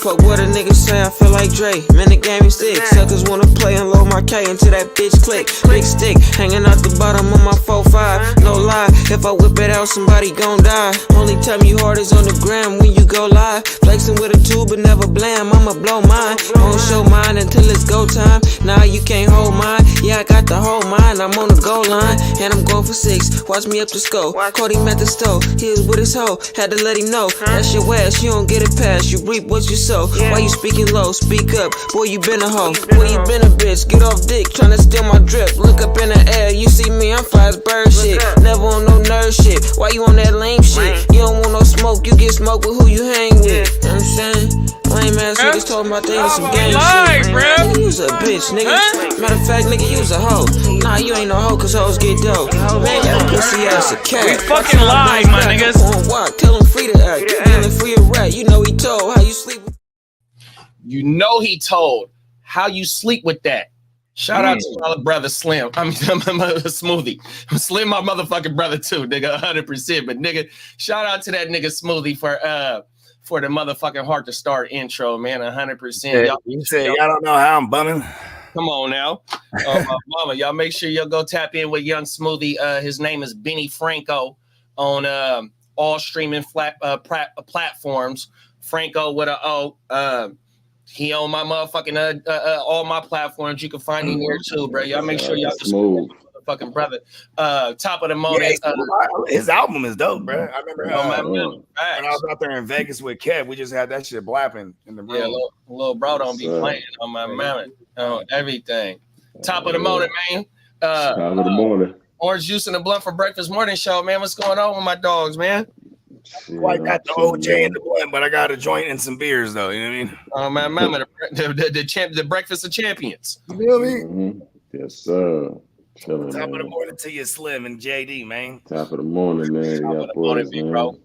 Fuck what a nigga say, I feel like Dre. Man, the game is sick. Suckers wanna play and load my K until that bitch click. Big stick, hanging out the bottom of my 4-5. No lie, if I whip it out, somebody gon' die. Only time you hard is on the gram when you go live. Flexing with a tube but never blam, I'ma blow mine. Don't show mine until it's go time. Nah, you can't hold mine. Yeah, I got the whole mine, I'm on the goal line. And I'm going for 6, watch me up the score. Caught him at the store, he was with his hoe. Had to let him know, that's your ass, you don't get it past. You reap what you sow. Why you speaking low? Speak up, boy, you been a hoe. Boy, you been a bitch, get off dick, tryna steal my drip. Look up in the air, you see me, I'm fly as bird shit. Never on no nerd shit, why you on that lame shit? You don't want no smoke, you get smoke with who you hang with. You know what I'm saying? Lame ass niggas talking about they in some game shit. Nigga, you's a bitch, nigga. Matter of fact, nigga, you's a hoe. Nah, you ain't no hoe, cause hoes get dope. Man, you pussy ass a cat. We fucking live, my niggas. Tell him free to act. Feeling free a rat. You know he told how you sleep with. You know he told how you sleep with that. Shout out to my brother Slim. I'm Smoothie. Slim, my motherfucking brother too, nigga, 100%. But nigga, shout out to that nigga Smoothie for the motherfucking Heart to Start intro, man, 100%. You said y'all don't know how I'm bumming. Come on now. My mama, y'all make sure y'all go tap in with Young Smoothie. His name is Benny Franco on all streaming platforms. Franco with a O. He on my motherfucking all my platforms. You can find him there too, bro. Y'all make sure y'all Smooth. Fucking brother. Top of the morning. Yeah, his album is dope, bro. I remember when I was out there in Vegas with Kev, we just had that shit blapping in the room. Yeah, little bro don't be playing on my mammoth. Everything. Top of the morning, man. Top of the morning. Orange juice and a blunt for breakfast morning show, man. What's going on with my dogs, man? Well, I got the OJ and the blunt, but I got a joint and some beers, though. You know what I mean? Oh, my mama, the breakfast of champions. You feel me? Mm-hmm. Yes, sir. Chilling, Top man. of the morning to you, Slim and JD, man. Top of the morning, man. Top of the morning, big bro.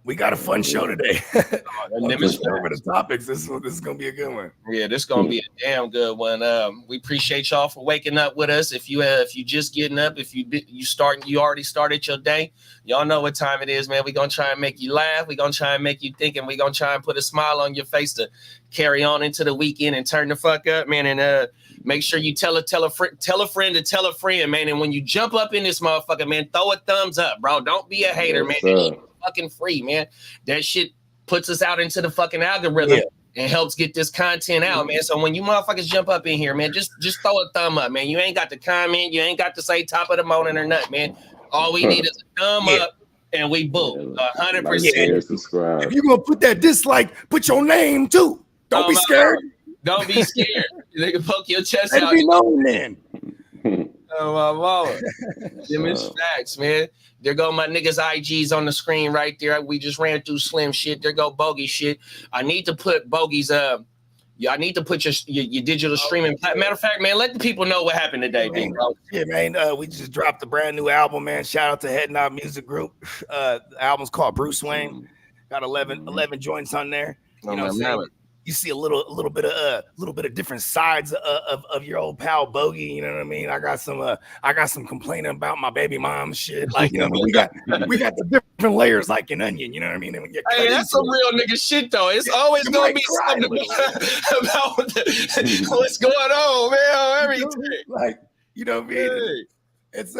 We got a fun show today. Over the topics. This is gonna be a good one. Yeah, this is gonna be a damn good one. We appreciate y'all for waking up with us. If you just getting up, if you already started your day, y'all know what time it is, man. We're gonna try and make you laugh. We're gonna try and make you think, and we're gonna try and put a smile on your face to carry on into the weekend and turn the fuck up, man. And make sure you tell a friend to tell a friend, man. And when you jump up in this motherfucker, man, throw a thumbs up, bro. Don't be a hater, Yes, man. Fucking free, man. That shit puts us out into the fucking algorithm and helps get this content out, man. So when you motherfuckers jump up in here, man, just throw a thumb up, man. You ain't got to comment, you ain't got to say top of the morning or nothing, man. All we need is a thumb up and we boom. 100%. If you're gonna put that dislike, put your name too. Don't be scared. Don't be scared. They can poke your chest Let out. me know then. Oh my mama. Them is facts, man. There go my niggas IGs on the screen right there. We just ran through Slim shit. There go Bogey shit. I need to put Bogey's I need to put your digital streaming. Matter of fact, man, let the people know what happened today, big bro. Yeah, man. We just dropped a brand new album, man. Shout out to Head Nod Music Group. The album's called Bruce Wayne. Got 11 joints on there. You know what I'm saying? You see a little bit of different sides of your old pal Bogey. You know what I mean? I got some complaining about my baby mom shit. Like, you know, we got the different layers like an onion. You know what I mean? And hey, that's some real nigga shit though. It's always gonna be something about what's going on, man. Everything. Like, you know what I mean? It's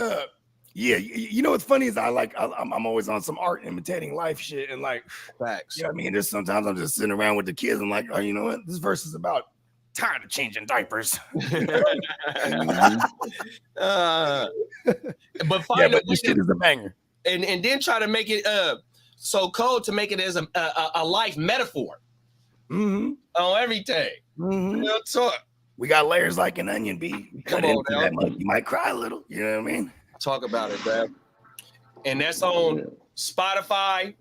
yeah, you know what's funny is I'm always on some art imitating life shit and like facts. You know what I mean? There's sometimes I'm just sitting around with the kids. I'm like, oh, you know what? This verse is about tired of changing diapers. But this shit is a banger. And then try to make it so cold to make it as a life metaphor on everything. Real talk. We got layers like an onion, B. Cut into that mug, you might cry a little. You know what I mean? Talk about it, bro. And that's on Spotify,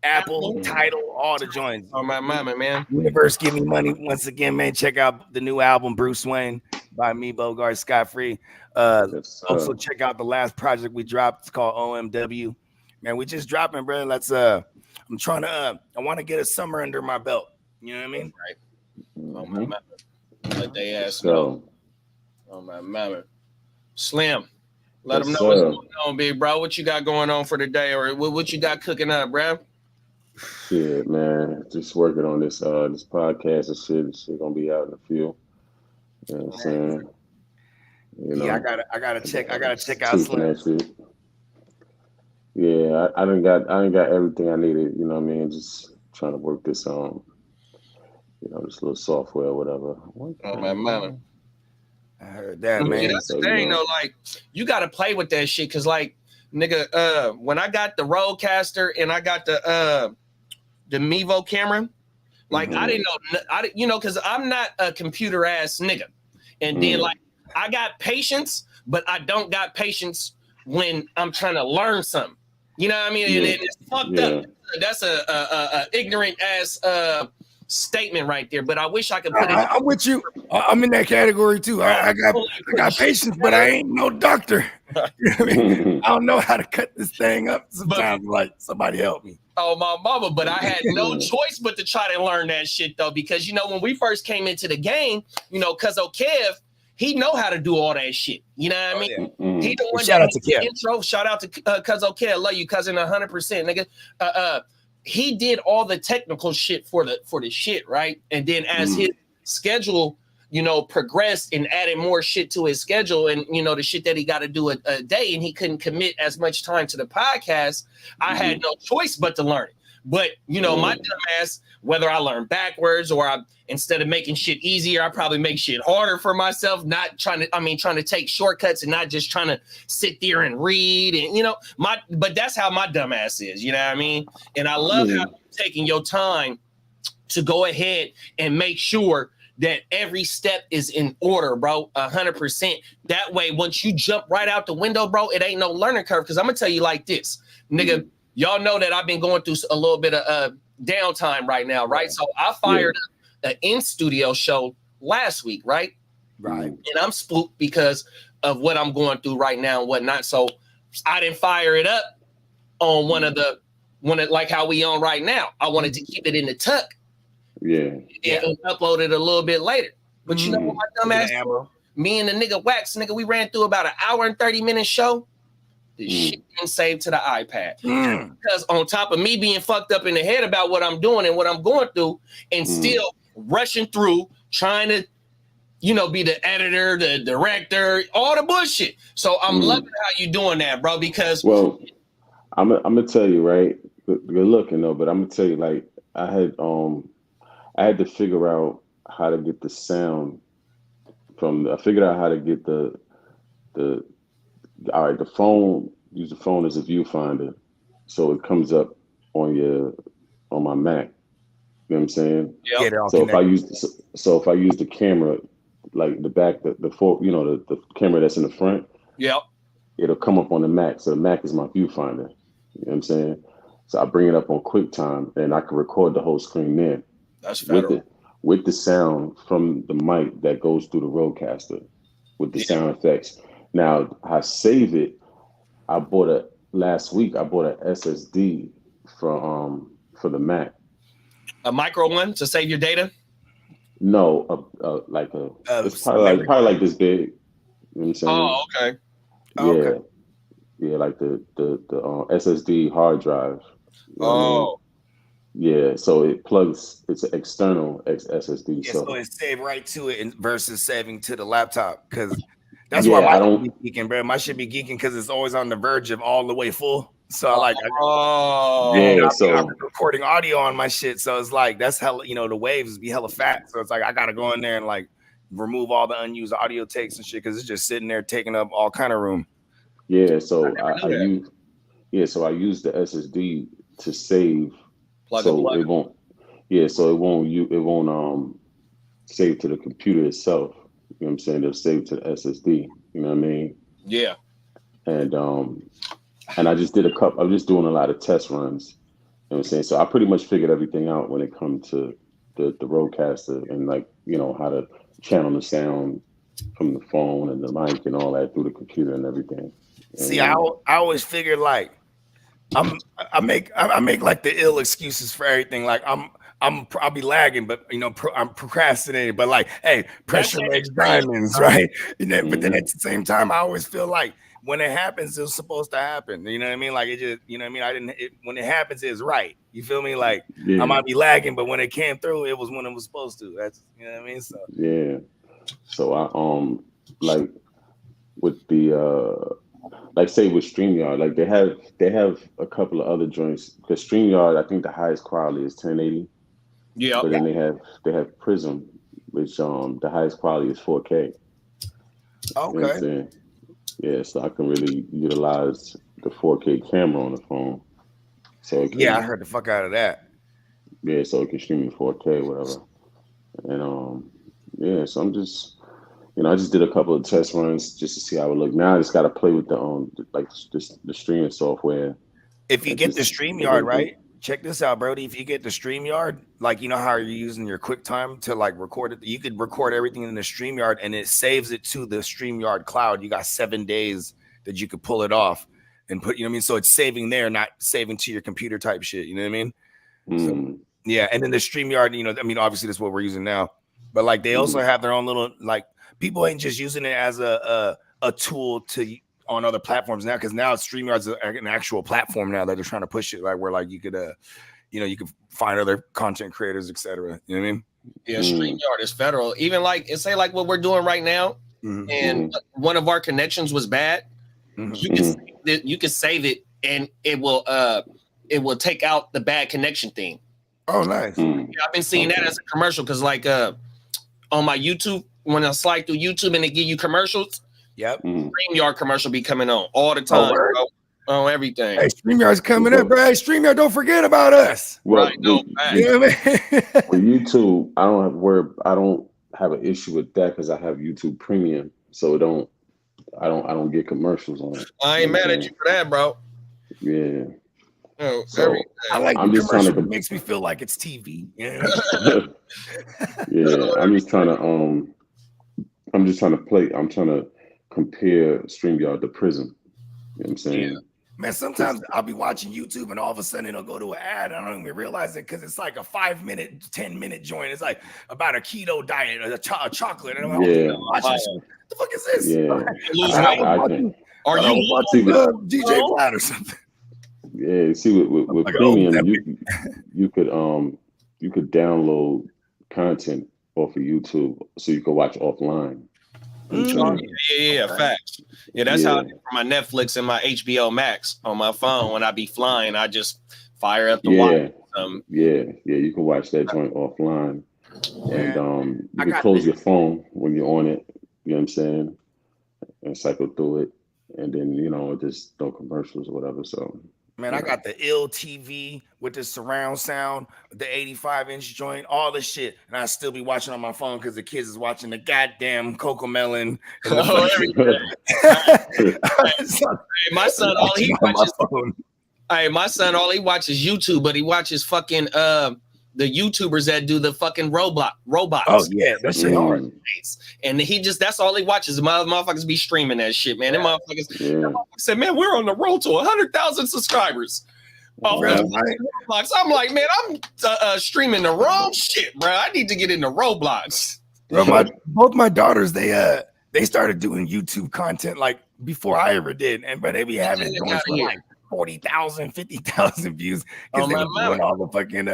Apple, Tidal, all the joints. Oh my mama, man. Universe give me money once again, man. Check out the new album, Bruce Wayne, by me, Bogard, Scott Free. Also check out the last project we dropped. It's called OMW. Man, we just dropping, bro. Let's I'm trying to I want to get a summer under my belt. You know what I mean? Right. Oh my mama. Let they ass know. Oh my mama. Slim. Let them know what's going on, big bro. What you got going on for the day, or what you got cooking up, bro? Shit, man. Just working on this this podcast and shit. This shit gonna be out in the field. You know what I'm saying? You know, I gotta check out Slim. That shit. Yeah, I done got everything I needed, you know what I mean? Just trying to work this this little software or whatever. Oh man. I heard that, man. Yeah, that's the thing though, like you gotta play with that shit because like nigga, when I got the Rodecaster and I got the Mevo camera, like I didn't know because I'm not a computer ass nigga. And then like I got patience, but I don't got patience when I'm trying to learn something. You know what I mean? And it's fucked up. That's a ignorant ass statement right there. But I wish I could put it. I'm with you. I'm in that category too. I got patience, but I ain't no doctor. You know what I mean? I don't know how to cut this thing up. Sometimes like somebody help me. Oh, my mama, but I had no choice but to try to learn that shit though, because when we first came into the game, cuz Kev, he know how to do all that shit. You know what I mean? He the one shout out to Kev. Intro. Shout out to cuz Kev. Love you, cousin, 100%, nigga. He did all the technical shit for the shit, right? And then as his schedule, progressed and added more shit to his schedule and, the shit that he got to do a day and he couldn't commit as much time to the podcast, I had no choice but to learn it. But, my dumb ass, whether I learn backwards or instead of making shit easier, I probably make shit harder for myself, trying to take shortcuts and not just trying to sit there and read and, but that's how my dumb ass is, you know what I mean? And I love how you're taking your time to go ahead and make sure that every step is in order, bro, 100%. That way, once you jump right out the window, bro, it ain't no learning curve. Because I'm going to tell you like this, nigga, y'all know that I've been going through a little bit of downtime right now, right? So I fired an in-studio show last week, right? Right. And I'm spooked because of what I'm going through right now and whatnot. So I didn't fire it up on one of like how we on right now. I wanted to keep it in the tuck. And upload it a little bit later. But you know what my dumb ass, me and the nigga Wax, we ran through about an hour and 30-minute show. The shit didn't save to the iPad. Because on top of me being fucked up in the head about what I'm doing and what I'm going through and still rushing through, trying to, be the editor, the director, all the bullshit. So I'm loving how you doing that, bro, because... Well, I'm going to tell you, right? Good looking, though, but I'm going to tell you, like, I had to figure out how to get the sound I figured out how to get the phone, use the phone as a viewfinder. So it comes up on my Mac. You know what I'm saying? Yeah. So if I use the camera, like the back, the camera that's in the front, it'll come up on the Mac. So the Mac is my viewfinder. You know what I'm saying? So I bring it up on QuickTime and I can record the whole screen there. That's with the sound from the mic that goes through the Rodecaster with the sound effects. Now I save it. Last week I bought an SSD for the Mac. A micro one to save your data? No, it's probably like this big. You know what I'm saying? Oh, okay. Yeah. Okay. Yeah, like the SSD hard drive. You know what I mean? Yeah, so it's an external SSD. Yeah, so it's saved right to it versus saving to the laptop because that's why my shit be geeking, bro. My shit be geeking because it's always on the verge of all the way full. So I'm recording audio on my shit. So it's like that's hella, the waves be hella fat. So it's like I gotta go in there and like remove all the unused audio takes and shit because it's just sitting there taking up all kind of room. Yeah, so I use the SSD to save. It won't save to the computer itself. You know what I'm saying? They'll save to the SSD. You know what I mean? Yeah. And I just I'm just doing a lot of test runs. You know what I'm saying? So I pretty much figured everything out when it comes to the Rodecaster and like, how to channel the sound from the phone and the mic and all that through the computer and everything. See, I always figured like I make like the ill excuses for everything. Like I'll be lagging, but I'm procrastinating. But like, hey, pressure makes diamonds, right? But then at the same time, I always feel like when it happens, it's supposed to happen. You know what I mean? Like it just, you know what I mean? When it happens, it's right. You feel me? Like I might be lagging, but when it came through, it was when it was supposed to. That's, you know what I mean? So yeah. So I like with the like say with StreamYard, like they have a couple of other joints. The StreamYard, I think the highest quality is 1080. Yeah. But then they have Prism, which the highest quality is 4K. okay. You know what I'm saying? Yeah, so I can really utilize the 4K camera on the phone. So it can, I heard the fuck out of that. Yeah, so it can stream in 4K, whatever. And yeah, so I'm just, I just did a couple of test runs just to see how it look. Now I just got to play with the streaming software. If you get the StreamYard, right? Check this out, Brody. If you get the StreamYard, like you know how you're using your QuickTime to like record it, you could record everything in the StreamYard and it saves it to the StreamYard cloud. You got 7 days that you could pull it off and put, you know what I mean? So it's saving there, not saving to your computer type shit. You know what I mean? So, yeah. And then the StreamYard, you know, I mean, obviously that's what we're using now, but like they also have their own little, like people ain't just using it as a tool to on other platforms now, because now StreamYard's an actual platform now that they're trying to push it, like where like you could you could find other content creators, etc. You know what I mean? Yeah, StreamYard is federal. Even like say like what we're doing right now, and one of our connections was bad. You can save it and it will take out the bad connection thing. Oh, nice. Yeah, I've been seeing that as a commercial because like on my YouTube, when I slide through YouTube and they give you commercials. Yep. StreamYard commercial be coming on all the time. On everything. Hey, StreamYard's coming up, bro. Hey, StreamYard, don't forget about us. Well, right. No, you know what I mean? With YouTube, I don't have an issue with that because I have YouTube Premium, so I don't get commercials on it. I ain't mad at you for that, bro. Yeah. Oh, so I like I'm the just trying commercial. to. It makes me feel like it's TV. Yeah. Yeah. I'm just trying to play. I'm trying to compare StreamYard to Prism. You know what I'm saying? Yeah. Man, sometimes I'll be watching YouTube and all of a sudden it'll go to an ad. I don't even realize it because it's like a 5-minute, 10-minute joint. It's like about a keto diet or a chocolate. And I'm like, what the fuck is this? Yeah. Are you watching DJ Vlad or something? Yeah, see with like, Premium, you could download content off of YouTube so you can watch offline. Yeah, facts. Yeah, that's how I do for my Netflix and my HBO Max on my phone. When I be flying, I just fire up the watch. Yeah, you can watch that joint offline, and you can close your phone when you're on it. You know what I'm saying? And cycle through it, and then just no commercials or whatever. So. Man, I got the ill TV with the surround sound, the 85-inch joint, all the shit, and I still be watching on my phone because the kids is watching the goddamn Cocomelon. My son, all he watches. Hey, my son, all he watches YouTube, but he watches fucking the YouTubers that do the fucking robots. Oh yeah, that shit hard. And that's all he watches. The motherfuckers be streaming that shit, man. Them motherfuckers said, man, we're on the road to 100,000 subscribers. Roblox. I'm like, man, I'm streaming the wrong shit, bro. I need to get into Roblox. Bro, both my daughters, they started doing YouTube content like before I ever did, but they be having joints with like 40,000, 50,000 views because they were doing all the fucking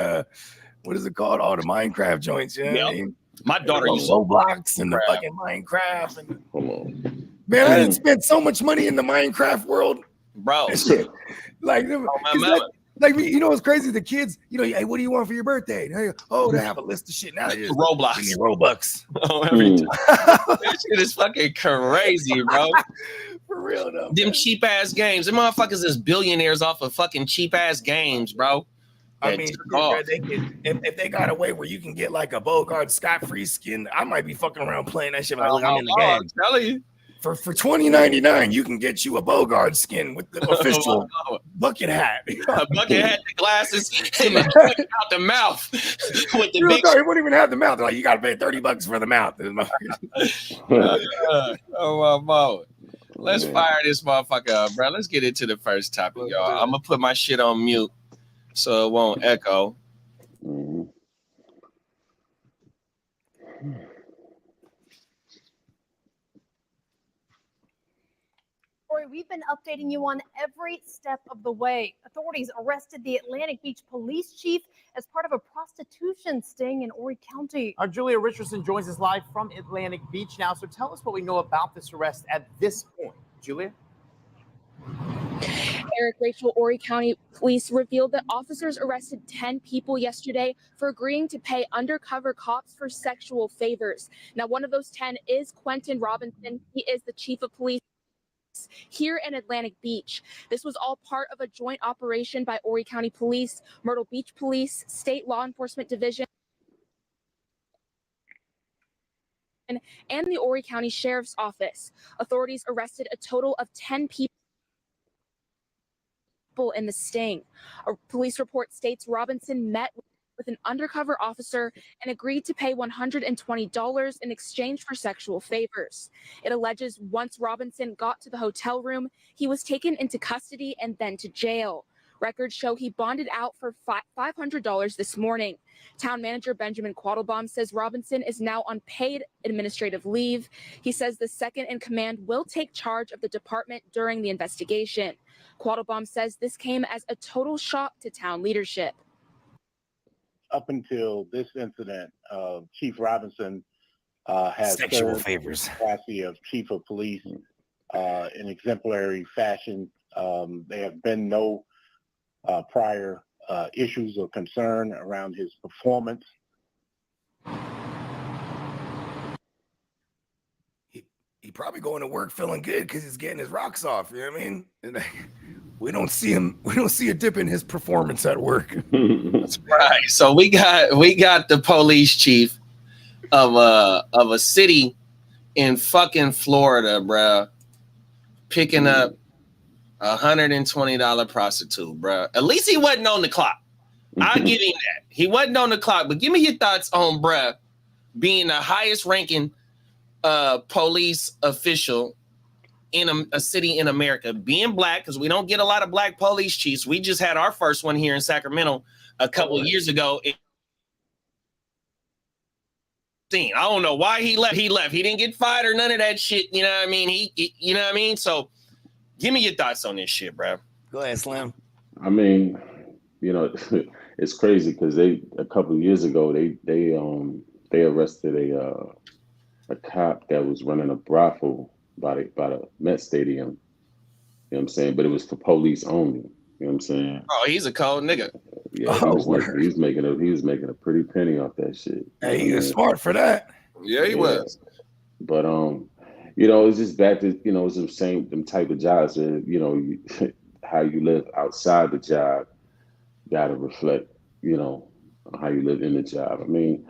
what is it called? All the Minecraft joints, you know what I mean? My daughter used Roblox and the fucking Minecraft. And, man, I didn't spend so much money in the Minecraft world, bro. Like, like, you know what's crazy? The kids, hey, what do you want for your birthday? They have a list of shit now. They just Roblox. Robux. That shit is fucking crazy, bro. For real though. Them cheap ass games. Them motherfuckers is billionaires off of fucking cheap ass games, bro. I mean, if they got a way where you can get like a Bogard Scott-free skin, I might be fucking around playing that shit. Like, look, I'm in the game. I'm telling you. For $20.99, you can get you a Bogard skin with the official bucket hat. A bucket hat, the glasses, and the drink out the mouth. With the big it wouldn't even have the mouth. They're like, you got to pay $30 for the mouth. Oh my God. Let's fire this motherfucker up, bro. Let's get into the first topic, y'all. I'm gonna put my shit on mute so it won't echo. story we've been updating you on every step of the way. Authorities arrested the Atlantic Beach police chief as part of a prostitution sting in Horry County. Our Julia Richardson joins us live from Atlantic Beach now. So tell us what we know about this arrest at this point. Julia? Eric, Rachel, Horry County Police revealed that officers arrested 10 people yesterday for agreeing to pay undercover cops for sexual favors. Now, one of those 10 is Quentin Robinson. He is the chief of police here in Atlantic Beach. This was all part of a joint operation by Horry County Police, Myrtle Beach Police, State Law Enforcement Division, and the Horry County Sheriff's Office. Authorities arrested a total of 10 people in the sting. A police report states Robinson met with an undercover officer and agreed to pay $120 in exchange for sexual favors. It alleges once Robinson got to the hotel room, he was taken into custody and then to jail. Records show he bonded out for $500 this morning. Town manager Benjamin Quattlebaum says Robinson is now on paid administrative leave. He says the second in command will take charge of the department during the investigation. Quattlebaum says this came as a total shock to town leadership. Up until this incident, Chief Robinson has sexual favors. The capacity of chief of police in exemplary fashion. There have been no prior issues or concern around his performance. He probably going to work feeling good because he's getting his rocks off. You know what I mean? And we don't see him. We don't see a dip in his performance at work. That's right. So we got the police chief of a city in fucking Florida, bruh, picking up $120 prostitute, bruh. At least he wasn't on the clock. I'll give him that. He wasn't on the clock. But give me your thoughts on, bruh, being the highest ranking police official in a city in America, being black, because we don't get a lot of black police chiefs. We just had our first one here in Sacramento a couple of years ago. I don't know why he left. He didn't get fired or none of that shit. You know what I mean? He you know what I mean? So give me your thoughts on this shit, bro. Go ahead, Slim. I mean, you know, it's crazy because a couple of years ago they arrested a cop that was running a brothel by the Met Stadium. You know what I'm saying? But it was for police only. You know what I'm saying? Oh, he's a cold nigga. Yeah, he was making a pretty penny off that shit. Hey, he was smart for that. Yeah, he was. But you know, it's just back to, you know, it's the same them type of jobs that, you know, how you live outside the job gotta reflect, you know, how you live in the job. I mean,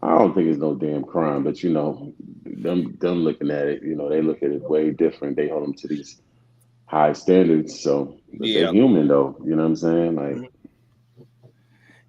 I don't think it's no damn crime, but you know, them looking at it, you know, they look at it way different. They hold them to these high standards. So they're human though, you know what I'm saying? Like,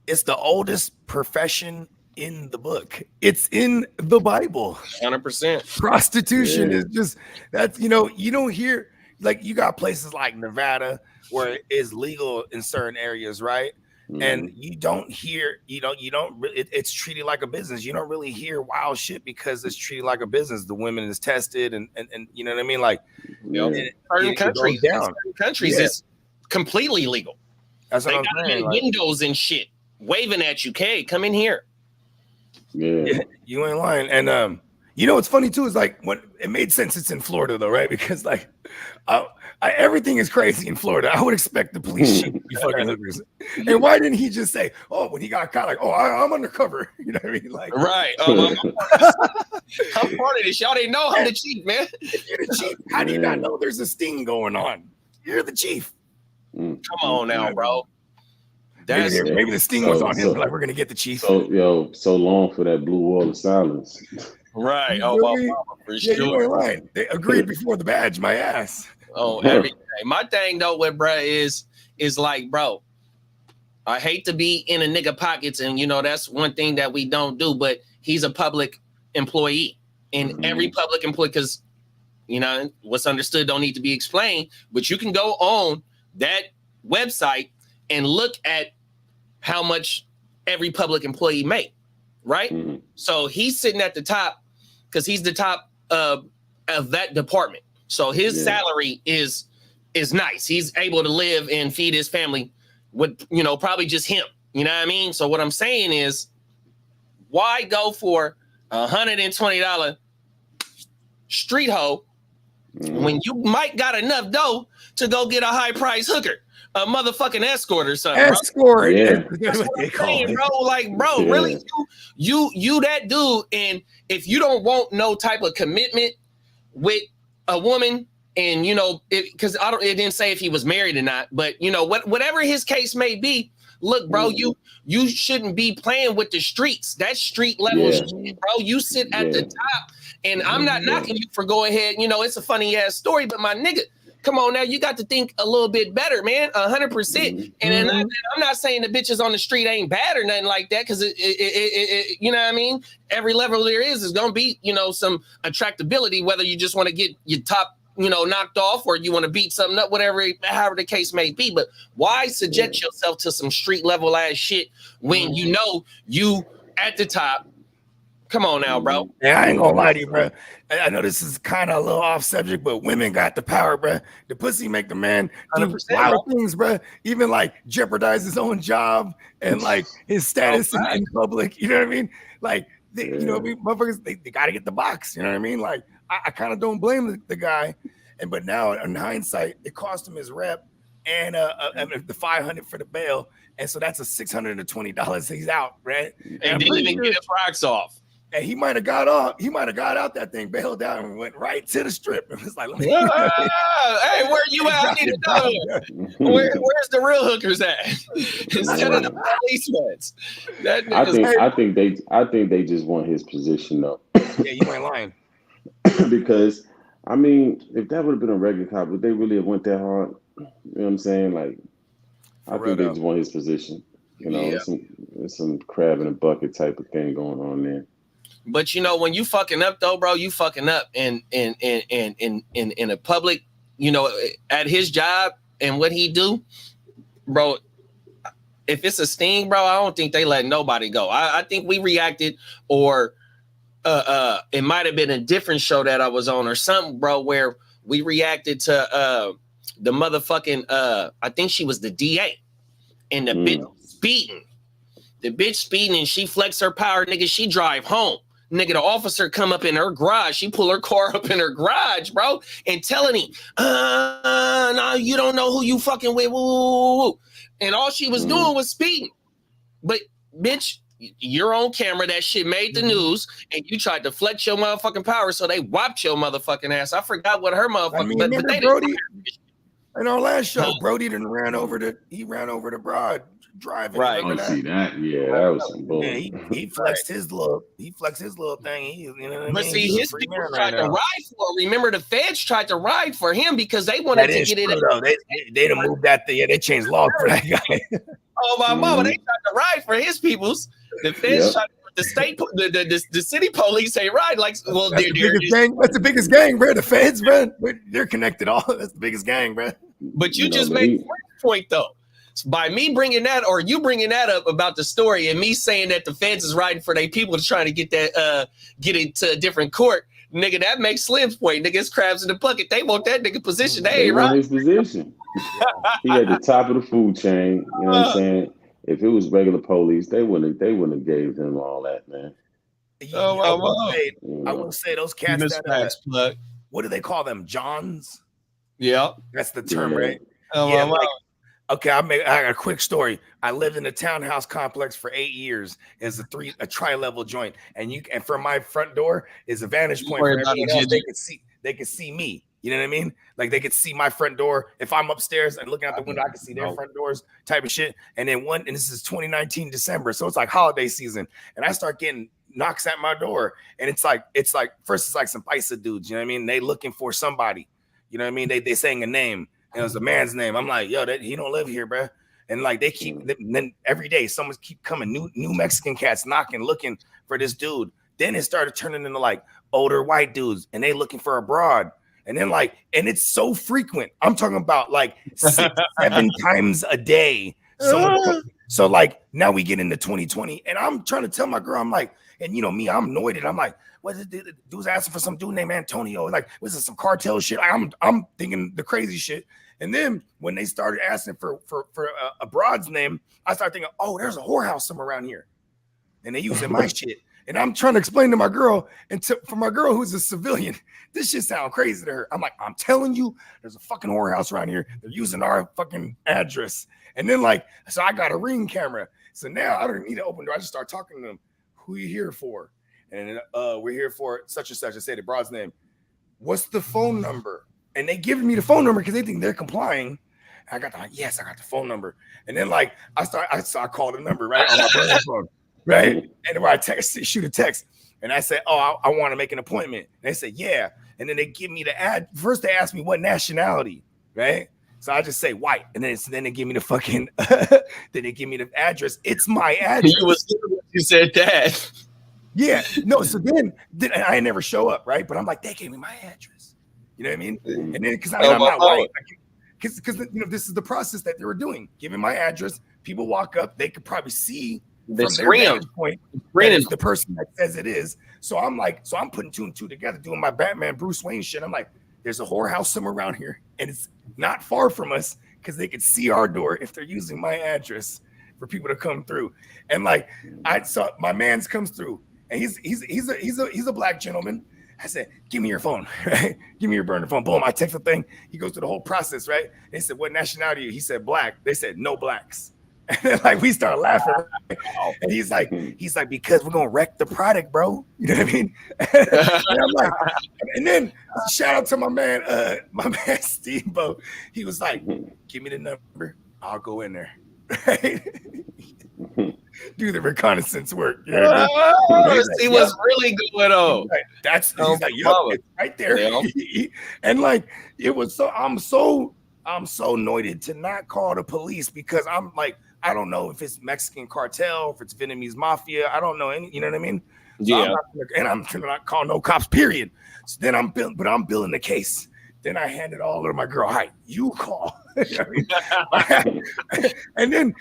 it's the oldest profession in the book. It's in the Bible. 100%. Prostitution is just, that's, you know, you don't hear, like, you got places like Nevada where it is legal in certain areas, right? And you don't hear, it's treated like a business. You don't really hear wild shit because it's treated like a business. The women is tested and you know what I mean? Like, certain countries it's completely legal. That's what I'm saying. Like, windows and shit waving at you. Hey, come in here. Yeah, you ain't lying. And you know what's funny too is like when it made sense it's in Florida though, right? Because like everything is crazy in Florida. I would expect the police chief to be fucking hookers. And why didn't he just say, "Oh, when he got caught, like, oh, I'm undercover"? You know what I mean? Like, right? I'm part of this. Y'all didn't know I'm the chief, man. If you're the chief, how do you not know there's a sting going on? You're the chief. Come on now, bro. Maybe the sting was on him. Like, we're gonna get the chief. So long for that blue wall of silence. Right. For sure. You were lying. They agreed before the badge. My ass. Oh, every day. My thing though with bruh is like, bro, I hate to be in a nigga pockets, and you know that's one thing that we don't do. But he's a public employee, and every public employee, because you know what's understood don't need to be explained. But you can go on that website and look at how much every public employee make, right? So he's sitting at the top because he's the top of that department. So his salary is is nice. He's able to live and feed his family with, you know, probably just him. You know what I mean? So what I'm saying is, why go for $120 street hoe when you might got enough dough to go get a high price hooker, a motherfucking escort or something? Escort, yeah. That's what I'm saying, bro. Like, bro, really, you that dude, and if you don't want no type of commitment with a woman, and you know, because it didn't say if he was married or not, but you know, whatever his case may be, look, bro, you shouldn't be playing with the streets. That's street level shit, bro. You sit at the top, and I'm not knocking you for go ahead. You know, it's a funny ass story, but my nigga, come on now, you got to think a little bit better, man. 100%. And then I'm not saying the bitches on the street ain't bad or nothing like that, because it you know what I mean? Every level there is gonna be, you know, some attractability, whether you just want to get your top, you know, knocked off, or you want to beat something up, however the case may be. But why subject yourself to some street level ass shit when you know you at the top? Come on now, bro. Yeah, I ain't gonna lie to you, bro. I know this is kind of a little off subject, but women got the power, bro. The pussy make the man do wild things, bro. Even like jeopardize his own job and like his status in public. You know what I mean? Like, you know, motherfuckers, they got to get the box. You know what I mean? Like, I kind of don't blame the guy, but now in hindsight, it cost him his rep and the $500 for the bail, and so that's a $620 he's out, right? And didn't even get his rocks off. And he might have got off. He might have got out that thing, bailed out, and went right to the strip. It was like, hey, where you at? I need to know. Where's the real hookers at? Instead of the police ones. I think they just want his position though. Yeah, you ain't lying. Because I mean, if that would have been a regular cop, would they really have went that hard? You know what I'm saying? Like, I think they just want his position. You know, there's some crab in a bucket type of thing going on there. But you know, when you fucking up though, bro, you fucking up in a public, you know, at his job and what he do, bro. If it's a sting, bro, I don't think they let nobody go. I think we reacted, or it might have been a different show that I was on or something, bro, where we reacted to the motherfucking I think she was the DA, and the bitch speeding. The bitch speeding, and she flex her power, nigga. She drive home. Nigga, the officer come up in her garage. She pull her car up in her garage, bro, and telling him, no, you don't know who you fucking with. Woo. And all she was doing was speeding. But, bitch, you're on camera. That shit made the news, and you tried to flex your motherfucking power, so they whopped your motherfucking ass. I forgot what her motherfucking... I mean, but they Brody, in our last show, Brody ran over the broad driving. Right. I see that. Yeah, that was some bull. Yeah, he flexed his little thing. You know what but I mean? see, his people tried to ride for him. Remember, the feds tried to ride for him because they wanted to get it. They done moved that thing. Yeah, they changed laws for that guy. Oh my mama, they tried to ride for his peoples. The feds tried to, the state, the city police ain't ride like. Well, that's the biggest gang, bro. The feds, bro. They're connected. All that's the biggest gang, bro. But you just made a point though. By me bringing that, or you bringing that up about the story, and me saying that the feds is riding for their people to try to get that, get it to a different court, nigga, that makes Slim's point. Nigga, it's crabs in the bucket. They want that nigga position. They ain't right. His position. He at the top of the food chain. You know what I'm saying? If it was regular police, they wouldn't have gave him all that, man. I will say those cats that what do they call them? Johns? Yeah. That's the term, right? Okay, I got a quick story. I lived in a townhouse complex for 8 years. It's a tri-level joint, and from my front door is a vantage point for everyone else. They can see me. You know what I mean? Like they could see my front door. If I'm upstairs and looking out the window, I can see their front doors, type of shit. And then this is 2019 December, so it's like holiday season, and I start getting knocks at my door, and it's like first it's like some paisa dudes. You know what I mean? They looking for somebody. You know what I mean? They saying a name. It was a man's name. I'm like, yo, he don't live here, bro. And like they keep, then every day someone keep coming, new Mexican cats knocking, looking for this dude. Then it started turning into like older white dudes, and they looking for a broad. And then and it's so frequent. I'm talking about like 6-7 times a day. So like now we get into 2020, and I'm trying to tell my girl, I'm like, and you know me, I'm annoyed. I'm like, what is it? Dude's asking for some dude named Antonio. Like, was it some cartel shit? I'm thinking the crazy shit. And then when they started asking for a broad's name, I started thinking, oh, there's a whorehouse somewhere around here. And they using my shit. And I'm trying to explain to my girl, and for my girl who's a civilian, this shit sound crazy to her. I'm like, I'm telling you, there's a fucking whorehouse around here. They're using our fucking address. And then so I got a Ring camera. So now I don't need to open the door. I just start talking to them. Who you here for? And we're here for such and such. I say the broad's name. What's the phone number? And they give me the phone number because they think they're complying. I got the phone number. And then I call the number right on my brother's phone. Right. And I shoot a text. And I said, oh, I want to make an appointment. And they said, yeah. And then they give me the ad. First, they ask me what nationality. Right. So I just say white. And then they give me the fucking, then they give me the address. It's my address. You said that. Yeah. No. So then I never show up. Right. But I'm like, they gave me my address. You know what I mean? And then because I'm not white. Because this is the process that they were doing. Giving my address. People walk up. They could probably see. From their vantage point, is the person that says it is. So I'm putting 2 and 2 together, doing my Batman Bruce Wayne shit. I'm like, there's a whorehouse somewhere around here, and it's not far from us because they could see our door if they're using my address for people to come through. And I saw my man's comes through, and he's a black gentleman. I said, give me your phone, right? Give me your burner phone. Boom, I text the thing. He goes through the whole process, right? They said, what nationality are you? He said, black. They said, no blacks. And then we start laughing, right? And he's like, because we're gonna wreck the product, bro. You know what I mean? and then shout out to my man Steamboat. He was like, give me the number, I'll go in there. Right? Do the reconnaissance work. You know See what's really going on. He's like, yup, it's right there. And it was I'm so anointed to not call the police because I'm like, I don't know if it's Mexican cartel, if it's Vietnamese mafia. I don't know any, you know what I mean? So yeah. I'm not call no cops, period. So then I'm building the case. Then I hand it all over to my girl. All right, you call. And then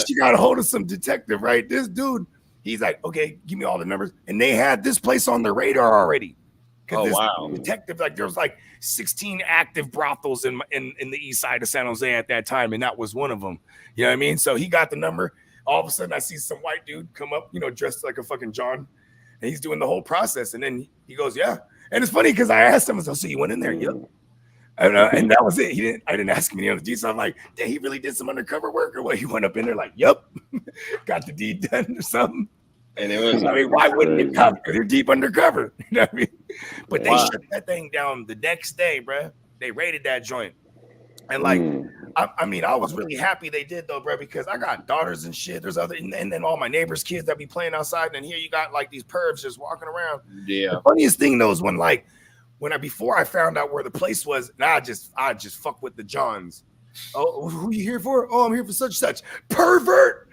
she got a hold of some detective, right? This dude, he's like, okay, give me all the numbers. And they had this place on their radar already. Oh, wow. Detective, there was 16 active brothels in the east side of San Jose at that time, and that was one of them. You know what I mean? So he got the number. All of a sudden, I see some white dude come up, dressed like a fucking John, and he's doing the whole process. And then he goes, yeah. And it's funny because I asked him, I said, so you went in there? Yep. And that was it. I didn't ask him any other details. I'm like, dang, he really did some undercover work or what? He went up in there like, yep, got the deed done or something. And it was, why wouldn't it come? Because they're deep undercover. You know what I mean? But they shut that thing down the next day, bro. They raided that joint. And I was really happy they did though, bro, because I got daughters and shit. There's other, and then all my neighbors' kids that be playing outside. And here you got these pervs just walking around. Yeah. The funniest thing though is before I found out where the place was, and I just fuck with the Johns. Oh, who you here for? Oh, I'm here for such pervert.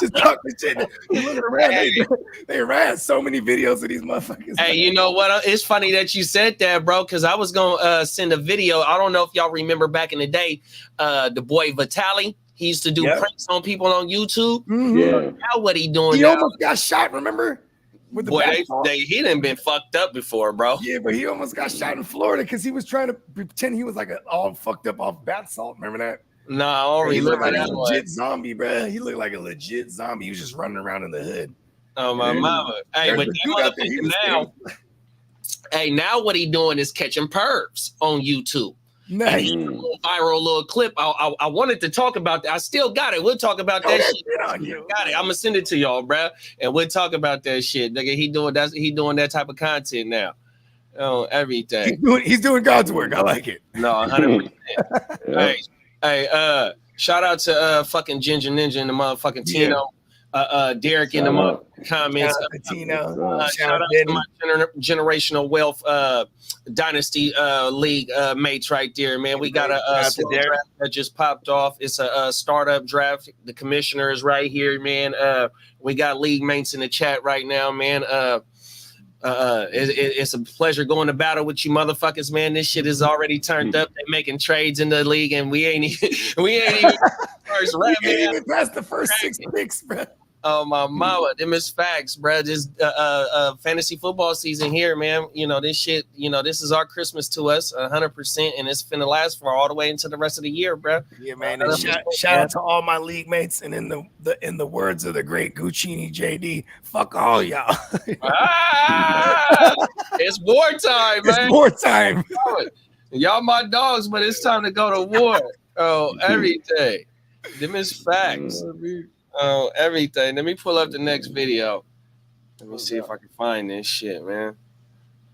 Just talking shit. Looking around, they ran so many videos of these motherfuckers. Hey, you know what? It's funny that you said that, bro, because I was gonna send a video. I don't know if y'all remember back in the day, the boy Vitaly. He used to do pranks on people on YouTube. Mm-hmm. Yeah. Now what he doing? He now? Almost got shot. Remember? With the he done been fucked up before, bro. Yeah, but he almost got shot in Florida because he was trying to pretend he was all fucked up off bath salt. Remember that? No, I don't remember that. He looked like a legit zombie, bro. He looked like a legit zombie. He was just running around in the hood. Oh my mama! Hey, but now, now what he doing is catching pervs on YouTube. Nice. Viral little clip. I wanted to talk about that. I still got it. We'll talk about that shit. Got it. I'm gonna send it to y'all, bro, and we'll talk about that shit. Nigga, he doing that type of content now. Oh, everything. He's doing God's work. I like it. No, 100%. Hey, shout out to fucking Ginger Ninja and the motherfucking Tino. Derek in the comments. Shout out to my generational wealth dynasty league mates right there, man. We got a draft that just popped off. It's a startup draft. The commissioner is right here, man. We got league mates in the chat right now, man. It's a pleasure going to battle with you motherfuckers, man. This shit is already turned up. They're making trades in the league, and we ain't even first round. We ain't even past the first 6 picks, bro. Oh my mama, them is facts, bro. Just fantasy football season here, man. You know this shit. You know this is our Christmas to us, 100%, and it's finna last for all the way into the rest of the year, bro. Yeah, man. And shout out to all my league mates, and in the words of the great GuchinniJD, fuck all y'all. It's wartime, man. It's wartime. Y'all my dogs, but it's time to go to war. Oh, everything. Them is facts. Oh, everything. Let me pull up the next video. Let me see if I can find this shit, man.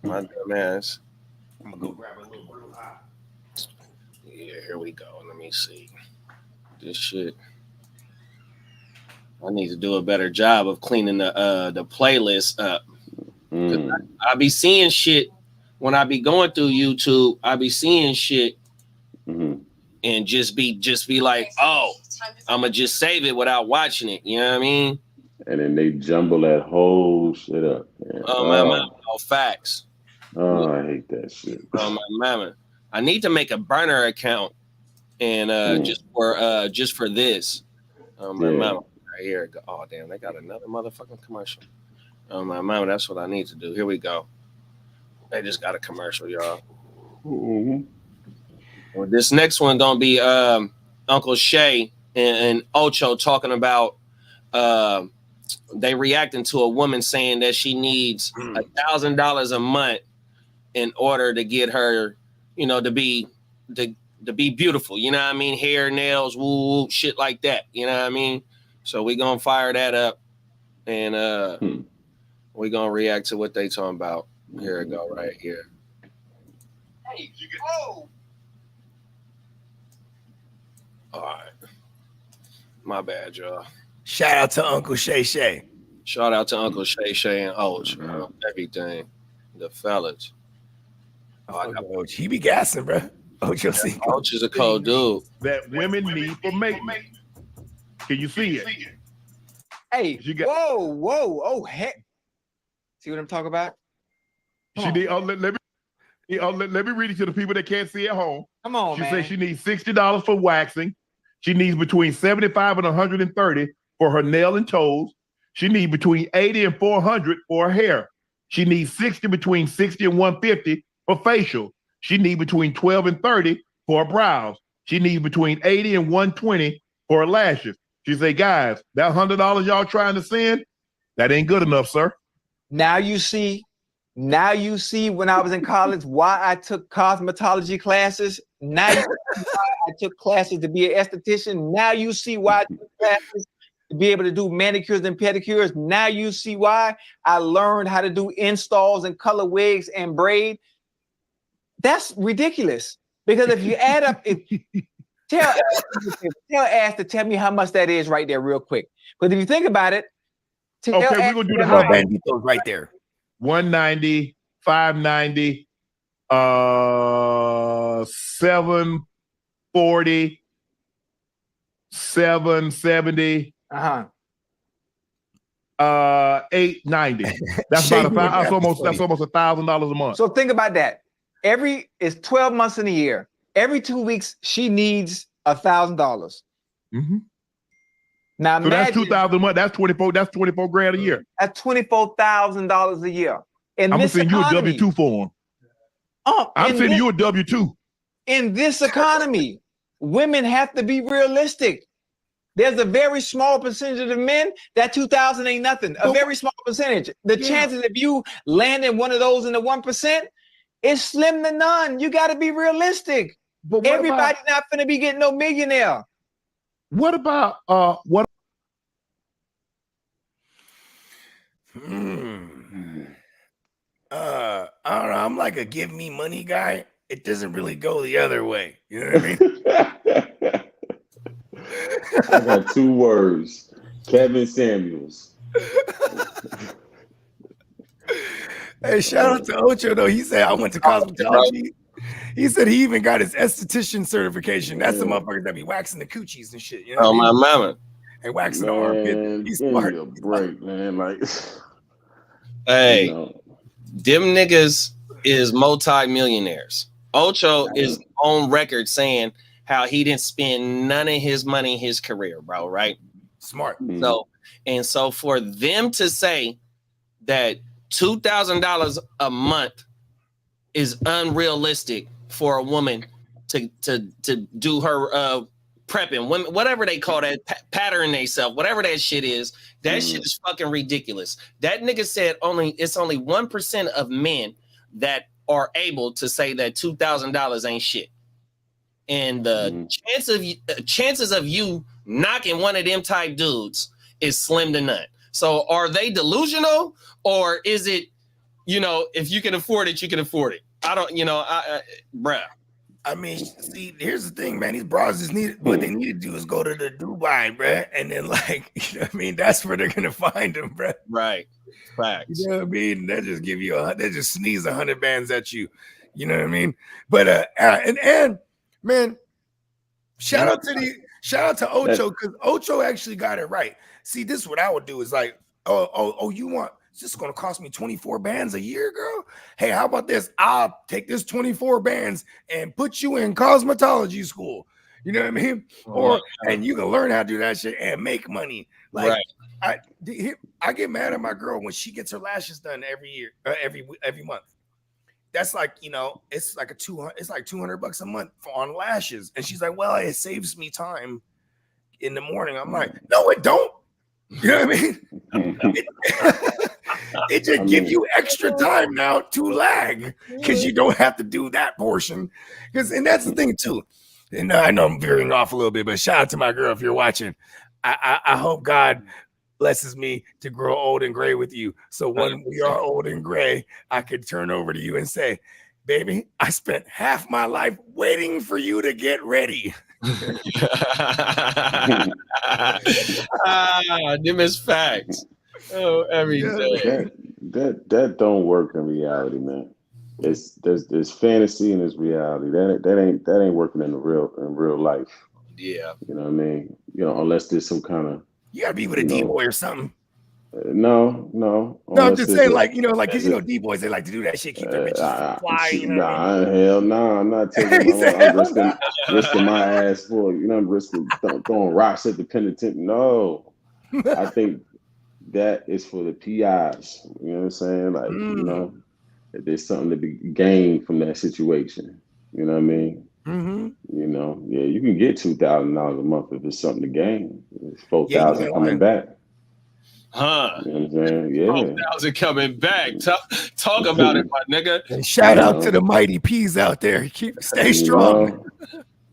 My dumb ass. I'm gonna go grab a little brew hot. Yeah, here we go. Let me see. This shit. I need to do a better job of cleaning the playlist up. I be seeing shit when I be going through YouTube. I be seeing shit and just be like, oh, I'ma just save it without watching it. You know what I mean? And then they jumble that whole shit up. Man. Oh my mama, no facts. Oh, I hate that shit. Oh my mama. I need to make a burner account and just for this. Oh my mama. Right here. Oh damn, they got another motherfucking commercial. Oh my mama, that's what I need to do. Here we go. They just got a commercial, y'all. Well, this next one gonna be Uncle Shay and Ocho talking about they reacting to a woman saying that she needs $1,000 a month in order to get her, you know, to be beautiful. You know what I mean? Hair, nails, woo, shit like that. You know what I mean? So we gonna fire that up and we gonna react to what they talking about. Here we go, right here. Hey, you get all right. My bad, y'all. Shout out to Uncle Shay Shay. Shout out to Uncle Shay Shay and Oach, everything. The fellas. Oh, he be gassing, bro. Oach is a cold dude. That women need for mate. Can you see it? Hey, whoa. Oh, heck. See what I'm talking about? She need, let me read it to the people that can't see at home. Come on, man. She says she needs $60 for waxing. She needs between $75 and $130 for her nail and toes. She needs between $80 and $400 for her hair. She needs between $60 and $150 for facial. She needs between $12 and $30 for her brows. She needs between $80 and $120 for her lashes. She say, guys, that $100 y'all trying to send, that ain't good enough, sir. Now you see when I was in college why I took cosmetology classes. Now you see why I took classes to be an esthetician. Now you see why I took classes to be able to do manicures and pedicures. Now you see why I learned how to do installs and color wigs and braid. That's ridiculous. Because if you add up, tell Ash to tell me how much that is right there real quick. But if you think about it, we're gonna do the banditos right there. 190, 590, 740, 770, 890. That's about almost $1,000 a month. So think about that. It's 12 months in a year. Every 2 weeks, she needs $1,000. Now so that's $2,000 a month. That's 24 grand a year. That's $24,000 a year. I'm gonna send you a W-2 form. I'm sending you a W-2. In this economy, women have to be realistic. There's a very small percentage of the men that 2,000 ain't nothing. A very small percentage. The chances of you landing one of those in the 1% is slim to none. You got to be realistic. But everybody's not going to be getting no millionaire. What about what? I don't know. I'm like a give me money guy. It doesn't really go the other way. You know what I mean? I got 2 words. Kevin Samuels. Hey, shout out to Ocho though. He said I went to cosmetology. He said he even got his esthetician certification. That's the motherfuckers that be waxing the coochies and shit. You know my mama. And waxing the armpit. He's smart. A break, man. Like, hey, them niggas is multi-millionaires. Ocho is on record saying how he didn't spend none of his money in his career, bro, right? Smart. So for them to say that $2,000 a month is unrealistic for a woman to do her prepping, women, whatever they call that, pattern themselves, whatever that shit is, that shit is fucking ridiculous. That nigga said it's only 1% of men that are able to say that $2,000 ain't shit. And the chances of you knocking one of them type dudes is slim to none. So are they delusional, or is it, if you can afford it, you can afford it? I don't, bruh. I mean, see, here's the thing, man. These bras just what they need to do is go to the Dubai, bruh, and then that's where they're gonna find them, bruh. Right. Facts. You know what I mean? They just give you they just sneeze 100 bands at you. You know what I mean? But and man, shout out to Ocho, because Ocho actually got it right. See, this is what I would do is like, you want, it's just going to cost me 24 bands a year, girl? Hey, how about this? I'll take this 24 bands and put you in cosmetology school. You know what I mean? And you can learn how to do that shit and make money. Like, right. I get mad at my girl when she gets her lashes done every year, every month. That's like, it's like $200 a month on lashes. And she's like, well, it saves me time in the morning. I'm like, no, it don't. You know what I mean? It just gives you extra time now to lag, because you don't have to do that portion. And that's the thing too. And I know I'm veering off a little bit, but shout out to my girl if you're watching. I hope God blesses me to grow old and gray with you. So when we are old and gray, I could turn over to you and say, baby, I spent half my life waiting for you to get ready. Them is facts. Oh, every day. That don't work in reality, man. There's fantasy and there's reality. That ain't working in real life. Yeah. You know what I mean? Unless there's some kind of, you gotta be with a D-boy or something. No. I'm just saying, because D-boys, they like to do that shit, keep their bitches fly. Hell no, I'm not taking. I'm risking my ass for. I'm risking throwing rocks at the penitent. No, I think that is for the PIs. You know what I'm saying? Like, if there's something to be gained from that situation. You know what I mean? Mm-hmm. You can get $2,000 a month if it's something to gain. It's 4,000 coming back. Huh? You know what I'm saying? Yeah. 4,000 coming back. Talk about it, my nigga. And shout out to the mighty P's out there. Stay strong.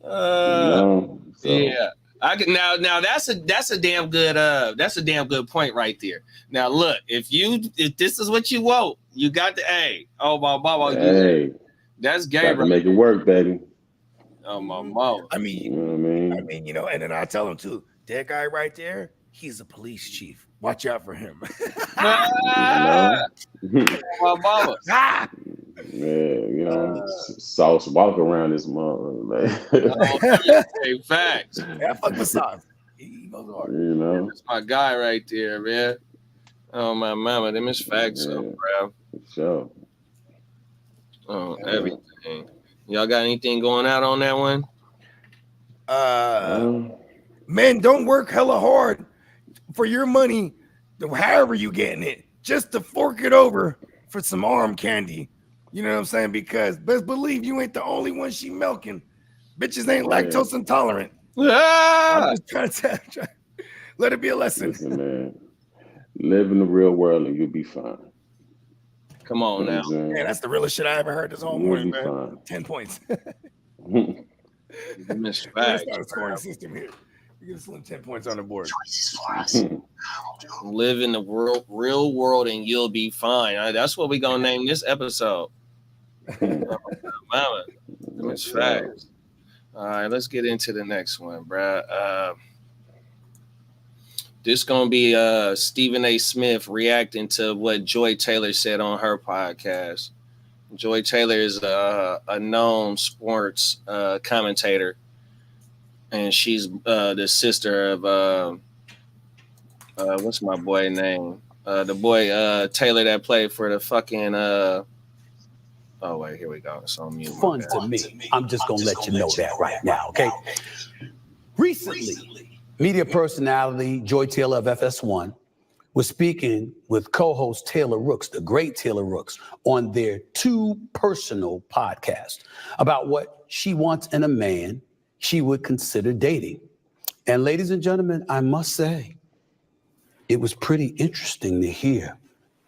Yeah. Now that's a damn good point right there. Now look, if this is what you want, you got the that's gay, right? Make it work, baby. Oh my mama. I mean, and then I tell him too, that guy right there, he's a police chief. Watch out for him. My mama. Sauce walk around this mother. Facts. Yeah, fuck with Sauce. He goes hard. That's my guy right there, man. Oh my mama, them is facts, bro. Sure. Oh, everything. Y'all got anything going out on that one? Men, don't work hella hard for your money, however you getting it, just to fork it over for some arm candy. You know what I'm saying? Because best believe you ain't the only one she milking. Bitches ain't lactose intolerant. I'm just trying to let it be a lesson. Listen, man, live in the real world and you'll be fine. Come on now. Man, that's the realest shit I ever heard this whole morning, man. Fine. 10 points. Miss Facts. Start a scoring system here. You get a slim 10 points on the board. Choices for us. Live in the real world and you'll be fine. That's what we're gonna name this episode. Mama, that's facts. All right, let's get into the next one, bruh. This gonna be Stephen A. Smith reacting to what Joy Taylor said on her podcast. Joy Taylor is a known sports commentator, and she's the sister of what's my boy name? The boy Taylor that played for the fucking oh wait, here we go. It's on mute. Fun to me. I'm just gonna let you know that right now, okay? Recently, Media personality Joy Taylor of FS1 was speaking with co-host Taylor Rooks, the great Taylor Rooks, on their Too Personal podcast about what she wants in a man she would consider dating. And ladies and gentlemen, I must say, it was pretty interesting to hear.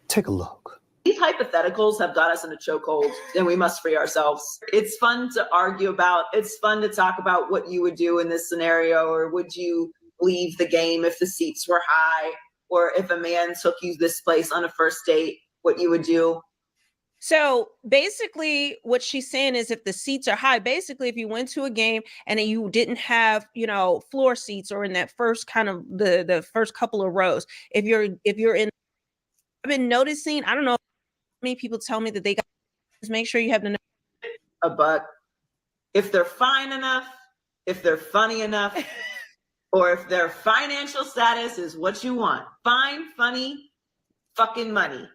Take a look. These hypotheticals have got us in a chokehold, and we must free ourselves. It's fun to argue about. It's fun to talk about what you would do in this scenario, or would you leave the game if the seats were high, or if a man took you this place on a first date, what you would do. So basically what she's saying is if the seats are high, basically if you went to a game and you didn't have, floor seats or in that first kind of the first couple of rows, if you're in, I've been noticing, I don't know how many people tell me that they got to make sure you have but if they're fine enough, if they're funny enough, or if their financial status is what you want, fine, funny, fucking money.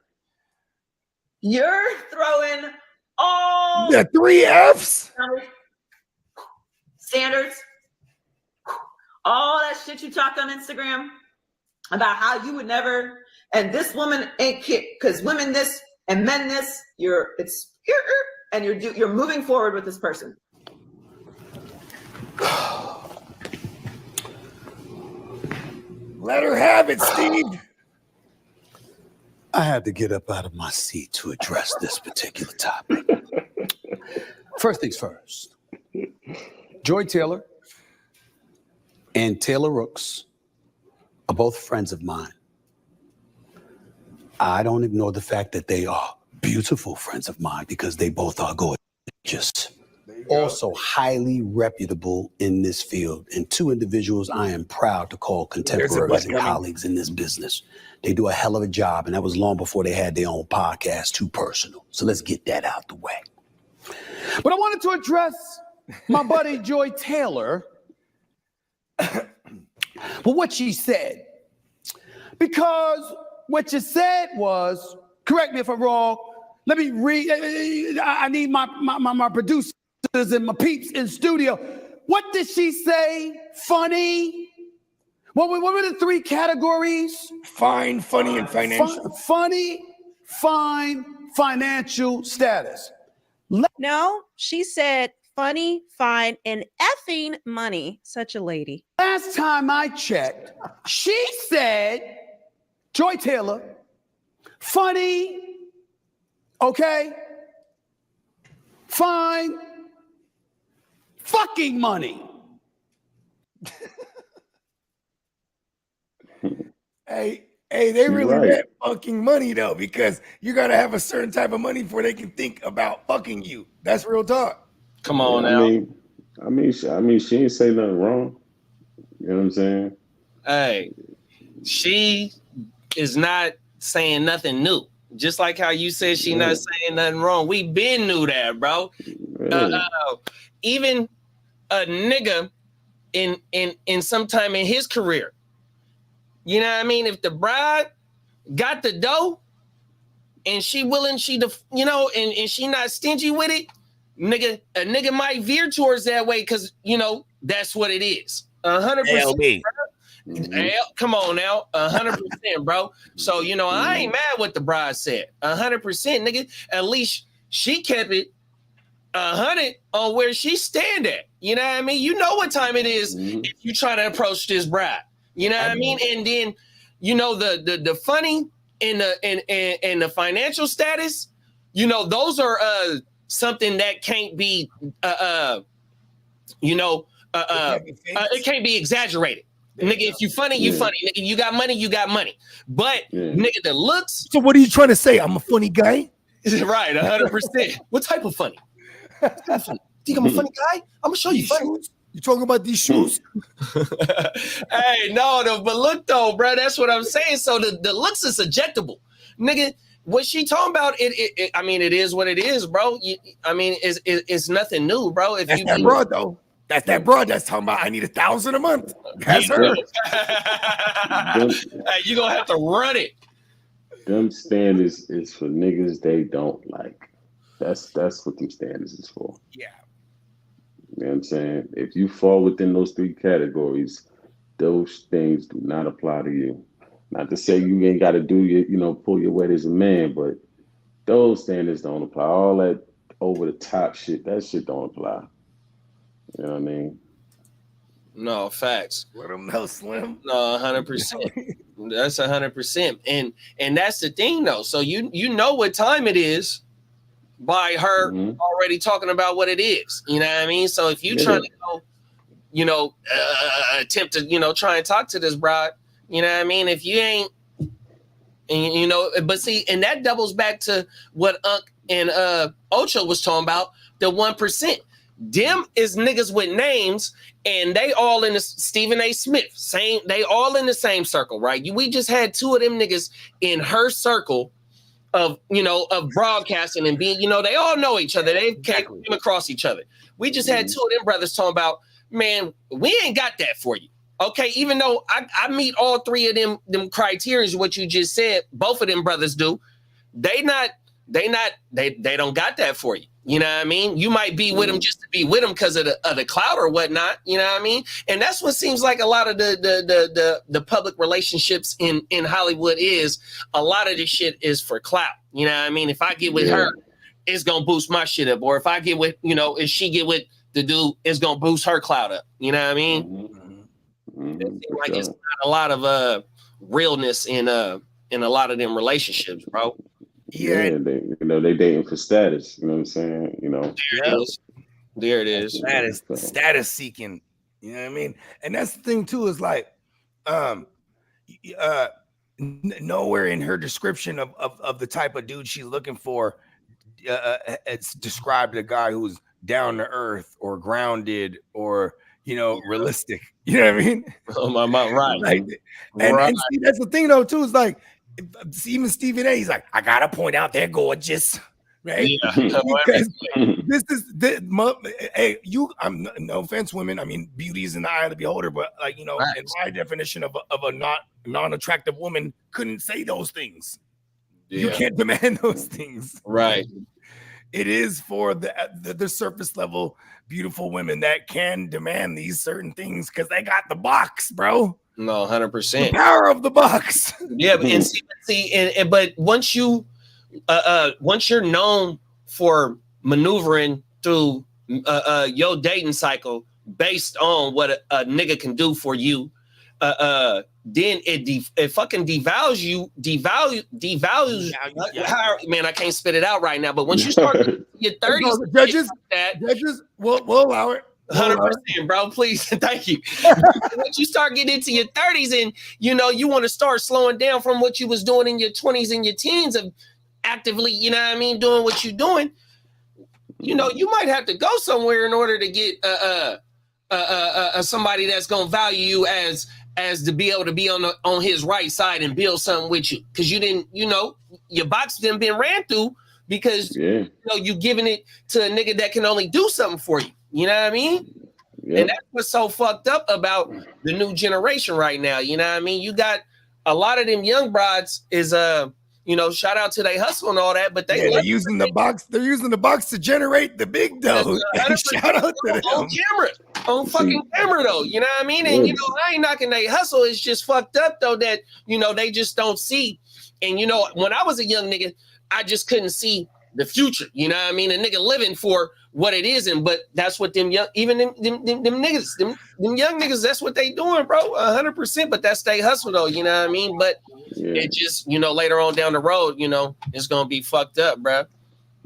You're throwing all the 3 F's standards, all that shit you talked on Instagram about how you would never, and this woman ain't cute because women this and men this. You're moving forward with this person. Let her have it, Steve. I had to get up out of my seat to address this particular topic. First things first, Joy Taylor and Taylor Rooks are both friends of mine. I don't ignore the fact that they are beautiful friends of mine because they both are gorgeous. Also highly reputable in this field, and 2 individuals I am proud to call contemporaries and colleagues in this business. They do a hell of a job, and that was long before they had their own podcast, Too Personal. So let's get that out the way. But I wanted to address my buddy Joy Taylor for what she said. Because what you said was, correct me if I'm wrong, let me read, I need my producer and my peeps in studio. What did she say? Funny? What were the 3 categories? Fine, funny, and financial. Funny, fine, financial status. No, she said funny, fine, and effing money. Such a lady. Last time I checked, she said, Joy Taylor, funny, okay, fine, fucking money. Hey, they really get fucking money though, because you gotta have a certain type of money before they can think about fucking you. That's real talk. Come on now. I mean, she ain't say nothing wrong. You know what I'm saying? Hey, she is not saying nothing new. Just like how you said she not saying nothing wrong. We been knew that, bro. Even a nigga in sometime in his career. You know what I mean? If the bride got the dough and she willing, and she not stingy with it, a nigga might veer towards that way because, that's what it is. 100%. Come on now, 100%, bro. So, I ain't mad what the bride said. 100%, nigga. At least she kept it 100 on where she stand at. You know what I mean? You know what time it is if you try to approach this bride. You know what I mean? And then, the funny and the financial status, those are something that can't be it can't be exaggerated. Nigga, if you funny, you funny. Nigga, you got money, you got money. But nigga, the looks. So what are you trying to say? I'm a funny guy? Right, 100%. What type of funny? Think I'm a funny guy? I'm gonna show you funny. You talking about these shoes? Hey, no, but look though, bro, that's what I'm saying. So the looks is subjectable, nigga. What she talking about? It I mean, it is what it is, bro. It's nothing new, bro. If that's you that broad though. That's that broad that's talking about I need $1,000 a month. That's her. Hey, you gonna have to run it. Them standards is for niggas they don't like. That's what them standards is for. Yeah. You know what I'm saying? If you fall within those 3 categories, those things do not apply to you. Not to say you ain't got to do your, pull your weight as a man, but those standards don't apply. All that over the top shit, that shit don't apply. You know what I mean? No, facts. Let them know, Slim. No, 100%. That's 100%. And that's the thing, though. So you know what time it is by her already talking about what it is. You know what I mean? So if you trying to go, attempt to, try and talk to this bride, you know what I mean? If you ain't, but see, and that doubles back to what Unc and Ocho was talking about, the 1%. Them is niggas with names, and they all in the Stephen A. Smith, they all in the same circle, right? We just had two of them niggas in her circle of broadcasting and being, they all know each other. They came across each other. We just had two of them brothers talking about, man, we ain't got that for you. Okay, even though I meet all three of them criteria, what you just said, both of them brothers do. They don't got that for you. You know what I mean? You might be with them just to be with them because of the clout or whatnot. You know what I mean? And that's what seems like a lot of the public relationships in Hollywood is. A lot of this shit is for clout. You know what I mean? If I get with her, it's gonna boost my shit up. Or if I get with, if she get with the dude, it's gonna boost her clout up. You know what I mean? It seems like it's not a lot of realness in a lot of them relationships, bro. Yeah, they dating for status. You know what I'm saying? There it is. Status seeking. You know what I mean? And that's the thing too. Is like, nowhere in her description of the type of dude she's looking for, it's described a guy who's down to earth or grounded or realistic. You know what I mean? Oh my, right. Like, and see, that's the thing though too. Is like, even Stephen A. He's like, I gotta point out they're gorgeous, right? Yeah. Because this is hey, I'm no offense, women. I mean, beauty is in the eye of the beholder, but like in my definition of a non-attractive woman, couldn't say those things. Yeah. You can't demand those things, right? It is for the surface level beautiful women that can demand these certain things because they got the box, bro. No, 100%. The power of the box. Yeah, and see, but once you're known for maneuvering through your dating cycle based on what a nigga can do for you, then it fucking devalues. Man, I can't spit it out right now. But once you start your 30s, judges, we'll allow it. 100%, bro. Please, thank you. Once you start getting into your 30s, and you want to start slowing down from what you was doing in your 20s and your teens of actively, doing what you're doing. You might have to go somewhere in order to get somebody that's gonna value you as to be able to be on his right side and build something with you, because you didn't, your box didn't been ran through because you giving it to a nigga that can only do something for you. You know what I mean? Yeah. And that's what's so fucked up about the new generation right now. You know what I mean? You got a lot of them young broads is shout out to they hustle and all that, but they're using the box. They're using the box to generate the big dough. Shout out to them on fucking camera though. You know what I mean? And I ain't knocking they hustle. It's just fucked up though that they just don't see. And when I was a young nigga, I just couldn't see the future. You know what I mean? A nigga living for what it isn't, but that's what them young, even them niggas, them young niggas, that's what they doing, bro. 100%. But that's they hustle though, you know what I mean? But it just, later on down the road, it's gonna be fucked up, bro.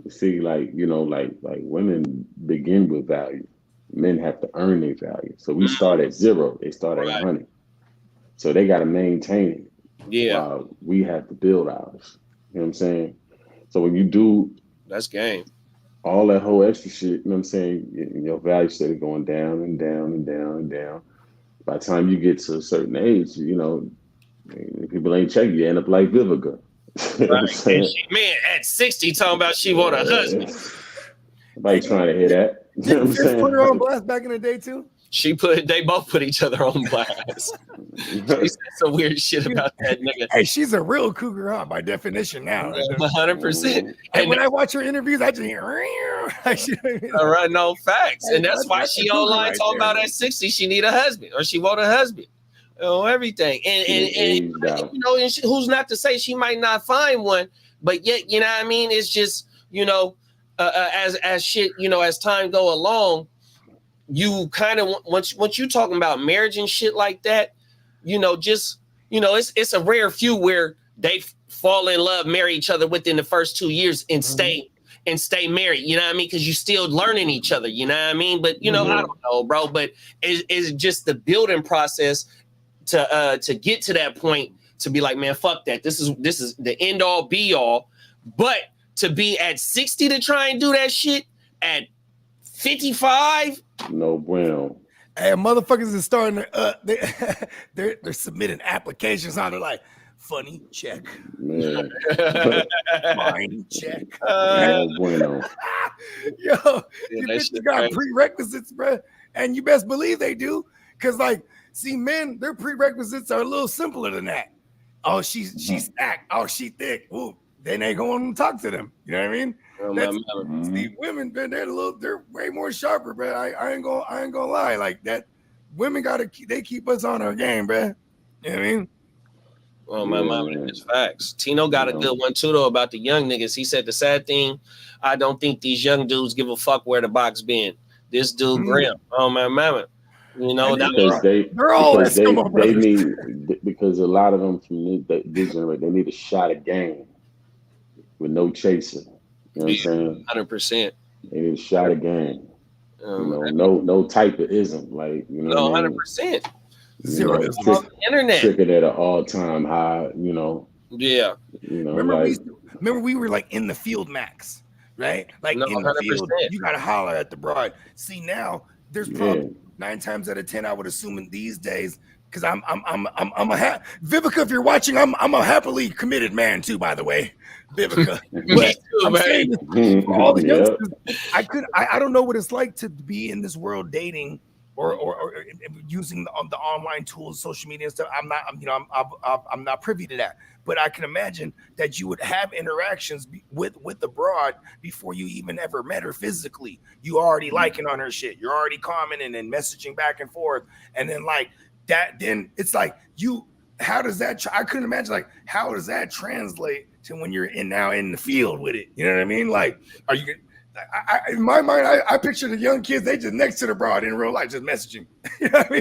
See, like women begin with value. Men have to earn their value. So we start at 0, they start at 100. So they gotta maintain it. Yeah. While we have to build ours. You know what I'm saying? So when you do that's game. All that whole extra shit, you know what I'm saying? Your value started going down and down and down and down. By the time you get to a certain age, people ain't checking. You end up like Vivica. Right. Man, at 60, talking about she want a husband. Nobody trying to hear that. You know what I'm saying? Put her on blast back in the day too. They both put each other on blast. She said some weird shit about that nigga. Hey, she's a real cougar, huh? By definition now. 100%. And when I watch her interviews, I just hear. All right, no facts. And that's why she online talking about at 60 she need a husband or she want a husband. Oh, everything. And you know, and who's not to say she might not find one, but yet, you know what I mean? It's just, you know, as shit, you know, as time go along, you kind of once you talking about marriage and shit like that, you know, just, you know, it's a rare few where they fall in love, marry each other within the first 2 years and stay married, you know what I mean? Because you still learning each other, you know what I mean? But, you know, I don't know, bro, but it's just the building process to get to that point, to be like, man, fuck that. This is the end all be all. But to be at 60 to try and do that shit at 55, no bueno. Hey, motherfuckers is starting to they're submitting applications on. They're like, funny check, man. Mine check. No bueno. Yo, you bitches got prerequisites, bro, and you best believe they do. Cause like, see, men, their prerequisites are a little simpler than that. Oh, she's stacked. Oh, she thick. Ooh, then they go on and talk to them. You know what I mean? See, women, man, they're way more sharper, bro. I ain't gonna lie. Like that, women they keep us on our game, bro. You know what I mean? Oh, my mama, it's facts. Tino got a good one too, though, about the young niggas. He said the sad thing, I don't think these young dudes give a fuck where the box been. This dude Grim. Oh, my mama. You know, because a lot of them from this generation, they need a shot of game with no chaser. You know what I'm saying? 100%. They need a shot of game. You know, no type of ism. Like, you know, 100%. Zero. Internet. Tricking at an all-time high, you know. Yeah. You know, remember we were like in the field max, right? Like in the 100%. field, you gotta holler at the broad. See, now there's probably 9 times out of 10, I would assume in these days, because I'm Vivica, if you're watching, I'm a happily committed man too, by the way, Vivica. But I'm saying, for all the youngsters, I don't know what it's like to be in this world dating or using the online tools, social media and stuff. I'm not privy to that, but I can imagine that you would have interactions with the broad before you even ever met her physically. You already liking on her shit. You're already commenting and messaging back and forth, and then like that. Then it's like how does that? I couldn't imagine like how does that translate to when you're now in the field with it? You know what I mean? Like, are you? In my mind, I picture the young kids, they just next to the broad in real life, just messaging. You know what I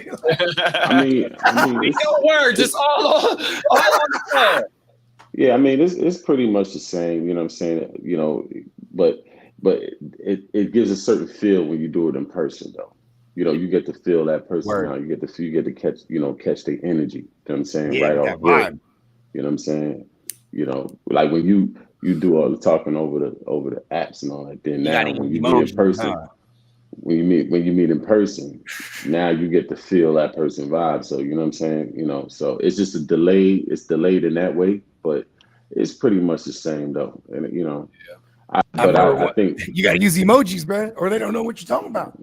mean? I mean, no words, it's all on the phone. Yeah, I mean, it's pretty much the same. You know what I'm saying? You know, but it gives a certain feel when you do it in person, though. You know, you get to feel that person now. You get to catch their energy. You know what I'm saying? Right off rip. You know what I'm saying? You know, like when you do all the talking over the apps and all that. Then now when you meet in person, when you meet in person, now you get to feel that person vibe. So you know what I'm saying? You know, so it's just a delay. It's delayed in that way, but it's pretty much the same though. And you know, I think you got to use emojis, bro, or they don't know what you're talking about.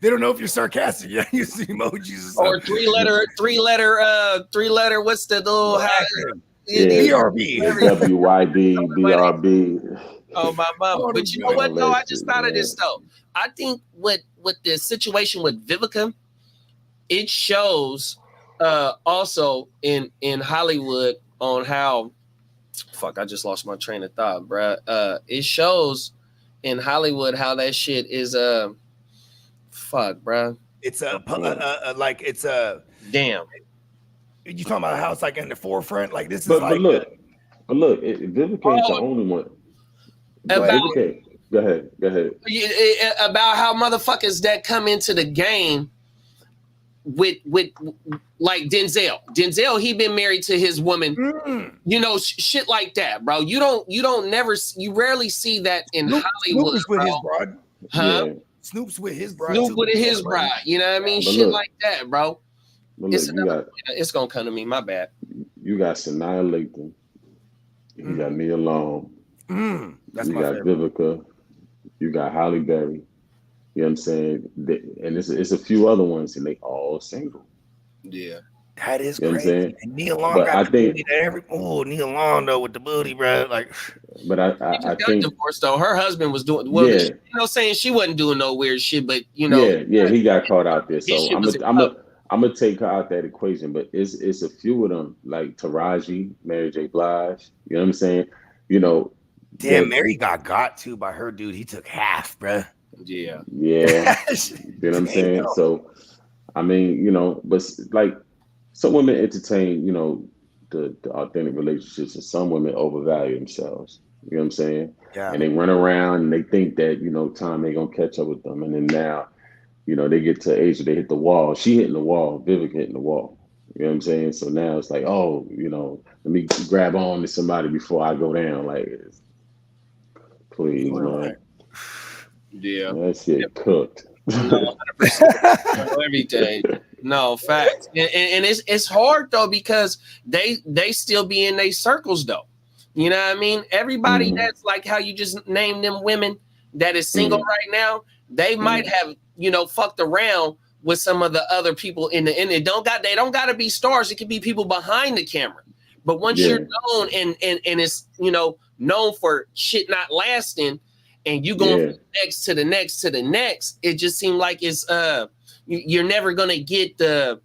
They don't know if you're sarcastic. You use the emojis or three letter. What's the little BRB, WYD, BRB. Oh my mama! But you know what though? I just thought of this though. I think with the situation with Vivica, it shows also in Hollywood on how I just lost my train of thought, bruh. It shows in Hollywood how that shit is bruh. It's a damn. You talking about how it's like in the forefront? Like this is but look, Vivica is the only one. Go ahead. About how motherfuckers that come into the game with like Denzel. Denzel, he been married to his woman. You know, shit like that, bro. You rarely see that in Hollywood. Snoop's with his bride. Huh? Yeah. Snoop's with his bride. Snoop with his bride. You know what I mean? But shit look, like that, bro. It's gonna come to me. My bad. You got Sanaa Lathan. You got Nia Long. That's you my got favorite. Vivica. You got Halle Berry. You know what I'm saying? And it's a few other ones, and they all single. Yeah. That is you know crazy. And Nia Long got the booty to Nia Long though with the booty, bro. Like, but I think divorced though. Her husband was doing saying she wasn't doing no weird shit, but you know, he got caught out there. So I'm gonna take her out that equation, but it's a few of them like Taraji, Mary J. Blige. You know what I'm saying? You know, damn, Mary got too by her dude. He took half, bruh. Yeah. You know what I'm saying? So, I mean, you know, but like some women entertain, you know, the authentic relationships, and some women overvalue themselves. You know what I'm saying? Yeah. And they run around and they think that, you know, time ain't gonna catch up with them, and then now, you know, they get to an age where they hit the wall. She hitting the wall, Vivica hitting the wall. You know what I'm saying? So now it's like, oh, you know, let me grab on to somebody before I go down. Like, please, man. Yeah. That shit cooked. No, 100%. Everything. No, facts. And it's hard though, because they still be in their circles though. You know what I mean? Everybody that's like how you just named them women that is single right now, they might have, you know, fucked around with some of the other people in the they don't gotta be stars. It could be people behind the camera. But once you're known and it's, you know, known for shit not lasting, and you going from the next to the next to the next, it just seemed like it's you're never gonna get the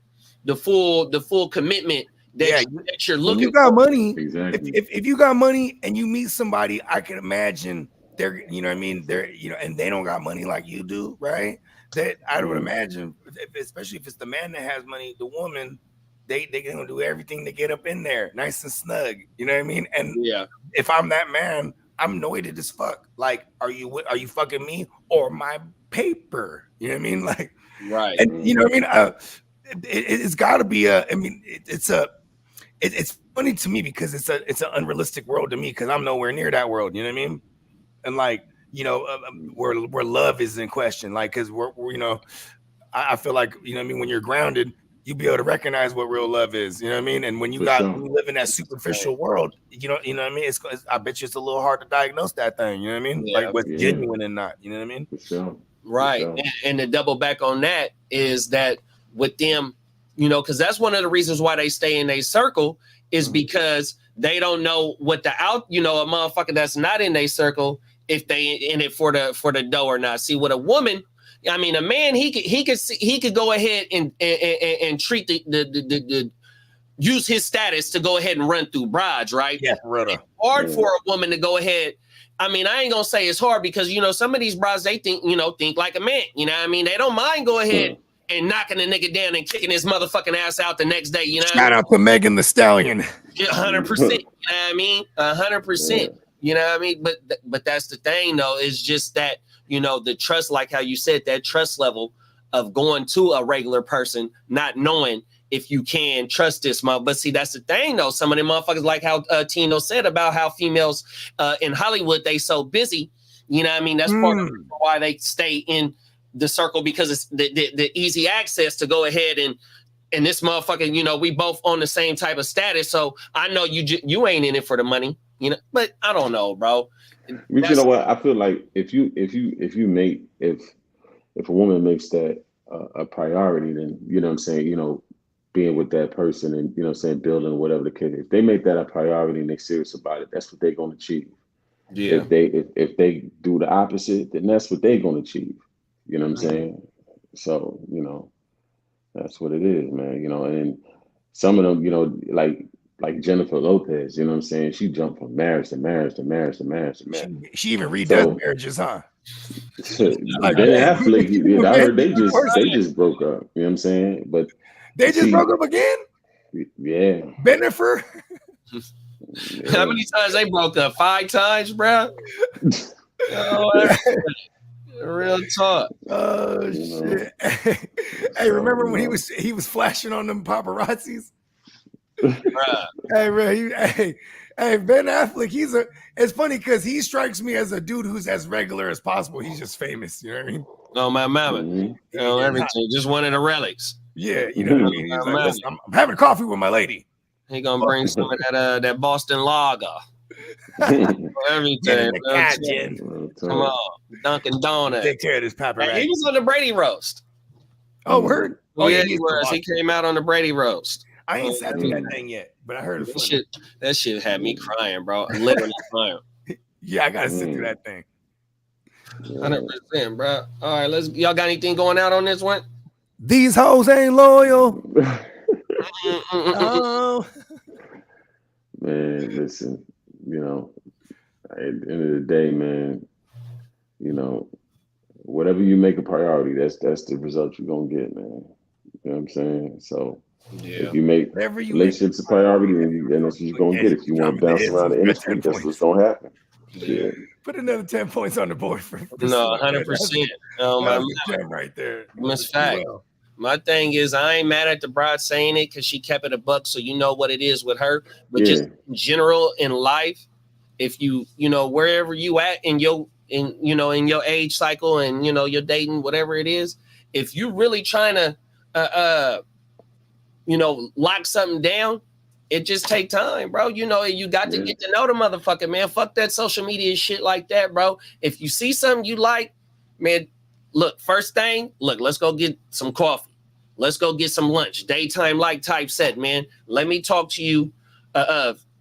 full commitment that you're looking you got for. money. Exactly. If you got money and you meet somebody, I can imagine they're, you know what I mean, they're, you know, and they don't got money like you do, right? That I would imagine, especially if it's the man that has money, the woman, they gonna do everything to get up in there nice and snug. You know what I mean? And if I'm that man, I'm annoyed as fuck. Like, are you fucking me or my paper? You know what I mean? Like, right. And you know what I mean? It's got to be a. I mean, it's funny to me because it's an unrealistic world to me because I'm nowhere near that world. You know what I mean? And like, you know, where love is in question. Like, because we're you know, I feel like, you know what I mean, when you're grounded, you be able to recognize what real love is. You know what I mean? And when you when you live in that superficial world, you know what I mean? It's I bet you it's a little hard to diagnose that thing. You know what I mean? Like what's genuine and not. You know what I mean? For sure. Right. And to double back on that is that with them, you know, because that's one of the reasons why they stay in a circle is because they don't know what a motherfucker that's not in a circle, if they in it for the dough or not. See, with a woman, I mean, a man, he could go ahead and treat the use his status to go ahead and run through brides, right? Yeah, right. It's hard for a woman to go ahead. I mean, I ain't gonna say it's hard because, you know, some of these brides, they think like a man. You know what I mean? They don't mind go ahead and knocking a nigga down and kicking his motherfucking ass out the next day. You know, shout out to Megan the Stallion. 100%. You know what I mean? 100%. You know what I mean? But that's the thing though, is just that, you know, the trust, like how you said, that trust level of going to a regular person, not knowing if you can trust this mother. But see, that's the thing though. Some of them motherfuckers, like how Tino said about how females in Hollywood, they so busy. You know what I mean? That's part of why they stay in the circle, because it's the easy access to go ahead and this motherfucker, you know, we both on the same type of status. So I know you ain't in it for the money, you know, but I don't know, bro. But you know what? I feel like if a woman makes that a priority, then, you know what I'm saying, you know, being with that person and, you know what I'm saying, building whatever the case, if they make that a priority and they're serious about it, that's what they're going to achieve. Yeah. If they do the opposite, then that's what they're going to achieve. You know what I'm saying? So, you know, that's what it is, man. You know, and some of them, you know, like Jennifer Lopez, you know what I'm saying? She jumped from marriage to marriage to marriage to marriage to marriage. She even redoes marriages, huh? Ben Affleck, I heard they just broke up. You know what I'm saying? But they just broke up again? Yeah. Bennifer? How many times they broke up? 5 times, bro? Real talk. Oh shit! Hey, remember when he was flashing on them paparazzis? Hey, bro, hey, Ben Affleck. It's funny because he strikes me as a dude who's as regular as possible. He's just famous. You know what I mean? Oh my mama, you know, everything. Just one of the relics. Yeah, you know what I mean. He's like, listen, I'm having coffee with my lady. He gonna bring some of that Boston lager. Everything. Come on, Dunkin' Donuts. Take care of this paparazzi. He was on the Brady roast. Oh, word. Oh yeah, he was. He came out on the Brady roast. I ain't sat through that thing yet, but I heard it. That shit had me crying, bro. Literally crying. Yeah, I gotta sit through that thing. 100%, bro. All right, y'all got anything going out on this one? These hoes ain't loyal. Oh. Man, listen, you know, at the end of the day, man, you know, whatever you make a priority, that's the result you're gonna get, man. You know what I'm saying? So if you make relationships a priority, then that's what you're gonna get. If you want to bounce around the industry, that's what's gonna happen. Yeah. Put another 10 points on the board for No, 100%. right there. That's fact. My thing is, I ain't mad at the bride saying it because she kept it a buck, so you know what it is with her. But just in general in life, if you know wherever you at in your age cycle and you're dating, whatever it is, if you really trying to lock something down, it just take time, bro. You got to get to know the motherfucker, man. Fuck that social media shit like that, bro. If you see something you like, man, look, first thing, let's go get some coffee. Let's go get some lunch. Daytime light type set, man. Let me talk to you,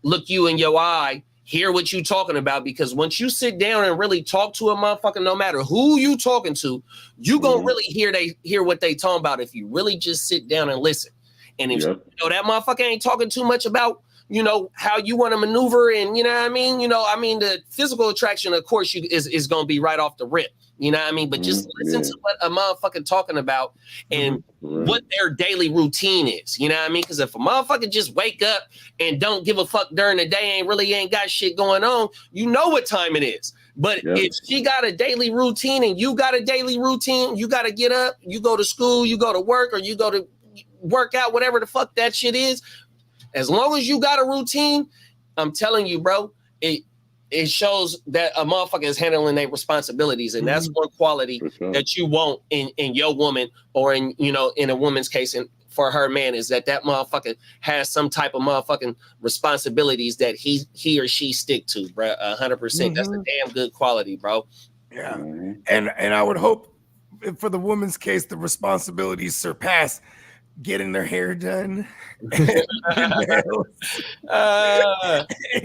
look you in your eye, hear what you talking about, because once you sit down and really talk to a motherfucker, no matter who you talking to, you gonna really hear what they talking about if you really just sit down and listen. And if that motherfucker ain't talking too much about how you want to maneuver, and the physical attraction, of course, is gonna be right off the rip. You know what I mean? But just listen to what a motherfucker talking about and what their daily routine is. You know what I mean? Because if a motherfucker just wake up and don't give a fuck during the day and really ain't got shit going on, you know what time it is. But if she got a daily routine and you got a daily routine, you got to get up, you go to school, you go to work, or you go to work out, whatever the fuck that shit is. As long as you got a routine, I'm telling you, bro, it shows that a motherfucker is handling their responsibilities. And that's one quality that you want in your woman, or in a woman's case, and for her man, is that motherfucker has some type of motherfucking responsibilities that he or she stick to, bro. 100%. That's a damn good quality, bro. Yeah. And I would hope for the woman's case, the responsibilities surpass getting their hair done, and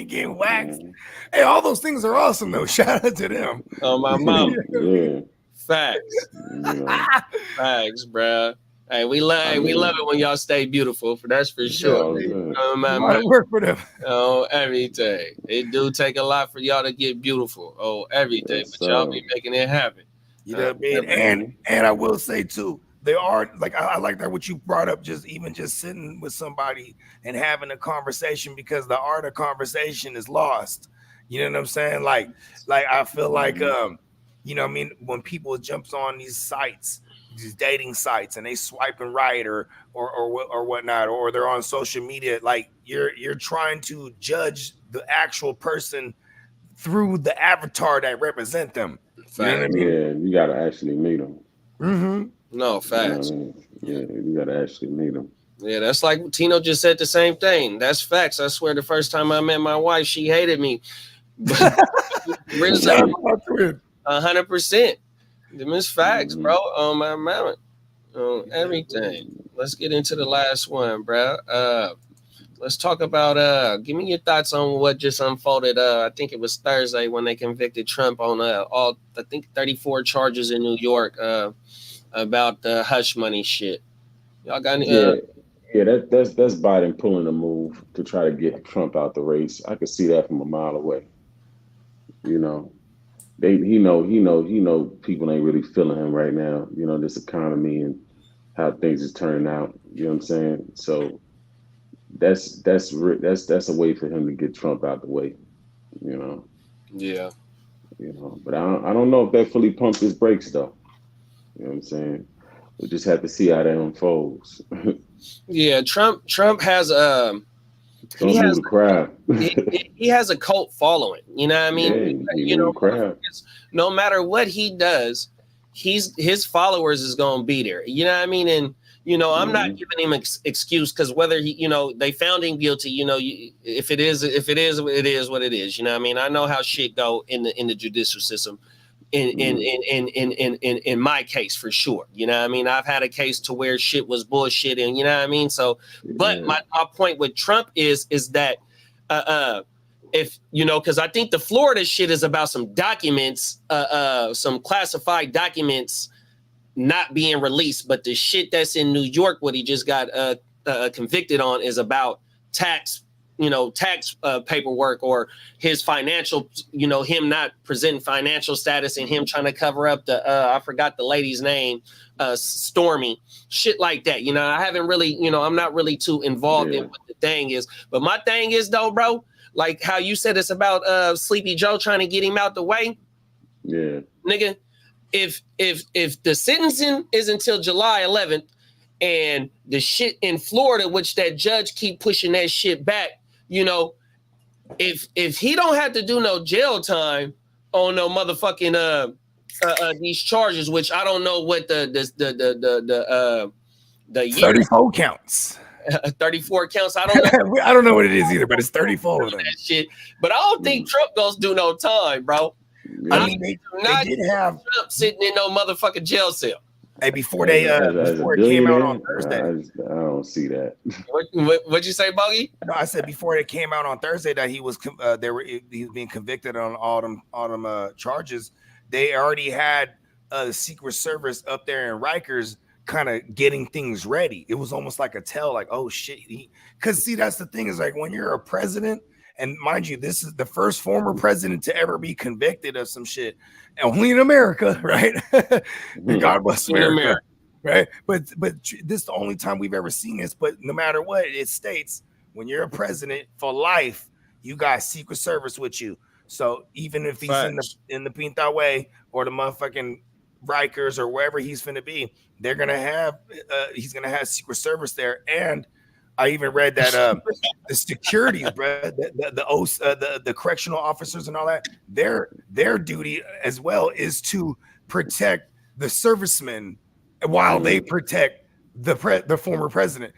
getting waxed. Hey, all those things are awesome, though. Shout out to them. Oh, my mom. Facts. Facts, bro. Hey, we love it when y'all stay beautiful. That's for sure. Work for them. Oh, everything. It do take a lot for y'all to get beautiful. Oh, everything. But y'all be making it happen. You know what I mean? And I will say too, there are, like, I like that what you brought up, just sitting with somebody and having a conversation, because the art of conversation is lost. You know what I'm saying? Like I feel like when people jumps on these sites, these dating sites, and they swiping right or whatnot, or they're on social media, like you're trying to judge the actual person through the avatar that represent them. You know what I mean? Yeah, you gotta actually meet them. No, facts. Yeah, you gotta actually meet them. Yeah, that's like Tino just said the same thing. That's facts. I swear, the first time I met my wife, she hated me. 100%. Them is facts, bro. On my mount, on everything. Let's get into the last one, bro. Let's talk about. Give me your thoughts on what just unfolded. I think it was Thursday when they convicted Trump on I think 34 charges in New York about the hush money shit. Y'all got any? That's Biden pulling a move to try to get Trump out the race. I could see that from a mile away. He know people ain't really feeling him right now. This economy and how things is turning out. You know what I'm saying? So that's a way for him to get Trump out the way. Yeah. But I don't know if that fully pumped his brakes though. You know what I'm saying? We just have to see how that unfolds. Yeah, Trump has Don't move the crowd. he has a cult following. You know what I mean? Crowd. No matter what he does, his followers is gonna be there. You know what I mean? And I'm not giving him excuse, because whether they found him guilty. If it is, it is what it is. You know what I mean? I know how shit go in the judicial system. In my case, for sure. You know what I mean? I've had a case to where shit was bullshit, and you know what I mean? So, but my point with Trump is that if because I think the Florida shit is about some documents, some classified documents not being released, but the shit that's in New York, what he just got convicted on, is about tax paperwork, or his financial, him not presenting financial status, and him trying to cover up the I forgot the lady's name, Stormy, shit like that. I haven't really, I'm not really too involved in what the thing is. But my thing is though, bro, like how you said it's about Sleepy Joe trying to get him out the way. Yeah. Nigga, if the sentencing is until July 11th and the shit in Florida, which that judge keep pushing that shit back, if he don't have to do no jail time on no motherfucking these charges, which I don't know what the year 34 counts. 34 counts. I don't know. I don't know what it is either, but it's 34 of them. That shit. But I don't think Trump goes do no time, bro. I mean, they did have Trump sitting in no motherfucking jail cell. Hey, before it came out on Thursday, I don't see that. What'd you say, Buggy? No, I said before it came out on Thursday that he was he was being convicted on all them charges. They already had the Secret Service up there in Rikers kind of getting things ready. It was almost like a tell, like, oh shit. Because see, that's the thing, is like when you're a president, and mind you, this is the first former president to ever be convicted of some shit, only in America, right? God bless America, right? But this is the only time we've ever seen this. But no matter what, it states when you're a president for life, you got Secret Service with you. So even if he's in the Pinta Way or the motherfucking Rikers or wherever he's finna be, they're gonna have he's gonna have Secret Service there. And I even read that the securities, bro, the correctional officers and all that, their duty as well is to protect the servicemen while they protect the former president.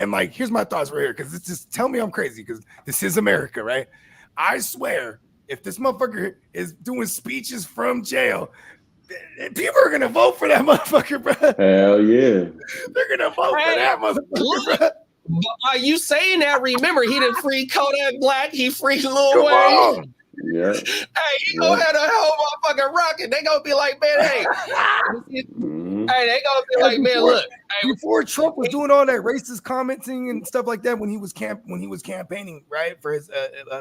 And like, here's my thoughts right here, because it's just, tell me I'm crazy, because this is America, right? I swear, if this motherfucker is doing speeches from jail, people are gonna vote for that motherfucker, bro. Hell yeah. They're gonna vote for that motherfucker, bro. But are you saying that? Remember, he done free Kodak Black, he free Lil Wayne. Yeah. Hey, he gonna have the whole motherfucking rocket. They gonna be like, man, hey. Hey, they gonna be like, man, look. Hey, before Trump was doing all that racist commenting and stuff like that, when he was campaigning, right, for his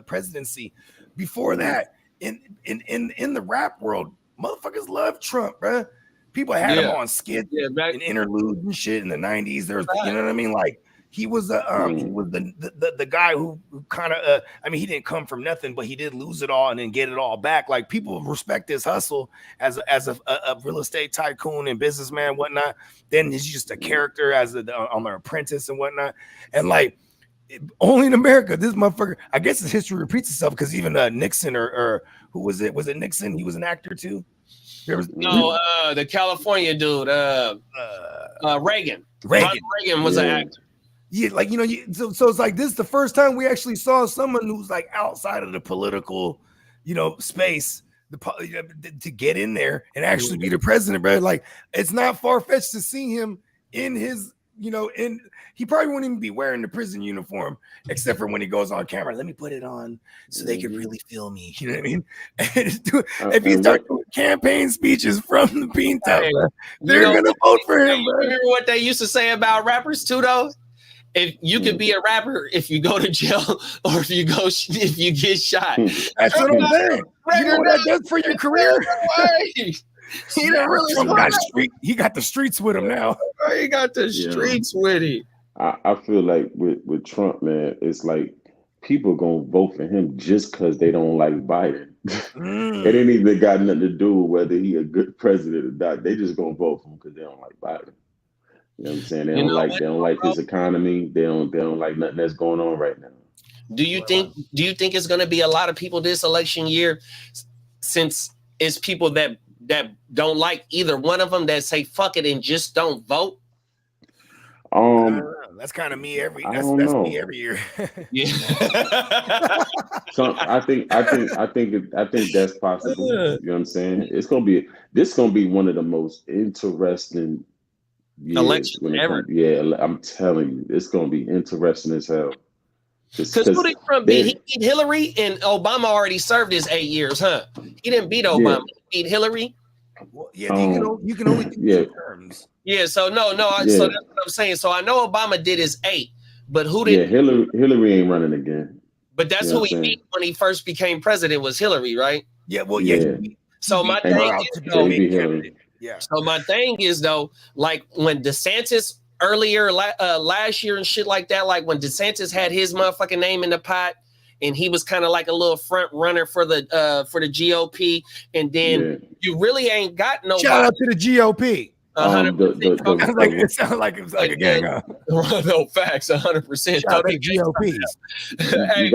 presidency. Before that, in the rap world, motherfuckers love Trump, bro. People had him on skits and interludes and shit in the 90s. There was, you know what I mean? Like, he was the guy who kind of I mean, he didn't come from nothing, but he did lose it all and then get it all back. Like, people respect his hustle as a real estate tycoon and businessman and whatnot. Then he's just a character as on The Apprentice and whatnot. And like, only in America, this motherfucker, I guess his history repeats itself, because even Nixon or who was it? Was it Nixon? He was an actor too. The California dude, Reagan. Reagan was an actor. Yeah, like, so it's like, this is the first time we actually saw someone who's like outside of the political, space to get in there and actually be the president, bro. Like, it's not far-fetched to see him in his, he probably wouldn't even be wearing the prison uniform, except for when he goes on camera. Let me put it on so they can really feel me. You know what I mean? If he starts doing campaign speeches from the Pinta, they're gonna vote for him. Bro. Remember what they used to say about rappers too, though? If you could be a rapper if you go to jail or if you get shot. That's what I'm saying. You know what that does for your career? He got the streets with him now. He got the streets with him. I feel like with Trump, man, it's like people gonna vote for him just because they don't like Biden. It ain't even got nothing to do with whether he a good president or not. They just gonna vote for him because they don't like Biden. You know what I'm saying? They don't like his economy. They don't like nothing that's going on right now. Do you think it's gonna be a lot of people this election year, since it's people that don't like either one of them, that say fuck it and just don't vote? That's kind of me every me every year. So I think that's possible. You know what I'm saying? This gonna be one of the most interesting election ever. I'm telling you, it's gonna be interesting as hell. Because who did Trump beat? He beat Hillary, and Obama already served his 8 years, huh? He didn't beat Obama. He beat Hillary. Well, yeah, you can only do yeah. 2 terms. Yeah, so so that's what I'm saying. So I know Obama did his 8, but who did? Yeah, Hillary ain't running again. But that's You know who he beat when he first became president was Hillary, right? Yeah, well, Yeah. So my And thing is, though, he beat Hillary. Yeah. So my thing is though, like when DeSantis earlier last year and shit like that, like when DeSantis had his motherfucking name in the pot, and he was kind of like a little front runner for the GOP, and then you really ain't got no. Shout out to the GOP. 100%. It sounded like it was like a gang up. No facts, 100%. Shout out to GOPs. Hey,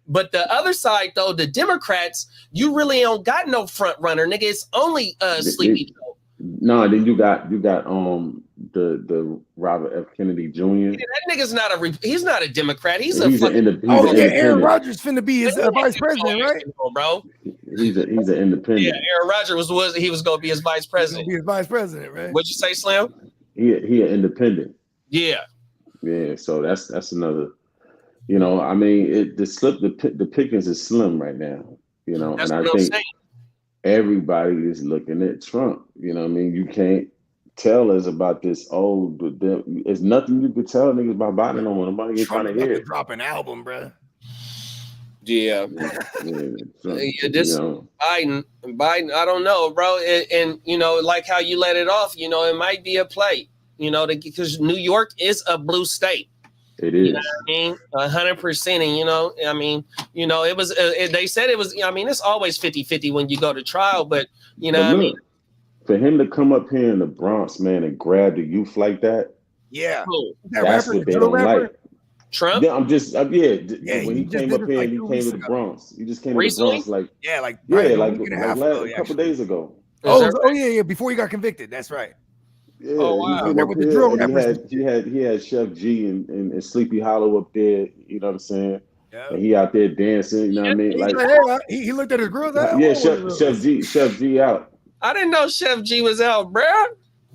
but the other side though, the Democrats, you really don't got no front runner, nigga. It's only Sleepy Joe. No, then you got the Robert F. Kennedy Jr. Yeah, that nigga's not he's not a Democrat. He's an independent. Aaron Rodgers finna be his vice president, right? Bro. He's an independent. Yeah, Aaron Rodgers was gonna be his vice president. Be his vice president, right? What'd you say, Slim? He an independent. Yeah. Yeah, so that's another. You know, I mean, the pickings is slim right now. You know, That's and what I I'm think saying. everybody is looking at Trump. You know what I mean? You can't tell us about this old, but there's nothing you could tell niggas about Biden no more. Nobody ain't trying to hear it. Drop an album, bro. Yeah. This Biden, I don't know, bro. And you know, like how you let it off, you know, it might be a play, you know, because New York is a blue state. It is. You know what I mean? 100%. And, you know, I mean, you know, it was, they said it was, I mean, it's always 50-50 when you go to trial, but, you know what I mean? For him to come up here in the Bronx, man, and grab the youth like that. Yeah. That's what they don't like. Trump? Yeah, when he came up here and he came to the Bronx. He just came to the Bronx like a couple days ago. Yeah, before he got convicted. That's right. Yeah, oh wow! He had Chef G and Sleepy Hollow up there. You know what I'm saying? Yeah. And he out there dancing. You know what I mean? Like he looked at his girls out. Yeah, Chef G out. I didn't know Chef G was out, bro.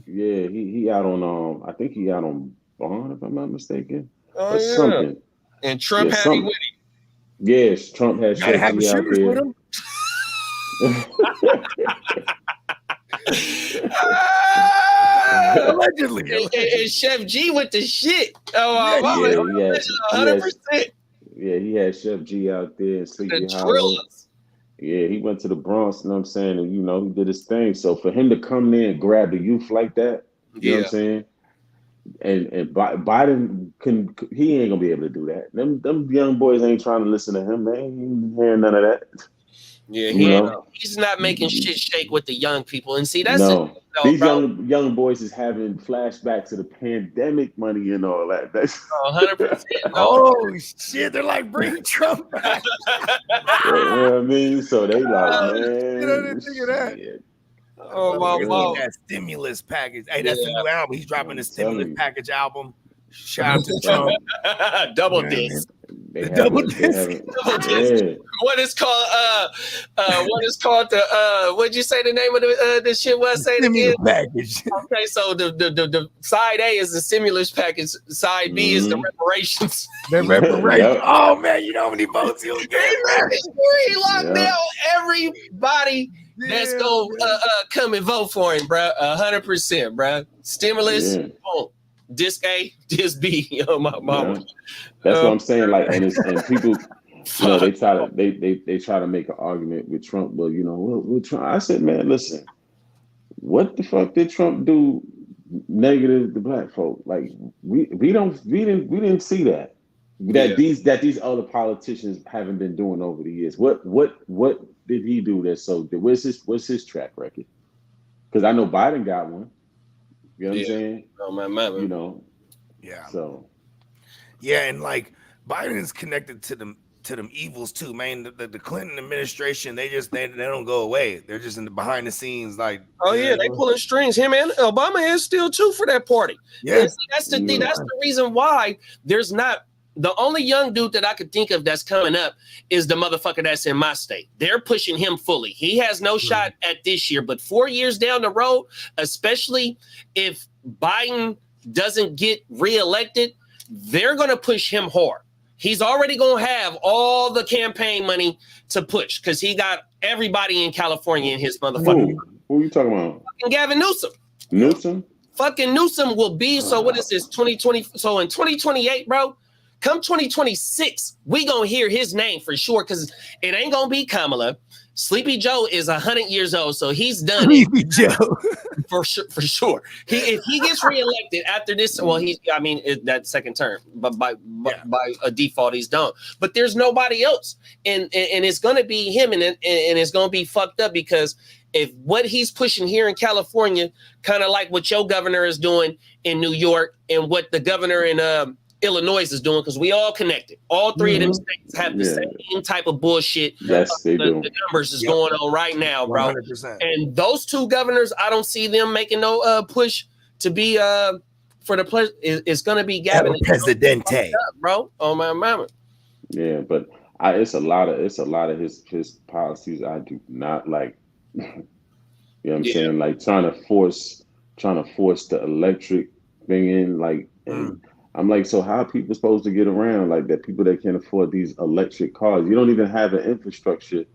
Yeah, he out on I think he out on Bond, if I'm not mistaken. Oh or yeah. Something. And Trump had him with him. Yes, Trump had Chef G out there. Allegedly. And Chef G with the shit. Oh, 100%. Yeah, he had Chef G out there and Sleepy Hollow. Yeah, he went to the Bronx, you know what I'm saying? And, you know, he did his thing. So for him to come there and grab the youth like that, you know what I'm saying? And Biden he ain't gonna be able to do that. Them young boys ain't trying to listen to him, man. He ain't hearing none of that. Yeah, he's not making shit shake with the young people. And see, that's these young boys is having flashbacks to the pandemic money and all that. That's 100%. Oh shit! They're like, bring Trump back. You know what I mean? So they like, man. You know, didn't think of that. Shit. Oh my God! That stimulus package. Hey, that's the new album. He's dropping the stimulus package album. Shout out to Trump. Double disc. The double disc. What is called the what'd you say the name of the shit was? Say it again. Package. Okay, so the side A is the stimulus package, side B is the reparations. The reparations. Oh man, you know how many votes he'll get? He locked down everybody that's gonna come and vote for him, bro. 100%, bro. Stimulus, boom. Disc A, disc B. Oh my mama. That's what I'm saying. Like, and people, you know, they try to make an argument with Trump. Well, you know, we'll try. I said, man, listen, what the fuck did Trump do negative to black folk? Like, we didn't see that. These other politicians haven't been doing over the years. What did he do that so? What's his track record? Because I know Biden got one. You know what I'm saying? Oh my mother. You know. Yeah. So. Yeah, and like Biden is connected to them evils too, man. The Clinton administration, they don't go away. They're just in the behind the scenes, like. Oh yeah, they pulling strings. Him and Obama is still too for that party. Yeah, that's the thing. That's the reason why there's not. The only young dude that I could think of that's coming up is the motherfucker that's in my state. They're pushing him fully. He has no shot at this year, but 4 years down the road, especially if Biden doesn't get reelected, they're going to push him hard. He's already going to have all the campaign money to push because he got everybody in California in his motherfucker. Who are you talking about? Fucking Gavin Newsom. Newsom? Fucking Newsom will be, so what is this, 2020? So in 2028, bro, come 2026, we gonna hear his name for sure, because it ain't gonna be Kamala. Sleepy Joe is 100 years old, so he's done. Sleepy Joe. For sure. If he gets reelected after this, well, that second term, but by a default, he's done. But there's nobody else, and it's gonna be him, and it's gonna be fucked up, because if what he's pushing here in California, kind of like what your governor is doing in New York, and what the governor in Illinois is doing, because we all connected. All three of them states have the same type of bullshit. Yes, they do. The numbers is going on right now, bro. 100%. And those two governors, I don't see them making no push to be for the president. It's going to be Gavin Presidente, bro. Oh my mama. Yeah, but it's a lot of his policies I do not like. You know what I'm saying? Like trying to force the electric thing in, like. And I'm like, so how are people supposed to get around like that? People that can't afford these electric cars, you don't even have an infrastructure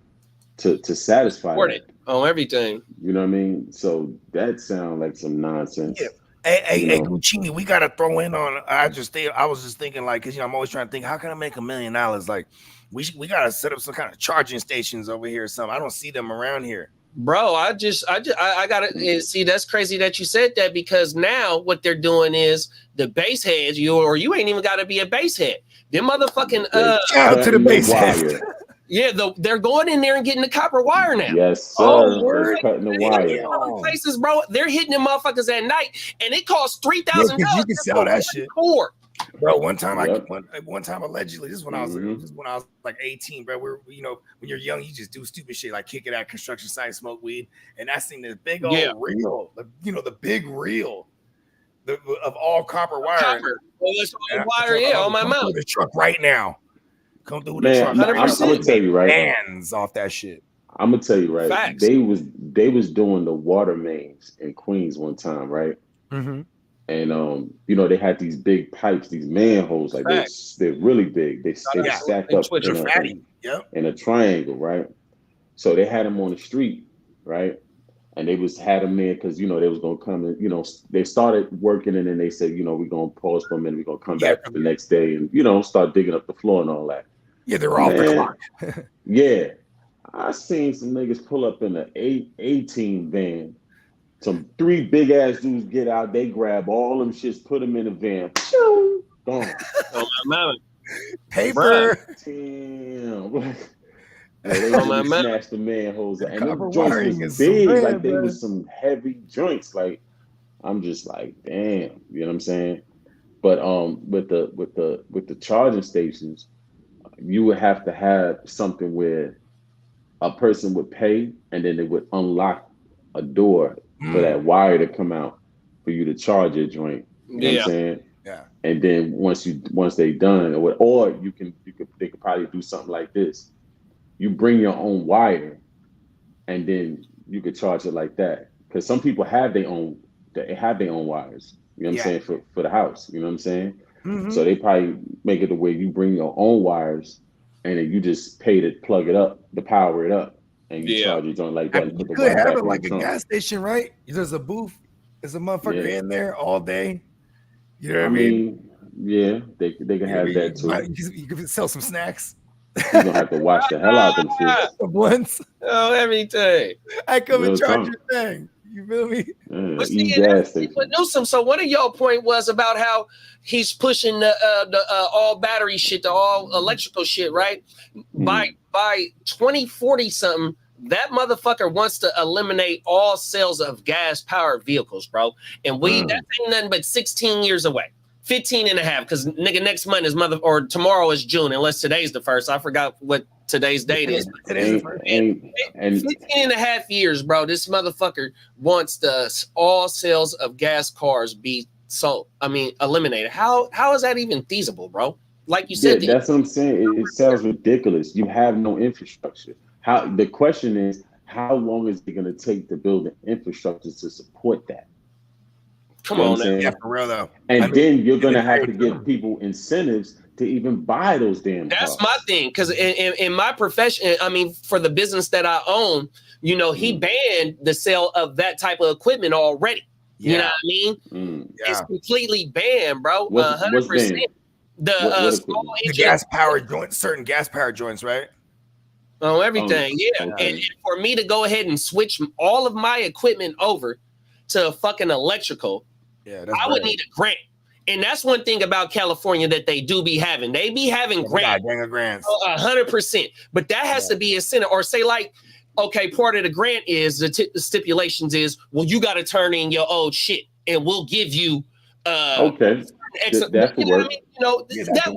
to satisfy it on everything. You know what I mean? So that sounds like some nonsense. Yeah. Hey, Guccinni, we gotta throw in on. I was just thinking, like, because I'm always trying to think, how can I make $1 million? Like, we gotta set up some kind of charging stations over here or something. I don't see them around here. Bro, I gotta see. That's crazy that you said that, because now what they're doing is the base heads. You ain't even got to be a base head. Them motherfucking shout out to the base heads. Yeah, they're going in there and getting the copper wire now. Yes, sir. Oh, they're cutting the wire. Places, bro, they're hitting them motherfuckers at night, and it costs $3,000. You can sell that shit. Bro, one time allegedly, this is when I was like 18, bro. When you're young, you just do stupid shit like kick it at construction sites, smoke weed, and I seen this big old reel, the big reel of all copper wire. Well, that's wire, on my mouth. The truck right now. Come through the truck. I'm gonna tell you right. Hands off that shit. I'm gonna tell you right. Facts. They was doing the water mains in Queens one time, right? Mm-hmm. And they had these big pipes, these manholes, like they're really big. They stack up in a triangle, right? So they had them on the street, right? And they had them there because they was gonna come and they started working, and then they said, we're gonna pause for a minute, we're gonna come back the next day and start digging up the floor and all that. Yeah, they're off the clock. Yeah. I seen some niggas pull up in an 18 van. Some 3 big ass dudes get out, they grab all them shits, put them in the van. Gone. Oh my paper. Damn. They smashed the manholes. And them joints was big, like they was some heavy joints. Like I'm just like, damn, you know what I'm saying? But with the charging stations, you would have to have something where a person would pay and then they would unlock a door for that wire to come out for you to charge your joint. You know what I'm saying? Yeah. And then once they done, or they could probably do something like this. You bring your own wire, and then you could charge it like that. Because some people have their own wires. You know what I'm saying, for the house. You know what I'm saying? Mm-hmm. So they probably make it the way you bring your own wires, and then you just pay to plug it up, to power it up, and you charge your joint like that. And you could have it like a gas station, right? There's a booth. There's a motherfucker in there all day. You know what I mean? Yeah, they can have that too. You can sell some snacks. You're gonna have to watch the hell out of them shit. Once. Oh, everything. I come and charge your thing. You feel me? But Newsom, so one of y'all point was about how he's pushing the all battery shit, the all electrical shit, right? By 2040 something, that motherfucker wants to eliminate all sales of gas powered vehicles, bro. And that ain't nothing but 16 years away. 15 and a half, because nigga, next month is tomorrow is June, unless today's the 1st. I forgot what today's date is. And 15 and a half years, bro. This motherfucker wants all sales of gas cars be sold. I mean, eliminated. How is that even feasible, bro? Like you said, that's what I'm saying. It sounds ridiculous. You have no infrastructure. The question is, how long is it going to take to build an infrastructure to support that? Come on, yeah, for real though. And then you're gonna have to give people incentives to even buy those damn cars. That's my thing, because in my profession, I mean, for the business that I own, you know, he banned the sale of that type of equipment already. You know what I mean? It's completely banned, bro. 100%. The gas powered joints, certain gas powered joints, right? Oh, everything, And for me to go ahead and switch all of my equipment over to fucking electrical, I would need a grant. And that's one thing about California that they do be having. They be having grants. 100%. But that has to be a center. Or say like, okay, part of the grant is the stipulations is, well, you got to turn in your old shit and we'll give you that could work. I mean? You know,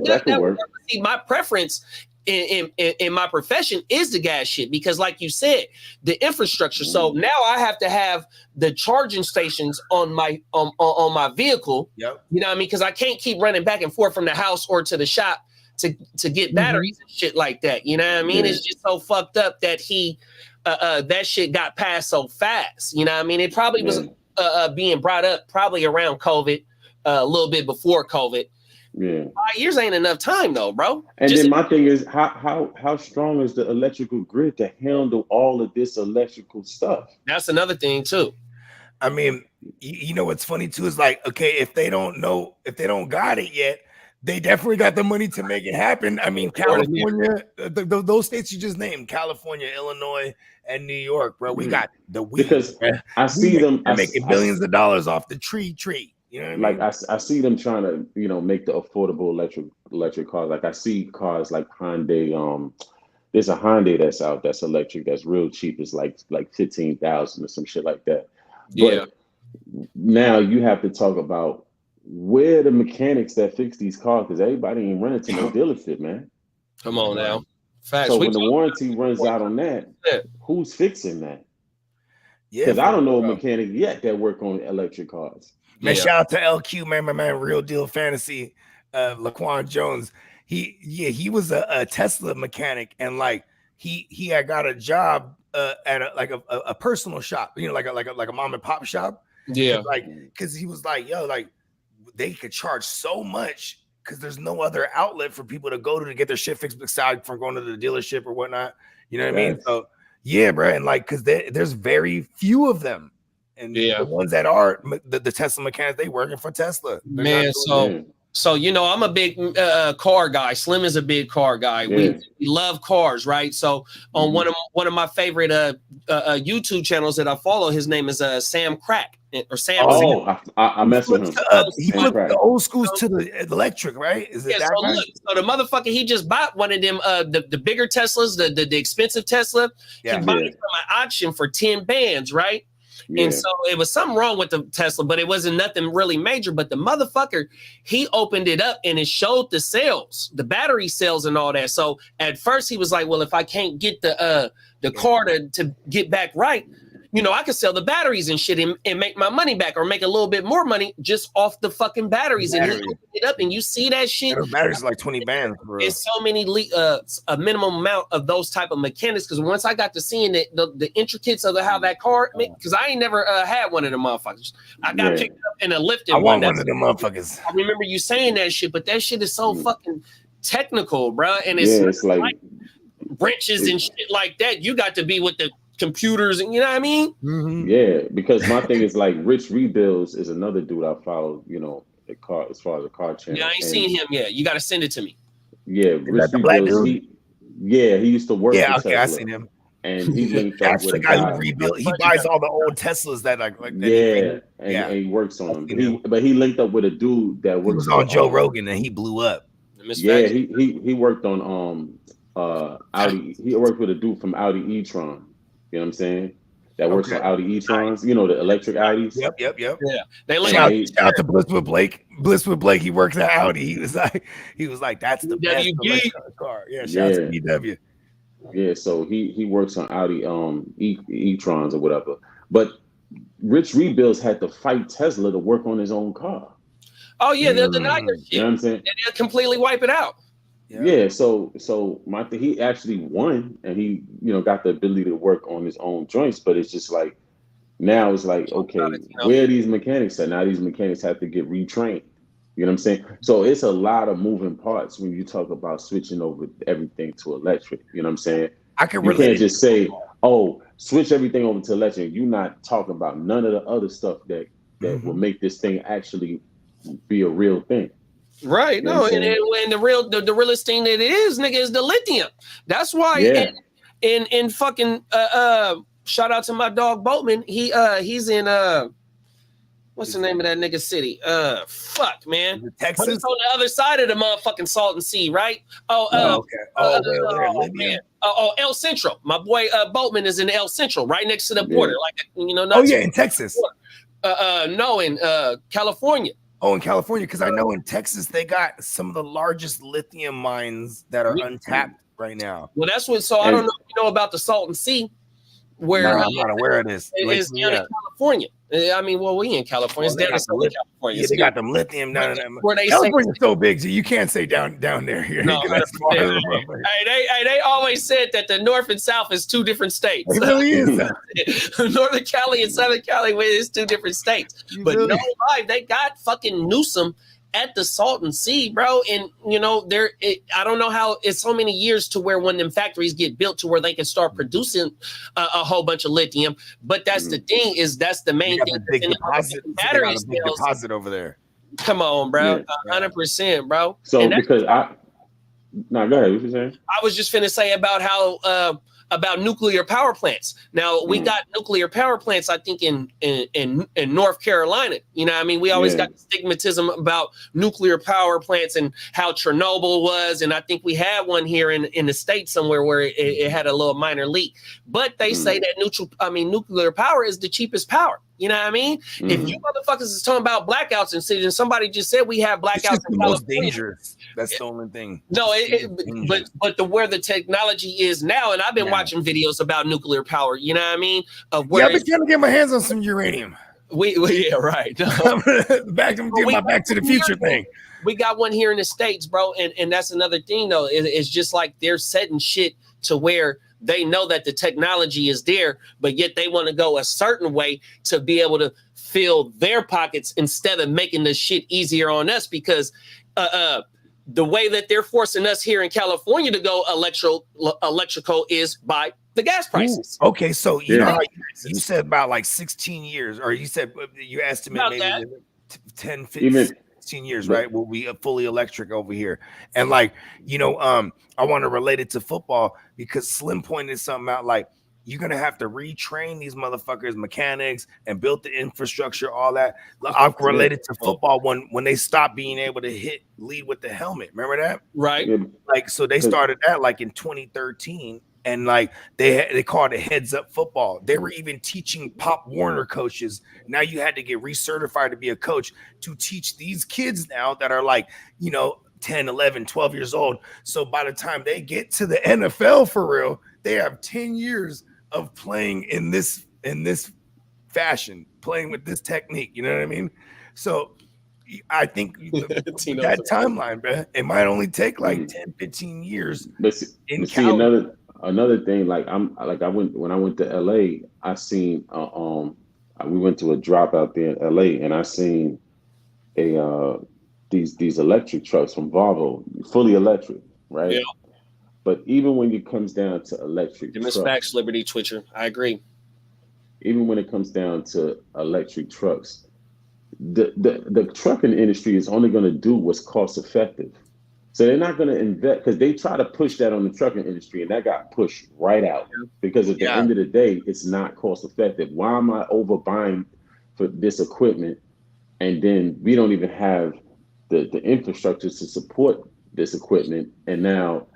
that could work. See, my preference in my profession is the gas shit because, like you said, the infrastructure. So now I have to have the charging stations on my on my vehicle. Yep. You know what I mean? Because I can't keep running back and forth from the house or to the shop to get batteries and shit like that. You know what I mean? It's just so fucked up that that shit got passed so fast. You know what I mean? It probably was being brought up probably around COVID, a little bit before COVID. Yeah, 5 years ain't enough time though, bro. And then my thing is, how strong is the electrical grid to handle all of this electrical stuff? That's another thing too. I mean, you know what's funny too is like, okay, if they don't got it yet, they definitely got the money to make it happen. I mean, California, those states you just named, California, Illinois, and New York, bro. We got the weed. Because I see them making billions of dollars off the tree. You know what I mean? I see them trying to, you know, make the affordable electric cars. Like I see cars like Hyundai. There's a Hyundai that's out that's electric that's real cheap. It's like 15,000 or some shit like that. But now you have to talk about where the mechanics that fix these cars, because everybody ain't running to no dealership, man. Come on now. Facts. So when the warranty runs out on that, who's fixing that? Yeah, because I don't know a mechanic yet that work on electric cars. Man, shout out to LQ, man, my man, Real Deal Fantasy, Laquan Jones. He was a Tesla mechanic, and like he had got a job at a personal shop, you know, like a mom and pop shop. Yeah, like because he was like, yo, like they could charge so much because there's no other outlet for people to go to get their shit fixed aside from going to the dealership or whatnot. You know what I mean? So yeah, bro, and like because there's very few of them. And the ones that are the Tesla mechanics, they working for Tesla. Man, so you know, I'm a big car guy. Slim is a big car guy. We love cars, right? So on one of my favorite YouTube channels that I follow, his name is Sam Crack or Sam. Oh, I mess with him. He flipped the old schools to the electric, right? Is it that so guy? look, so the motherfucker, he just bought one of them the bigger Teslas, the expensive Tesla. He bought it from an auction for 10 bands, right? And so it was something wrong with the Tesla, but it wasn't nothing really major. But the motherfucker, he opened it up and it showed the cells, the battery cells and all that. So at first he was like, well, if I can't get the car to get back right, you know, I could sell the batteries and shit and make my money back or make a little bit more money just off the fucking batteries. And he opened it up and you see that shit. Those batteries are like 20 bands, bro. It's so many a minimum amount of those type of mechanics. Because once I got to seeing the intricacies of how that car, because I ain't never had one of them motherfuckers. I got picked up in a lifted I one. want one of them motherfuckers. I remember you saying that shit, but that shit is so fucking technical, bro. And it's like wrenches and shit like that. You got to be with the computers and you know what I mean? Yeah, because my thing is like Rich Rebuilds is another dude I follow, you know, the car as far as the car channel. Yeah, I ain't seen him yet. You got to send it to me. Yeah, Rich Rebuilds. He used to work. Yeah, for okay, Tesla, I seen him. And he linked up That's with the guy who rebuilt. He buys all the old Teslas that like that. And he works on them. But he linked up with a dude that works on Joe Rogan and he blew up. Yeah, he worked on Audi. He worked with a dude from Audi e-tron. You know what I'm saying? That works on Audi e-trons. You know, the electric Audis. Yep. Yeah, they shout out to Bliss with Blake. Bliss with Blake. He works at Audi. He was like, that's the best electric car. Yeah, shout out to BW. Yeah, so he works on Audi e-trons or whatever. But Rich Rebuilds had to fight Tesla to work on his own car. Oh yeah, they'll deny your shit. You know what I'm saying? They'll completely wipe it out. Yeah, so he actually won, and he, you know, got the ability to work on his own joints. But it's just like now it's like, okay, where are these mechanics at? Now these mechanics have to get retrained. You know what I'm saying? So it's a lot of moving parts when you talk about switching over everything to electric. You know what I'm saying? I can You relate. can't just say, "Oh, switch everything over to electric." You're not talking about none of the other stuff that will make this thing actually be a real thing. Right. You know No, what I'm saying? and the realest thing that it is, nigga, is the lithium. That's why in fucking shout out to my dog Boatman. He's in what's the name of that nigga city? Fuck, man. Texas. But it's on the other side of the motherfucking Salton Sea, right? Man. El Centro. My boy Boatman is in El Centro, right next to the border. Like, you know, not in Texas. No, in California. Oh, in California, because I know in Texas they got some of the largest lithium mines that are untapped right now. Well, that's what. So I don't know if you know about the Salton Sea, where I'm not aware of this. It's down in California. I mean, well, we in California. It's down in Southern California. Yeah, they got them lithium down there. Where they California's so big, G, you can't say down there. Here. No, they always said that the North and South is two different states. It really is. Northern Cali and Southern Cali is two different states. But no lie, they got fucking Newsom at the Salton Sea, bro. And you know, I don't know how it's so many years to where when them factories get built to where they can start producing a whole bunch of lithium. But that's the thing, is that's the main thing. Big deposit, battery deposit over there. Come on, bro. 100%, bro. So because go ahead. What you saying? I was just finna say about how about nuclear power plants. Now we got nuclear power plants, I think in North Carolina. You know what I mean? We always got stigmatism about nuclear power plants and how Chernobyl was. And I think we had one here in the States somewhere where it had a little minor leak. But they say that nuclear power is the cheapest power. You know what I mean? If you motherfuckers is talking about blackouts and cities, and somebody just said we have blackouts It's the most dangerous. That's the only thing. No, but where the technology is now, and I've been watching videos about nuclear power. You know what I mean? Of where I've been trying to get my hands on some uranium. Yeah, right. Back to the Future thing. We got one here in the States, bro, and that's another thing though. It's just like they're setting shit to where they know that the technology is there, but yet they want to go a certain way to be able to fill their pockets instead of making the shit easier on us, because the way that they're forcing us here in California to go electrical is by the gas prices. Ooh, okay, so you know how you said about like 16 years, or you said you estimate maybe 10, 15 years, right? We'll be fully electric over here. And like, you know, I want to relate it to football because Slim pointed something out, like you're gonna have to retrain these motherfuckers, mechanics, and build the infrastructure, all that. I've related to football when they stopped being able to lead with the helmet. Remember that? Right. Like, so they started that like in 2013. And like they called it heads up football. They were even teaching Pop Warner coaches. Now you had to get recertified to be a coach to teach these kids now that are like, you know, 10, 11, 12 years old. So by the time they get to the NFL for real, they have 10 years of playing in this fashion, playing with this technique. You know what I mean? So I think that timeline, man, it might only take like 10, 15 years. But see, another thing, like when I went to LA, I seen we went to a drop out there in LA, and I seen these electric trucks from Volvo, fully electric, right? Yeah. But even when it comes down to electric trucks, Facts, Liberty Twitcher, I agree. Even when it comes down to electric trucks, the trucking industry is only going to do what's cost effective. So they're not going to invest, because they try to push that on the trucking industry, and that got pushed right out because at the end of the day, it's not cost effective. Why am I overbuying for this equipment, and then we don't even have the infrastructure to support this equipment, and now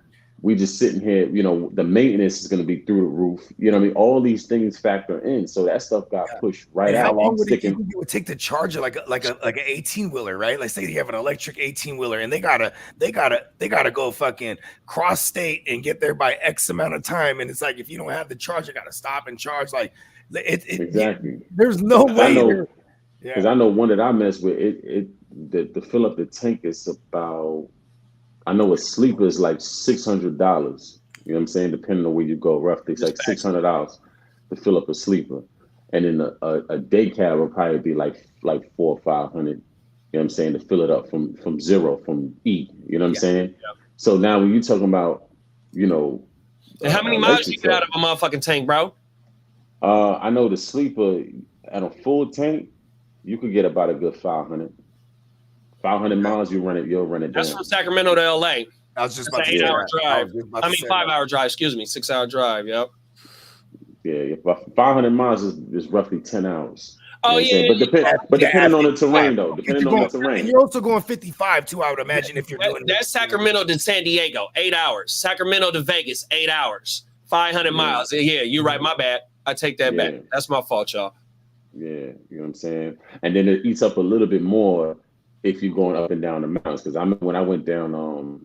we just sitting here, you know, the maintenance is going to be through the roof. You know what I mean? All these things factor in. So that stuff got pushed right out. How long would it take to charge it like an 18-wheeler, right? Like say you have an electric 18-wheeler and they gotta go fucking cross state and get there by X amount of time. And it's like, if you don't have the charge, you gotta stop and charge. Like exactly. There's no way. Because I know one that I mess with, to fill up the tank is about, I know a sleeper is like $600. You know what I'm saying? Depending on where you go, roughly, it's like $600 to fill up a sleeper, and then a day cab will probably be like $400 or $500. You know what I'm saying, to fill it up from zero, from E. You know what I'm saying? Yeah. So now when you're talking about, you know, And how many miles you get out of a motherfucking tank, bro? I know the sleeper at a full tank, you could get about a good 500. 500 miles, you'll run it down. That's from Sacramento to LA. I was just about to say 8-hour drive. 5-hour drive, excuse me, 6-hour drive. Yep. Yeah, 500 miles is roughly 10 hours. Oh yeah, but depending on the terrain though, depending on the terrain. And you're also going 55 too, I would imagine, if you're doing that's Sacramento to San Diego, 8 hours. Sacramento to Vegas, 8 hours. 500 miles. Yeah, you're right. My bad. I take that back. That's my fault, y'all. Yeah, you know what I'm saying? And then it eats up a little bit more if you're going up and down the mountains. Because when I went down,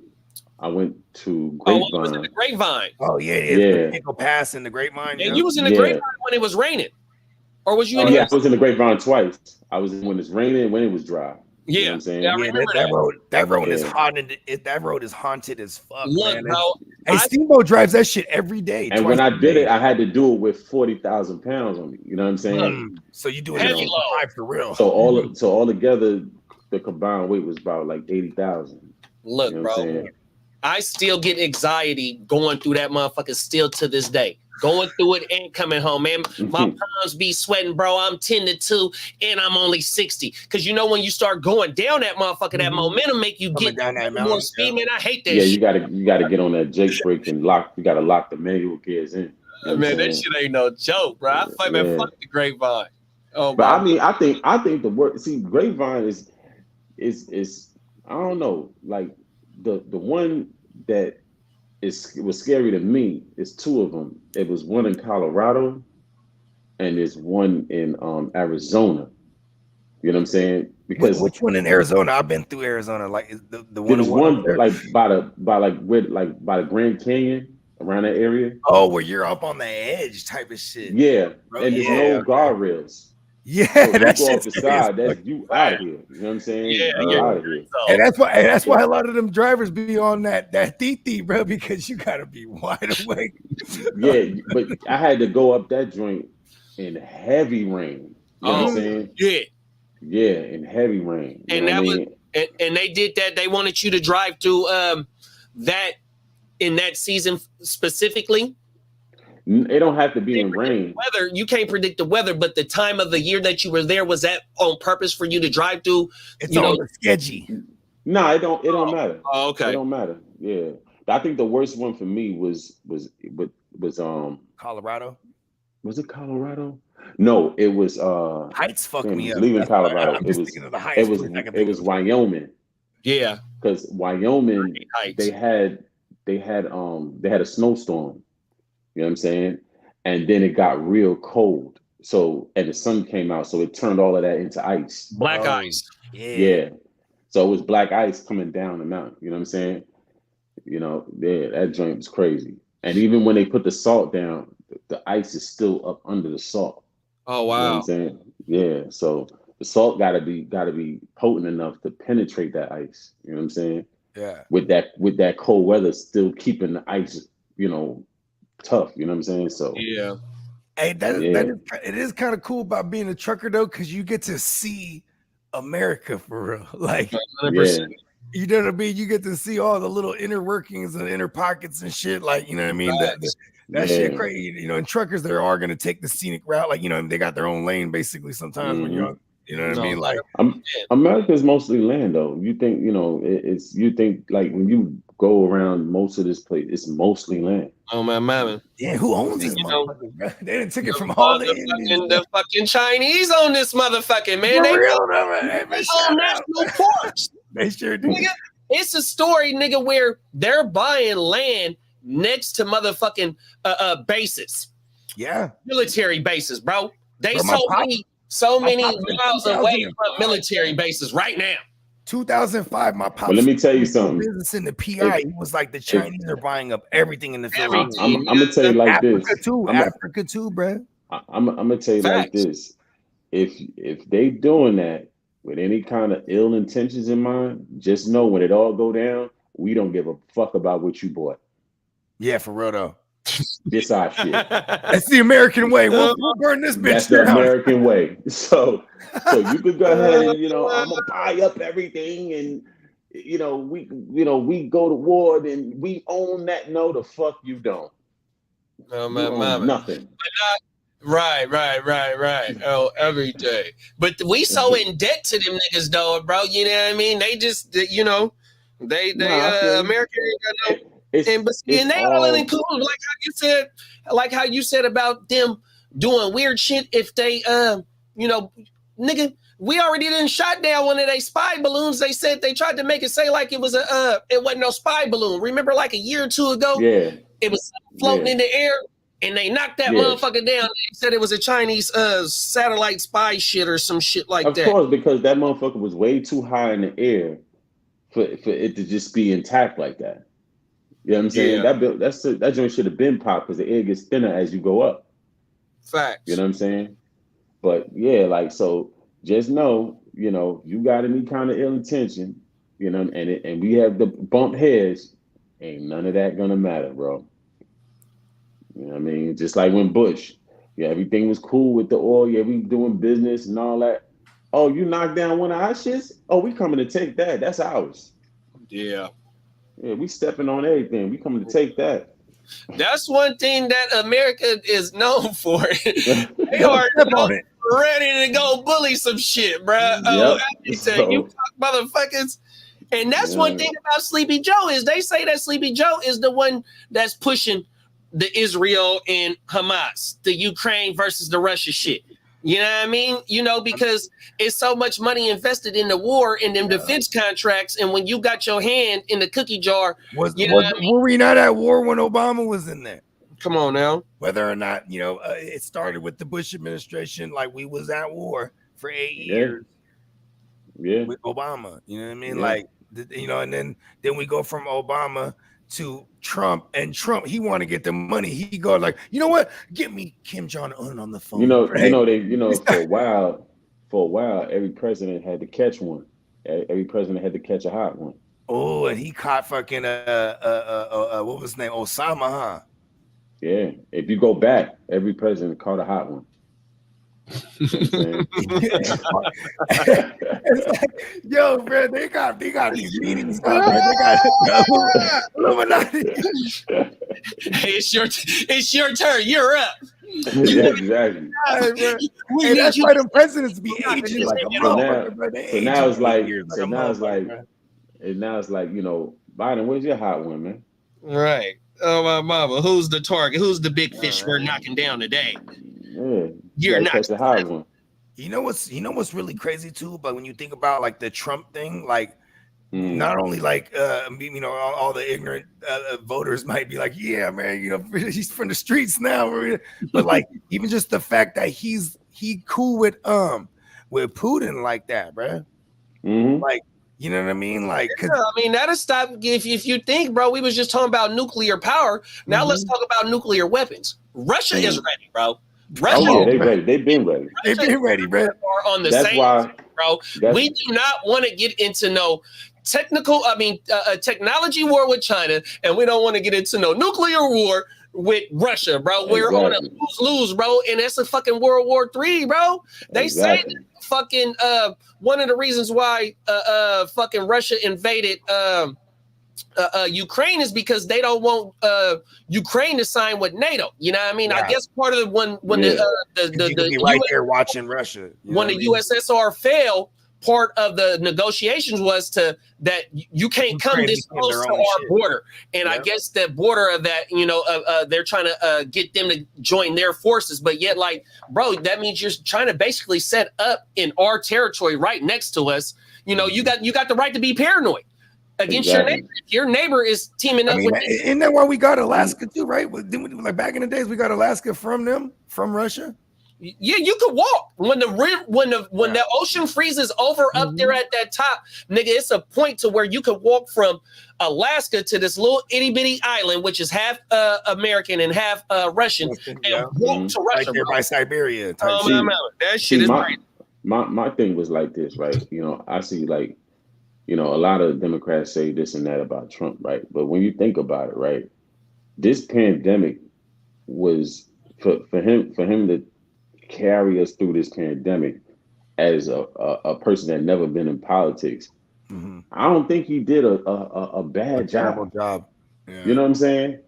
I went to Grapevine. Oh, was in the Grapevine. Oh yeah. Pickle Pass in the Grapevine. And you was in the Grapevine when it was raining, or was you? Oh yeah, I was in the Grapevine twice. I was when it's raining, when it was dry. Yeah, you know what I'm saying? I remember that road is haunted. That road is haunted as fuck. Look, man. bro, Hey, Steamboat drives that shit every day. And when I did it, I had to do it with 40,000 pounds on me. You know what I'm saying? So you doing it for real? So all together, the combined weight was about like 80,000. Look, you know bro, I still get anxiety going through that motherfucker still to this day. Going through it and coming home, man. My palms be sweating, bro. I'm 10-2 and I'm only 60. Cause you know when you start going down that motherfucker, that momentum make you get down that more speed, man. I hate that shit. You gotta get on that Jake brake and you gotta lock the manual gears in. You know man, that shit ain't no joke, bro. I fuck the Grapevine. Oh, but I mean, I think the work. See, Grapevine is I don't know, like the one that was scary to me is two of them. It was one in Colorado and there's one in Arizona. You know what I'm saying? Because which one in Arizona? I've been through Arizona. Like is the one. There was one like by the Grand Canyon around that area. Oh, where you're up on the edge type of shit. Yeah, bro, and there's no guardrails. Yeah, so that's you go off the side. That's you out of here. You know what I'm saying? Yeah, out of here. And that's why a lot of them drivers be on that TT, bro, because you gotta be wide awake. Yeah, but I had to go up that joint in heavy rain. You know what I'm saying? Yeah, in heavy rain. And that was and they did that. They wanted you to drive through that in that season specifically. It don't have to be in rain. Weather, you can't predict the weather, but the time of the year that you were there, was that on purpose for you to drive through? It's on the sketchy. No, it don't matter. Oh, okay. It don't matter. Yeah. I think the worst one for me was Colorado. Was it Colorado? No, it was Heights fucked me up. Leaving Colorado. It was Wyoming. Yeah. Because Wyoming, they had a snowstorm. You know what I'm saying? And then it got real cold. So, and the sun came out. So it turned all of that into ice. Black ice. Yeah. So it was black ice coming down the mountain. You know what I'm saying? You know, that joint was crazy. And even when they put the salt down, the ice is still up under the salt. Oh, wow. You know what I'm saying? Yeah. So the salt gotta be potent enough to penetrate that ice. You know what I'm saying? Yeah. With that cold weather still keeping the ice, you know, tough, you know what I'm saying? So yeah. Hey, it is kind of cool about being a trucker though, because you get to see America for real. Like 100%. You know what I mean? You get to see all the little inner workings and inner pockets and shit. Like, you know what I mean? That shit crazy. You know, and truckers they are gonna take the scenic route. Like, you know, they got their own lane basically sometimes when you're you know what I mean? Like America's mostly land though. You think, you know, you think like when you go around most of this place, it's mostly land. Oh man. Yeah, who owns this motherfucker, bro? They didn't take it from all the fucking Chinese on this motherfucking man. They own national parks. They sure do. Nigga, it's a story, nigga, where they're buying land next to motherfucking bases. Yeah. Military bases, bro. They so many miles away from military bases right now. 2005, my pop. But let me tell you something. Business in the PI, he was like the Chinese are buying up everything in the Philippines. I'm gonna tell you like this. Africa too, bro. I'm gonna tell you like this. If they doing that with any kind of ill intentions in mind, just know when it all go down, we don't give a fuck about what you bought. Yeah, for real though. This our shit. That's the American way. We'll burn this bitch That's down. the American way. So you could go ahead and, you know, I'm gonna buy up everything, and we go to war and we own that. No, the fuck you don't. Oh, You my own mama. nothing. Right. Oh, every day. But we so in debt to them niggas, though, bro. You know what I mean? They just, you know, they America ain't got no. And they all include, like how you said about them doing weird shit. If they, you know, nigga, we already done shot down one of their spy balloons. They said they tried to make it say like it was it wasn't no spy balloon. Remember, like a year or two ago, it was floating in the air. And they knocked that motherfucker down. They said it was a Chinese satellite spy shit or some shit like that. Of course, because that motherfucker was way too high in the air for it to just be intact like that. You know what I'm saying? That joint should have been popped because the air gets thinner as you go up. Facts. You know what I'm saying? But yeah, like, so just know, you know, you got any kind of ill intention, you know, and we have the bump heads, ain't none of that gonna matter, bro. You know what I mean? Just like when Bush, everything was cool with the oil. Yeah, we doing business and all that. Oh, you knocked down one of our shits? Oh, we coming to take that. That's ours. Yeah. Yeah, we stepping on everything. We coming to take that. That's one thing that America is known for. They are ready to go bully some shit, bro. Oh, you motherfuckers. And that's one thing about Sleepy Joe is they say that Sleepy Joe is the one that's pushing the Israel and Hamas, the Ukraine versus the Russia shit. You know what I mean? You know, because it's so much money invested in the war and them defense contracts. And when you got your hand in the cookie jar, were we not at war when Obama was in there? Come on now. Whether or not, you know, it started with the Bush administration, like we was at war for 8 years. Yeah. With Obama, you know what I mean? Like, you know, and then we go from Obama to Trump, and Trump, he want to get the money. He go like, you know what? Get me Kim Jong-un on the phone. For a while, every president had to catch one. Every president had to catch a hot one. Oh, and he caught fucking what was his name? Osama, huh? Yeah. If you go back, every president caught a hot one. Yo, bro, they got these meetings. They got Illuminati. Hey, it's your turn. You're up. Yeah, exactly. Hey, that's why the presidents be aging like a motherfucker, bro. So now it's like, you know, Biden, where's your hot one, man? Right. Oh, my mama. Who's the target? Who's the big fish we're knocking down today? Yeah. You're not the hot one. You know what's really crazy too? But when you think about like the Trump thing, like not only like you know, all the ignorant voters might be like, yeah, man, you know, he's from the streets now, but like even just the fact that he cool with Putin like that, bro. Like, you know what I mean? Like, I mean, that'll stop if you think, bro. We was just talking about nuclear power. Now let's talk about nuclear weapons. Russia is ready, bro. Russia, they ready. They've been ready. They've been ready, bro. Are on the same, bro. We do not want to get into no technology war with China, and we don't want to get into no nuclear war with Russia, bro. We're on a lose-lose, bro, and that's a fucking World War III, bro. They say that fucking one of the reasons why fucking Russia invaded Ukraine is because they don't want Ukraine to sign with NATO. You know what I mean? I guess part of the when the right there watching Russia when the USSR fell, part of the negotiations was that you can't come this close to our border. And I guess that border of that, you know, they're trying to get them to join their forces. But yet, like, bro, that means you're trying to basically set up in our territory right next to us. You know, you got the right to be paranoid against your neighbor. If your neighbor is teaming up with isn't that why we got Alaska too, right? Like back in the days, we got Alaska from Russia. Yeah, you could walk when the ocean freezes over up there at that top, nigga. It's a point to where you could walk from Alaska to this little itty bitty island, which is half American and half Russian, and walk to Russia right there by Siberia. That shit is crazy. My thing was like this, right? You know, I see like, you know, a lot of Democrats say this and that about Trump, right? But when you think about it, right, this pandemic was for him to carry us through this pandemic as a person that never been in politics. I don't think he did a bad job. Yeah. You know what I'm saying?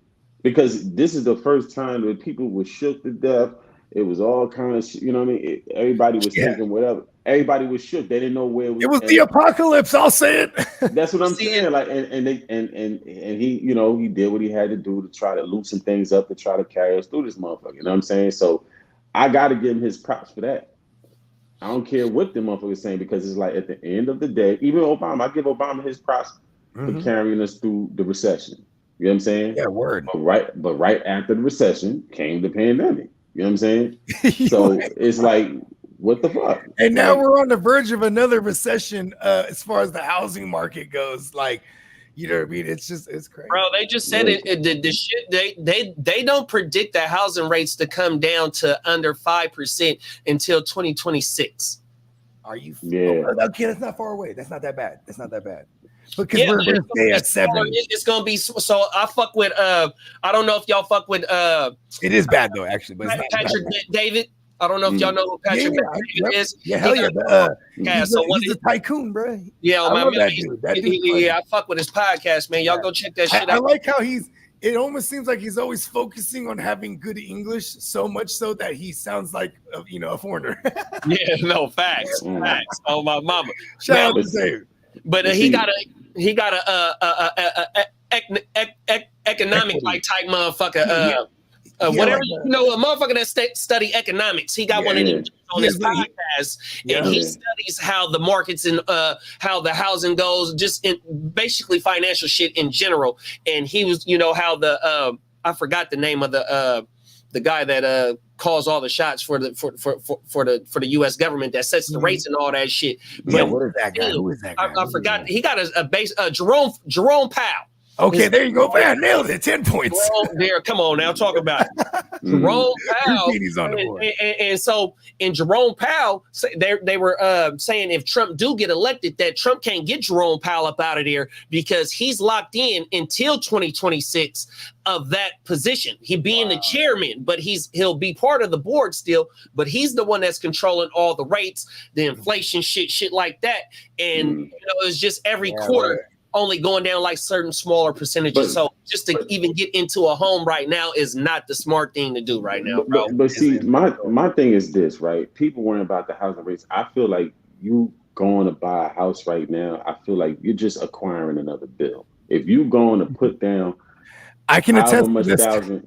because this is the first time that people were shook to death. It was all kind of, you know what I mean? Everybody was thinking whatever. Everybody was shook. They didn't know where it was the apocalypse. I'll say it. That's what I'm saying. Like, and he, you know, he did what he had to do to try to loosen things up to try to carry us through this motherfucker. You know what I'm saying? So I got to give him his props for that. I don't care what the motherfucker's saying, because it's like at the end of the day, even Obama, I give Obama his props for carrying us through the recession. You know what I'm saying? Yeah, word. But right after the recession came the pandemic. You know what I'm saying? So it's like, what the fuck? And now we're on the verge of another recession as far as the housing market goes. Like, you know what I mean? It's crazy. Bro, they just said the shit they don't predict the housing rates to come down to under 5% until 2026. Are you? Yeah. Okay, that's not far away. That's not that bad. Because we're gonna stay at 7. It's gonna be so. I fuck with I don't know if y'all fuck with It is bad though, actually, but it's not Patrick David. I don't know if y'all know who Patrick David is. Yeah, hell yeah. He's a tycoon, bro. Yeah, I love that dude. I fuck with his podcast, man. Y'all go check that shit out. I like how it almost seems like he's always focusing on having good English, so much so that he sounds like a foreigner. Yeah, no, facts. Oh, my mama. Shout out to David. But he got a economic like type motherfucker. Whatever, you know, a motherfucker that study economics, he got one of these on his podcast, and he studies how the markets and how the housing goes, just in basically financial shit in general. And he was, you know, how the I forgot the name of the guy that calls all the shots for the U.S. government that sets the rates and all that shit. Yeah, what is that guy? Who is that guy? I forgot. He got a base Jerome Powell. Okay, there you go, man. Nailed it. 10 points. There, come on now, talk about it. Jerome Powell. And so in Jerome Powell, they were saying if Trump do get elected, that Trump can't get Jerome Powell up out of there because he's locked in until 2026 of that position. He being the chairman, but he'll be part of the board still, but he's the one that's controlling all the rates, the inflation shit like that. And you know, it's just every quarter only going down like certain smaller percentages. So just to even get into a home right now is not the smart thing to do right now, bro. But see, my thing is this, right? People worrying about the housing rates. I feel like you going to buy a house right now, I feel like you're just acquiring another bill. If you going to put down, I can attest to this, $1,000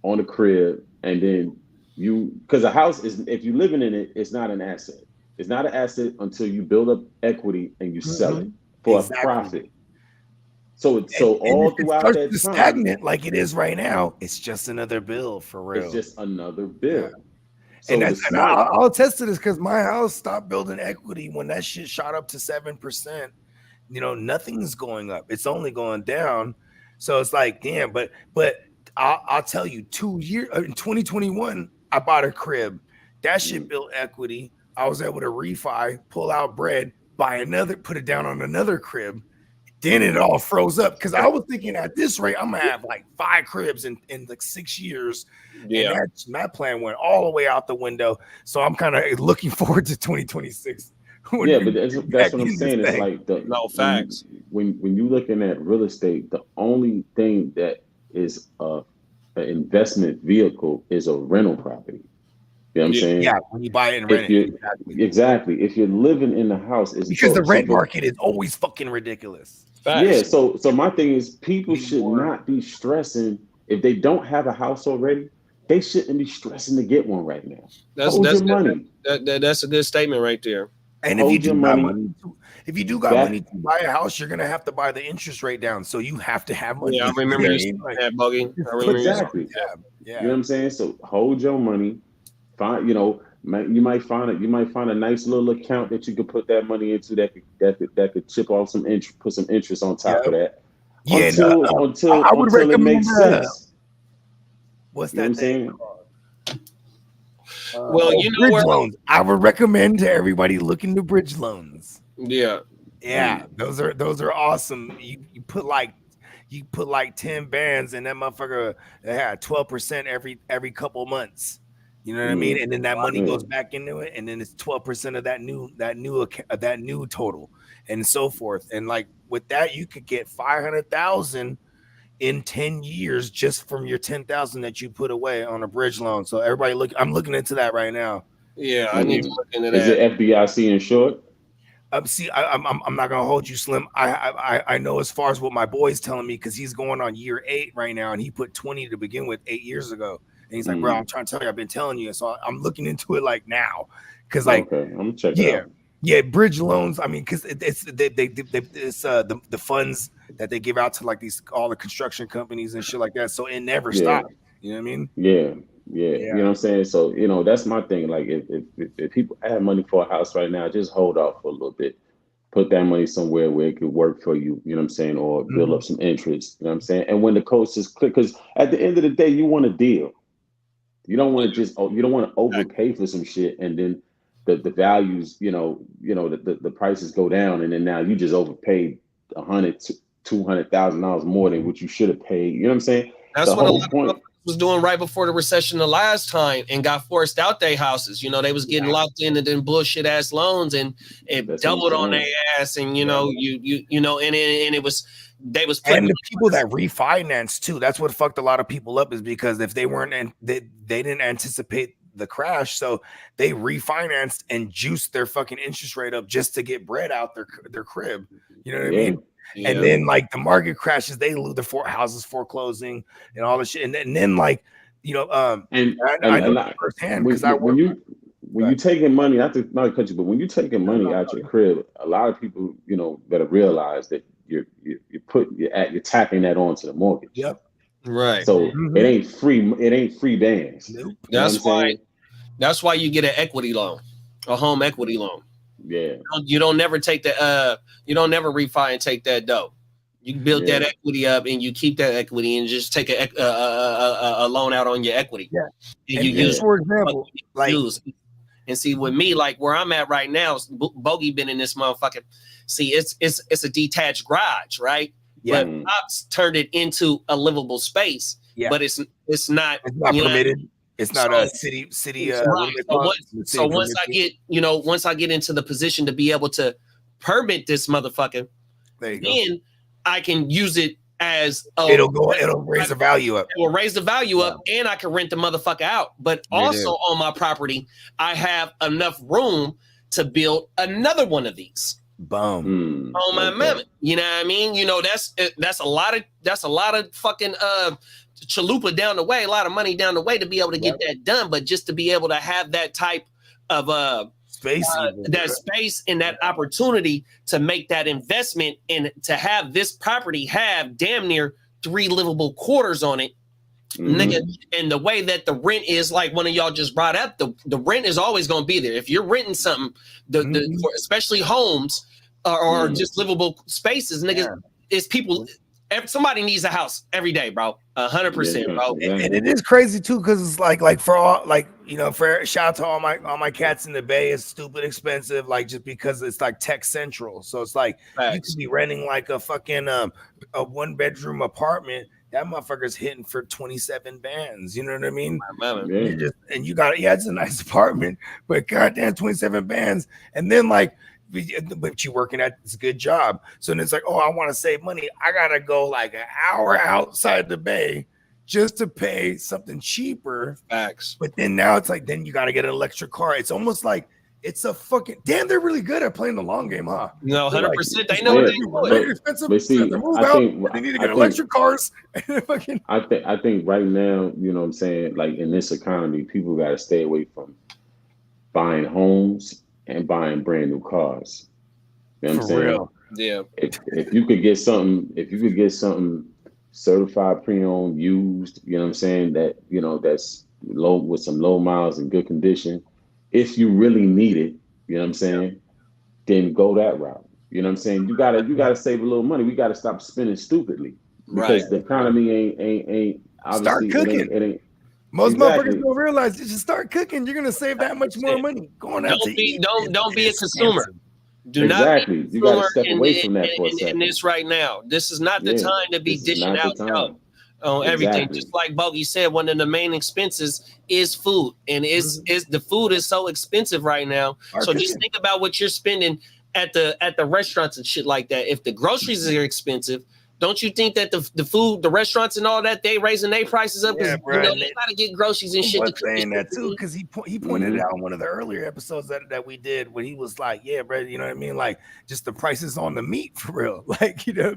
on a crib, and then because a house is, if you're living in it, it's not an asset. It's not an asset until you build up equity and you sell it for a profit. So all throughout that time, stagnant like it is right now, it's just another bill for real. It's just another bill. So and I'll attest to this because my house stopped building equity when that shit shot up to 7%. You know, nothing's going up; it's only going down. So it's like, damn. But I'll tell you, 2 years in 2021, I bought a crib. That shit built equity. I was able to refi, pull out bread, buy another, put it down on another crib. Then it all froze up because I was thinking at this rate, I'm gonna have like 5 cribs in like 6 years. Yeah, and that plan went all the way out the window. So I'm kind of looking forward to 2026. Yeah, but that's what I'm saying. It's like no facts. When you're looking at real estate, the only thing that is an investment vehicle is a rental property. You know what I'm saying? Yeah, when you buy it and rent it. Exactly. If you're living in the house, it's because the rent market is always fucking ridiculous. Facts. Yeah, so my thing is people should not be stressing if they don't have a house already. They shouldn't be stressing to get one right now. That's money. That's a good statement right there. And if you do got money, money to buy a house, you're gonna have to buy the interest rate down. So you have to have money. Yeah, I remember that bugging. Exactly. Yeah. You know what I'm saying? So hold your money. Find, you know, you might find a nice little account that you could put that money into that could chip off some interest, put some interest on top of that. Yeah, until I would recommend it makes sense. What's that thing? Well, you know, bridge loans. I would recommend to everybody look into bridge loans. Yeah. Those are awesome. You put like 10 bands and that motherfucker had 12% every couple months. You know what I mean? And then that money goes back into it, and then it's 12% of that new total, and so forth. And like with that, you could get 500,000 in 10 years just from your 10,000 that you put away on a bridge loan. So everybody I'm looking into that right now. Yeah, I need to look into Is that. it FDIC insured? See, I'm not gonna hold you, Slim. I know as far as what my boy's telling me, because he's going on year 8 right now, and he put 20 to begin with 8 years ago, and he's like, bro, I'm trying to tell you, I've been telling you, so I'm looking into it like now, because like, okay, I'm gonna check it out. Yeah, bridge loans. I mean, because it's the funds that they give out to like all the construction companies and shit like that, so it never stops. You know what I mean? Yeah. You know what I'm saying? So, you know, that's my thing. Like, if people have money for a house right now, just hold off for a little bit. Put that money somewhere where it could work for you, you know what I'm saying? Or build up some interest, you know what I'm saying? And when the coast is clear, because at the end of the day, you want a deal. You don't want to you don't want to overpay for some shit and then the values, the prices go down, and then now you just overpaid $100,000-$200,000 more than what you should have paid. You know what I'm saying? That's the what whole a lot point. of was doing right before the recession the last time and got forced out their houses. You know, they was getting locked into them bullshit ass loans and it doubled on their ass. And you know, and it was they was putting, and the people that refinance too. That's what fucked a lot of people up, is because if they weren't and they didn't anticipate the crash, so they refinanced and juiced their fucking interest rate up just to get bread out their crib. You know what I mean? Yeah. And then like the market crashes, they lose the houses foreclosing and all this shit. And then like, I know firsthand because when you taking money, not to cut you, but when you taking money out your crib, a lot of people, better realize that you're tacking that onto the mortgage. Yep. Right. So it ain't free. It ain't free bands. Nope. That's why you get an equity loan, a home equity loan. Yeah. You don't never take you don't never refi and take that dough. You build that equity up and you keep that equity and just take a loan out on your equity. Yeah. And you use, for example, and see with me, like where I'm at right now, Bogey been in this motherfucker. See, it's a detached garage, right? Yeah. But Pops turned it into a livable space. Yeah. But it's not permitted. It's not a city. Right. So once I get into the position to be able to permit this motherfucker, then I can use it as it'll raise the value up. It will raise the value up, and I can rent the motherfucker out. But also on my property, I have enough room to build another one of these. Boom. On my mammoth. You know what I mean? That's a lot of fucking chalupa down the way, a lot of money down the way to be able to get that done. But just to be able to have that type of space, space and that opportunity to make that investment and to have this property have damn near 3 livable quarters on it. Nigga, and the way that the rent is, like one of y'all just brought up, the rent is always going to be there. If you're renting something, especially homes or just livable spaces, nigga, it's people. Somebody needs a house every day, bro. 100%, bro. And it is crazy too, because it's like for all for shout out to all my cats in the Bay, it's stupid expensive, like just because it's like tech central. So it's like you could be renting like a fucking a 1-bedroom apartment. That motherfucker's hitting for 27 bands. You know what I mean? It's a nice apartment, but goddamn 27 bands. And then but you're working at this good job. So then it's like, I want to save money. I got to go like an hour outside the Bay just to pay something cheaper. Facts. But then now it's like, then you got to get an electric car. It's almost like it's a fucking damn. They're really good at playing the long game, huh? No, 100%. They know what they're doing. They're expensive. They need to get electric cars. I think right now, you know what I'm saying? Like in this economy, people got to stay away from buying homes and buying brand new cars. You know what I'm saying? Real. Yeah. If you could get something certified pre-owned, used, you know what I'm saying, that that's low with some low miles and good condition. If you really need it, you know what I'm saying, then go that route. You know what I'm saying? You gotta save a little money. We gotta stop spending stupidly because the economy ain't obviously start cooking. It ain't most motherfuckers don't realize you should start cooking. You're gonna save that much more money going out to eat. Don't be a consumer. Do not be you gotta step away from that for a second. In this right now, this is not the time to be dishing out dough on everything. Just like Bogey said, one of the main expenses is food, and is the food is so expensive right now. So just think about what you're spending at the restaurants and shit like that. If the groceries are expensive, Don't you think that the food, the restaurants and all that, they raising their prices up because you know they gotta get groceries and shit. Saying that too, because he pointed it out in one of the earlier episodes that we did when he was like, yeah, bro, you know what I mean? Like just the prices on the meat for real. Like, you know,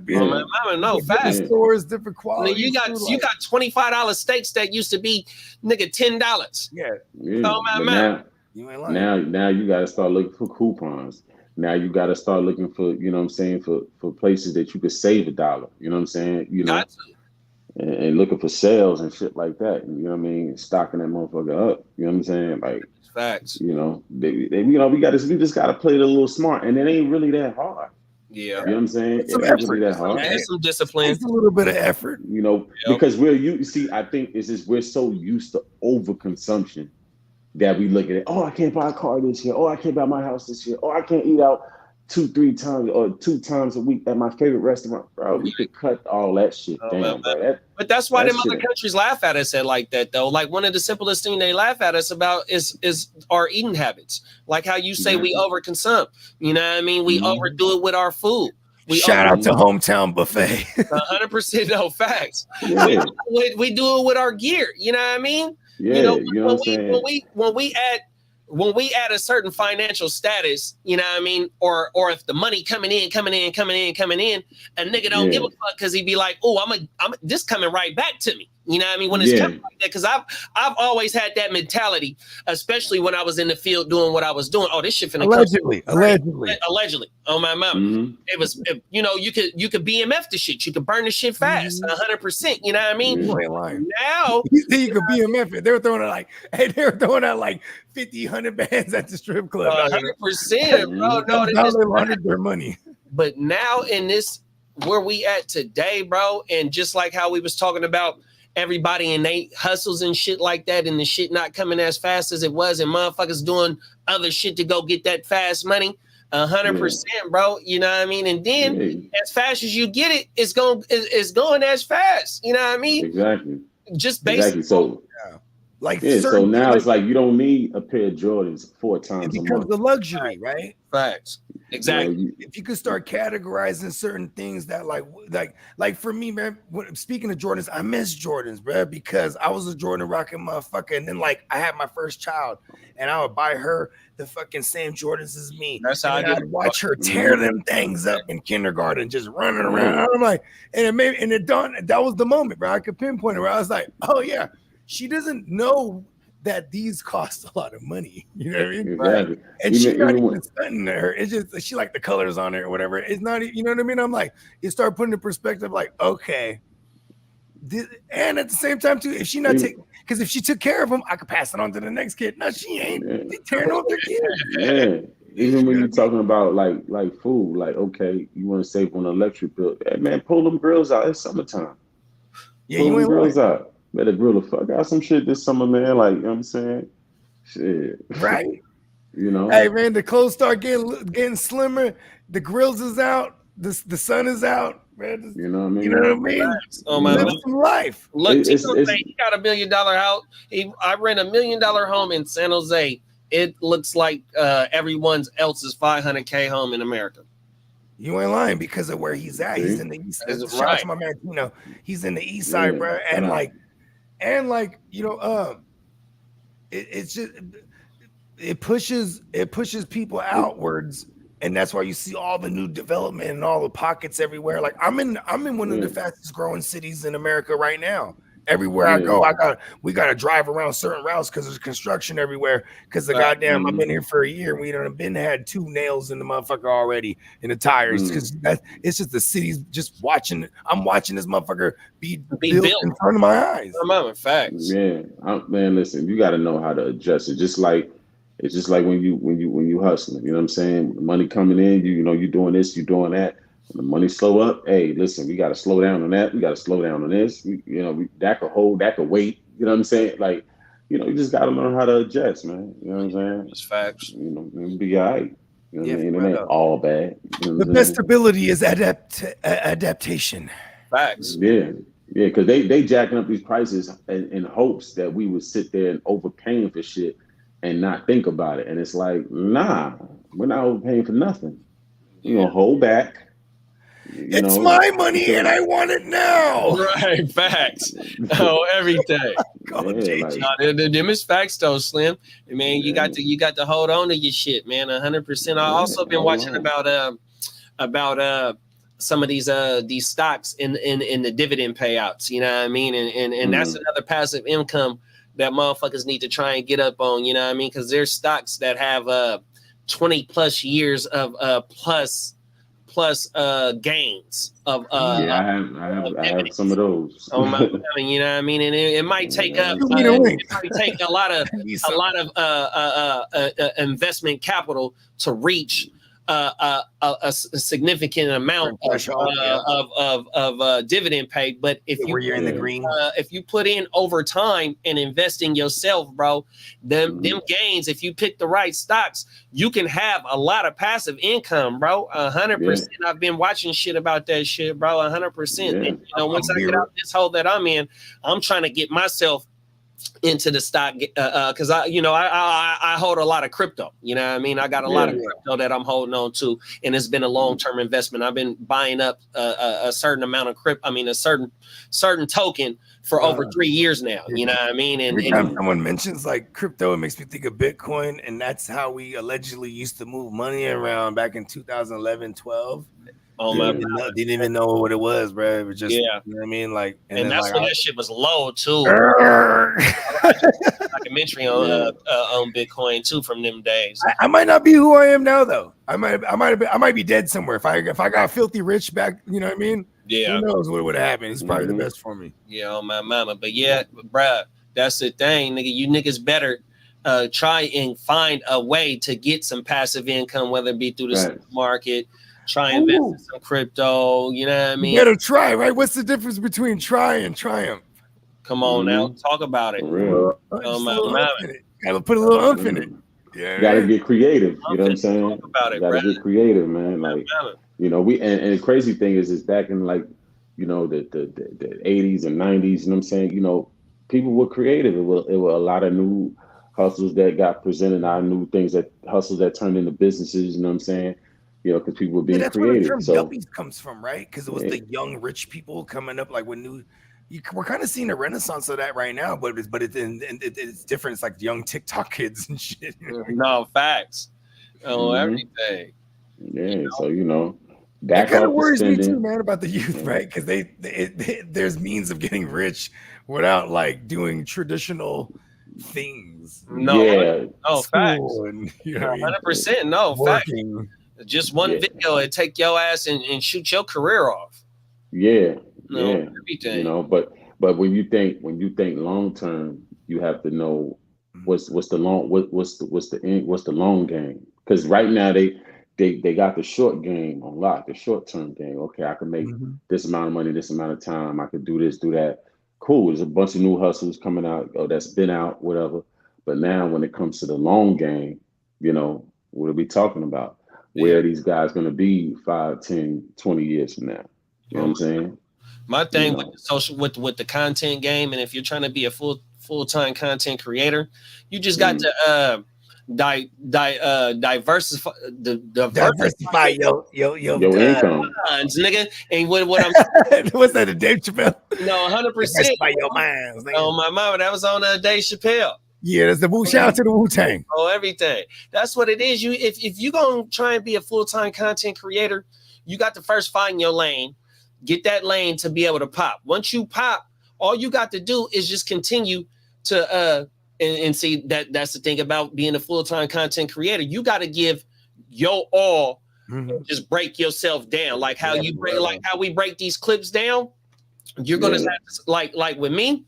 no facts. Stores, different quality. You got $25 steaks that used to be nigga $10. Yeah. Oh my man. Now you gotta start looking for coupons. Now you gotta start looking for, you know what I'm saying, for places that you could save $1. You know what I'm saying? You know, and looking for sales and shit like that. You know what I mean? Stocking that motherfucker up. You know what I'm saying? Like facts. You know, we just gotta play it a little smart, and it ain't really that hard. Yeah. You know what I'm saying? It's some it ain't effort. really that hard. There's some discipline. It's a little bit of effort. You know, because I think it's just we're so used to overconsumption that we look at it. Oh, I can't buy a car this year. Oh, I can't buy my house this year. Oh, I can't eat out 2-3 times or 2 times a week at my favorite restaurant. Bro, we could cut all that shit down, bro. But that's why them other countries laugh at us at like that, though. Like one of the simplest things they laugh at us about is our eating habits. Like how you say we overconsume. You know what I mean? We overdo it with our food. Shout out to Hometown Buffet. 100% no facts. Yeah. We do it with our gear. You know what I mean? Yeah, you know what I'm saying? When we add a certain financial status, you know what I mean, or if the money coming in, a nigga don't give a fuck because he'd be like, oh, I'm this coming right back to me. You know what I mean? When it's coming like that, because I've always had that mentality, especially when I was in the field doing what I was doing. Oh, this shit finna allegedly. Oh my mama. It was, you know, you could BMF the shit. You could burn the shit fast, 100%. You know what I mean? Now you could BMF it. They were throwing out like 50, 100 bands at the strip club. 100%, bro. No, they laundered their money. But now in this where we at today, bro, and just like how we was talking about everybody and they hustles and shit like that, and the shit not coming as fast as it was, and motherfuckers doing other shit to go get that fast money. 100%, bro. You know what I mean? And then as fast as you get it, it's going as fast. You know what I mean? Exactly. Just basically. So so now it's like you don't need a pair of Jordans 4 times a month. It becomes a luxury, right? Facts. Exactly. You know, if you could start categorizing certain things that like for me, man, speaking of Jordans, I miss Jordans, bro, because I was a Jordan rocking motherfucker, and then like I had my first child and I would buy her the fucking same Jordans as me. That's how I'd watch her tear them things up in kindergarten, just running around. I'm like, that was the moment, bro. I could pinpoint it where I was like, oh yeah, she doesn't know that these cost a lot of money. You know what I mean? Exactly. And she's not even stunting her. It's just she like the colors on it or whatever. It's not, you know what I mean? I'm like, you start putting in perspective, like, okay. And at the same time, too, if she not take, because if she took care of them, I could pass it on to the next kid. No, she ain't. They tearing off their kids. Yeah. Even when you're talking about like food, like, okay, you want to save on an electric bill. Hey, man, pull them grills out. It's summertime. Yeah, pull you them ain't grills out. Better grill the fuck out some shit this summer, man. Like, you know what I'm saying? Shit. Right. You know? Hey, man, the clothes start getting slimmer. The grills is out. The sun is out. Man. You know what I mean? You know what I mean? Oh, my Live some life. Look, Tito say he got $1 million house. I rent $1 million home in San Jose. It looks like everyone else's $500K home in America. You ain't lying because of where he's at. He's in the east side. Shout out to my man, you know, he's in the east side, bro. And like, you know, it's just it pushes people outwards, and that's why you see all the new development and all the pockets everywhere. Like I'm in one of the fastest growing cities in America right now. Everywhere I go, we gotta drive around certain routes because there's construction everywhere. Because the goddamn, I've been here for a year. We done had 2 nails in the motherfucker already in the tires. Because it's just the city's just watching. I'm watching this motherfucker be built in front of my eyes. Facts. Yeah, man. Listen, you got to know how to adjust it. It's just like when you hustling. You know what I'm saying? Money coming in, you know, you doing this, you doing that. When the money slow up, hey, listen, we got to slow down on that. We got to slow down on this. That could wait. You know what I'm saying? Like, you know, you just got to learn how to adjust, man. You know what I'm saying? It's facts. You know, it'll be all right. You know what I mean? It ain't all bad. You know the best ability is adaptation. Facts. Yeah, because they jacking up these prices in hopes that we would sit there and overpaying for shit and not think about it. And it's like, nah, we're not overpaying for nothing. You know, hold back. It's my money and I want it now. Right, facts. Oh, everything. Them is facts though, Slim. I mean, you got to hold on to your shit, man. 100%. I also been watching about some of these stocks in the dividend payouts. You know what I mean? And that's another passive income that motherfuckers need to try and get up on. You know what I mean? Because there's stocks that have 20 plus years of plus gains of I have some of those. You know what I mean? And it might take a lot of investment capital to reach a significant amount of dividend paid. But if you're in the green, if you put in over time and invest in yourself, bro, them gains, if you pick the right stocks, you can have a lot of passive income, bro. 100%. I've been watching shit about that shit, bro. 100%. And, you know, once I get out this hole that I'm in, I'm trying to get myself into the stock because I hold a lot of crypto. You know what I mean? I got a lot of crypto that I'm holding on to, and it's been a long-term investment. I've been buying up a certain amount of a certain token for over 3 years now. You know what I mean? And every time someone mentions like crypto, it makes me think of Bitcoin, and that's how we allegedly used to move money around back in 2011, 12. Didn't even know what it was, bro. It was just, you know what I mean? Like, and that's when that shit was low too. Documentary on Bitcoin too from them days. I might not be who I am now, though. I might be dead somewhere. If I got filthy rich back, you know what I mean? Yeah. Who knows what would have happened? It's probably the best for me. Yeah, on my mama. But yeah, bruh, that's the thing, nigga. You niggas better try and find a way to get some passive income, whether it be through the stock market. Try and invest in some crypto, you know what I mean? You better try, right? What's the difference between try and triumph? Come on now, talk about it. Gotta put a little oomph in it. Yeah, gotta get creative. You know what I'm saying? Gotta get creative, man. Like, you know, and the crazy thing is back in like, you know, the 80s and 90s. You know what I'm saying? You know, people were creative. It were a lot of new hustles that got presented, a lot of new things hustles that turned into businesses. You know what I'm saying? You know, because people were being creative. That's where the term yuppies comes from, right? Because it was the young rich people coming up, like we're kind of seeing a renaissance of that right now, but it's different. It's like young TikTok kids and shit. No facts. Everything. Yeah, so you know, that kind of worries me too, man, about the youth, right? Because there's means of getting rich without like doing traditional things. Facts. And, 100%. No facts. Just one video and take your ass and shoot your career off. Everything. You know, but when you think long term, you have to know what's the long game. Because right now they got the short game on lock, the short term game. Okay, I can make this amount of money, this amount of time. I could do this, do that. Cool. There's a bunch of new hustles coming out. That's been out, whatever. But now when it comes to the long game, you know, what are we talking about? Where are these guys going to be 5, 10, 20 years from now? You know what I'm saying? My thing with the social, with the content game, and if you're trying to be a full-time content creator, you just got to diversify your income, nigga. And what I'm what's that? A Dave Chappelle? No, 100%. Diversify your minds. Oh my mama, that was on Dave Chappelle. Yeah, that's the shout out to the Wu-Tang. Oh, everything. That's what it is. If you're gonna try and be a full-time content creator, you got to first find your lane, get that lane to be able to pop. Once you pop, all you got to do is just continue to and see that's the thing about being a full-time content creator. You got to give your all, just break yourself down. Like how you break, like how we break these clips down. You're gonna have to, like with me.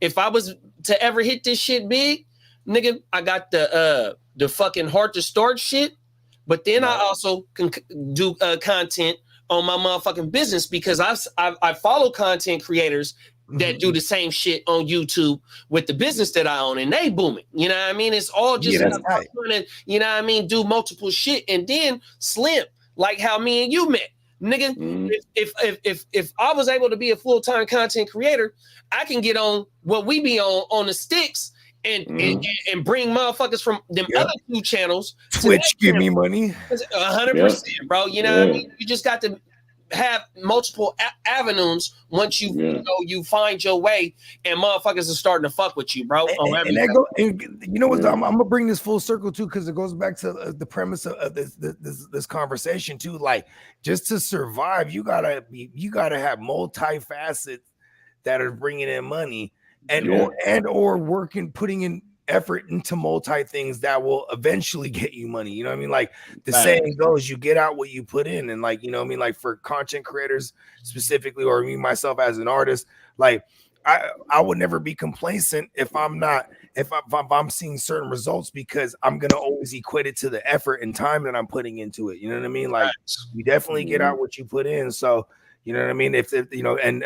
If I was to ever hit this shit big, nigga, I got the fucking heart to start shit, but then I also can do content on my motherfucking business because I follow content creators that do the same shit on YouTube with the business that I own, and they booming. You know what I mean? It's all just trying to, you know what I mean, do multiple shit, and then Slim, like how me and you met. Nigga, if I was able to be a full-time content creator, I can get on what we be on the sticks and bring motherfuckers from them other two channels. Twitch, give me money. 100%, bro. You know what I mean? You just got to have multiple avenues once you know you find your way, and motherfuckers are starting to fuck with you, bro. And you know what? I'm gonna bring this full circle too, because it goes back to the premise of this conversation too. Like, just to survive, you gotta have multifacets that are bringing in money, or working, putting in effort into multi things that will eventually get you money. You know what I mean? Like the saying goes, you get out what you put in. And like, you know what I mean? Like for content creators specifically, or me myself as an artist, like I would never be complacent if I'm seeing certain results, because I'm going to always equate it to the effort and time that I'm putting into it. You know what I mean? Like you definitely get out what you put in. So, you know what I mean? If you know, and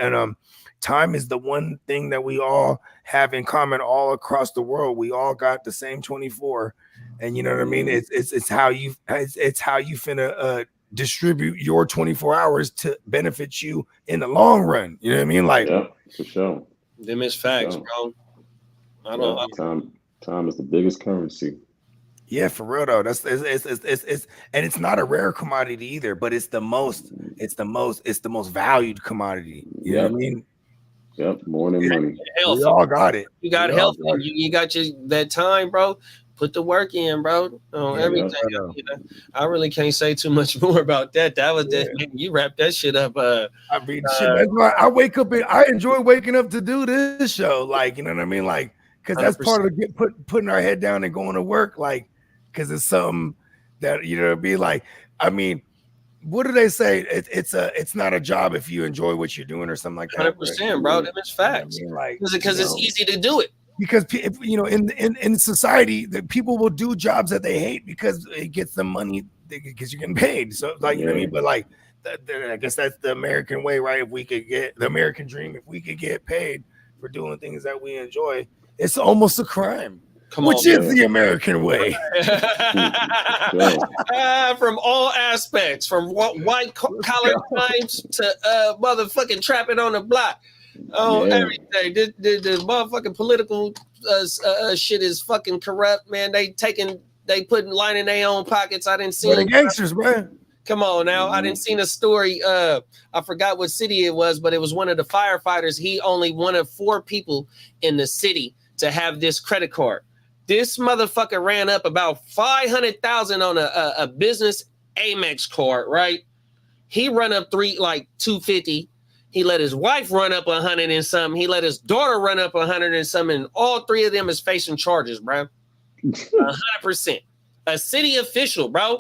time is the one thing that we all have in common all across the world. We all got the same 24, and you know what I mean. It's how you finna distribute your 24 hours to benefit you in the long run. You know what I mean? Like, for sure. Them is facts, bro. I don't. Time is the biggest currency. Yeah, for real though. It's and it's not a rare commodity either, but it's the most valued commodity. You know what I mean? Yep, more than money. Health. We all got it. You got health. You got that time, bro. Put the work in, bro. Everything. You know, I really can't say too much more about that. That was that. You wrap that shit up. I mean, shit. That's why I wake up and I enjoy waking up to do this show. Like, you know what I mean? Like, because that's 100%. Part of putting our head down and going to work. Like, because it's something that, you know what I mean? Like, I mean, what do they say? It's not a job if you enjoy what you're doing or something like that. 100%, bro. That is facts. You know what I mean? Like, because it's easy to do it. Because you know, in society, that people will do jobs that they hate because it gets them money, because you're getting paid. So, like, you know what I mean? But like, I guess that's the American way, right? If we could get the American dream, if we could get paid for doing things that we enjoy, it's almost a crime. Which is the American way. From all aspects, from white collar crimes to motherfucking trapping on the block. Everything. The motherfucking political shit is fucking corrupt, man. They putting line in their own pockets. I didn't see the gangsters, man. Come on now. I didn't see a story. I forgot what city it was, but it was one of the firefighters. He only one of 4 people in the city to have this credit card. This motherfucker ran up about $500,000 on a business Amex card, right? He run up 250. He let his wife run up 100 and something. He let his daughter run up 100 and something. And all 3 of them is facing charges, bro. 100%. A city official, bro.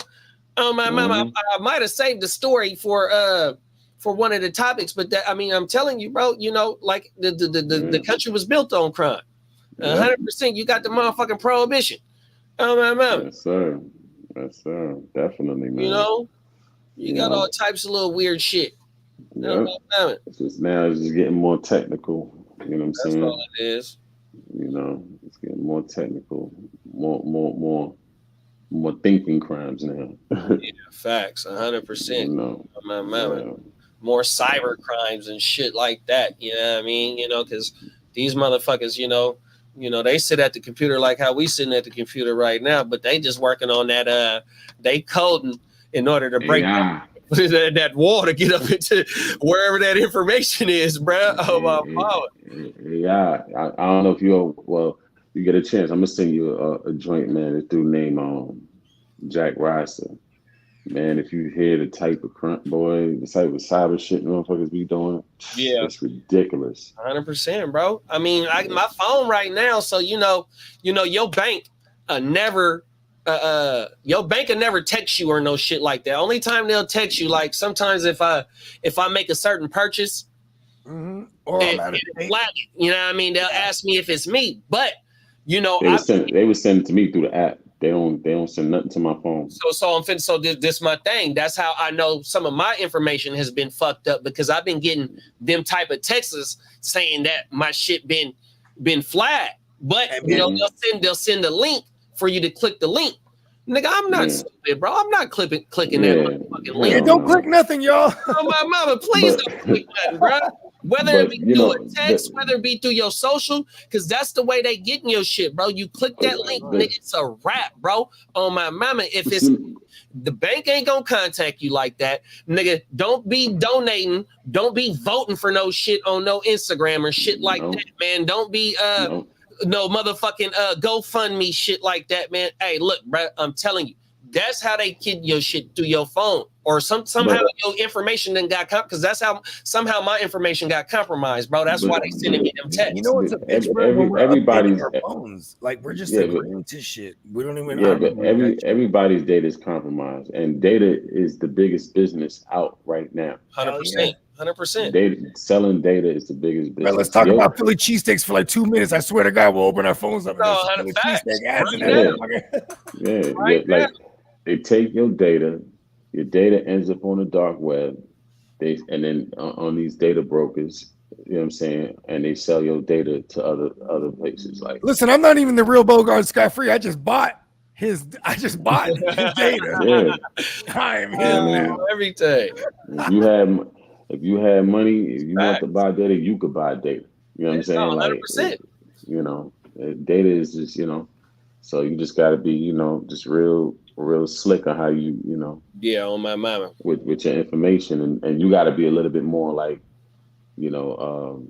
My mama, I might have saved the story for one of the topics, but that, I mean, I'm telling you, bro. You know, like the country was built on crime. 100%. You got the motherfucking prohibition. My mama. Yes, sir. Yes, sir. Definitely, man. You know, you got all types of little weird shit. Yeah. It's just now it's just getting more technical. You know what I'm saying? That's all it is. You know, it's getting more technical, more thinking crimes now. Yeah, facts, 100%. You know, my mama. More cyber crimes and shit like that. You know what I mean? You know, because these motherfuckers, you know, they sit at the computer like how we sitting at the computer right now, but they just working on that. They coding in order to break that wall to get up into wherever that information is, bro. Oh my God. Yeah, I don't know if you get a chance. I'm gonna send you a joint, man. It's through name Jack Ricer. Man, if you hear the type of the type of cyber shit motherfuckers be doing, it's ridiculous. 100%, bro. I mean, my phone right now, so you know, your bank never text you or no shit like that. Only time they'll text you, like sometimes if I make a certain purchase, or flag it, you know what I mean? They'll ask me if it's me, but you know, they would send it to me through the app. They don't send nothing to my phone. So this my thing. That's how I know some of my information has been fucked up, because I've been getting them type of texts saying that my shit been flagged. But you know, they'll send a link for you to click the link. Nigga, I'm not stupid, bro. I'm not clicking that fucking link. Don't click nothing, y'all. Oh, my mama, please don't click nothing, bro. Whether it be through a text, whether it be through your social, because that's the way they getting your shit, bro. You click that link, nigga, it's a wrap, bro. On my mama, if it's the bank ain't gonna contact you like that, nigga. Don't be donating, don't be voting for no shit on no Instagram or shit like that, man. Don't be no motherfucking GoFundMe shit like that, man. Hey, look, bro, I'm telling you. That's how they get your shit through your phone, or somehow your information then got because that's how somehow my information got compromised, bro. That's why they sending me them texts. You know what's a bitch, bro? When we're updating our phones, like we're just agreeing to shit. We don't even. Yeah, but everybody's data is compromised, and data is the biggest business out right now. 100%. 100%. Data, selling data is the biggest business. Right, let's talk about Philly cheesesteaks for like 2 minutes. I swear to God, we'll open our phones up. Like they take your data ends up on the dark web. And then on these data brokers, you know what I'm saying, and they sell your data to other places. Like, listen, I'm not even the real Bogard Sky Free. I just bought his data. Yeah. I am him now. Everything. If you had money, if you want to buy data, you could buy data. You know what I'm saying? 100%. Like, you know, data is just, you know, so you just got to be, you know, just real slick on how you know. Yeah, on my mama. With your information, and you got to be a little bit more like, you know,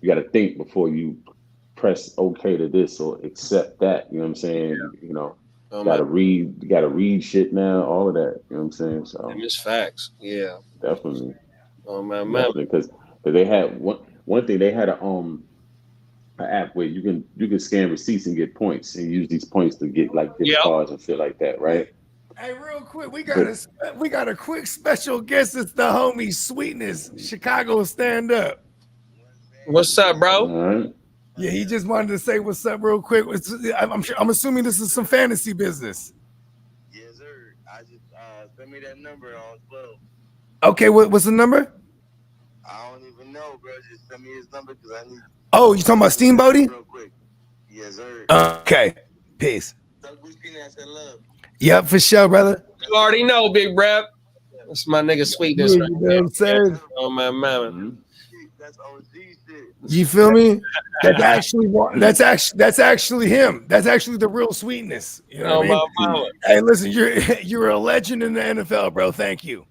you got to think before you press okay to this or accept that. You know what I'm saying? Yeah. You know, you got to read shit now, all of that. You know what I'm saying? So it's facts. Yeah, definitely. Oh my mama. Because they had one thing, they had an app where you can scan receipts and get points and use these points to get like gift cards and shit like that, right? Hey, real quick, we got a quick special guest. It's the homie Sweetness, Chicago stand up. What's up, bro? All right. Yeah, he just wanted to say what's up real quick. I'm assuming this is some fantasy business. Yes, sir. I just send me that number on 12. Okay, what's the number? I don't even know, bro. Just send me his number because I need. Oh, you talking about Steamboaty? Real quick. Yes, sir. Okay. Peace. Tell Guccinni I said love. Yep, for sure, brother. You already know, big rap. That's my nigga Sweetness right You know what I'm saying? Oh my mama. That's OG shit. You feel me? That's actually him. That's actually the real Sweetness. You know what I mean? Hey, listen, you're a legend in the NFL, bro. Thank you.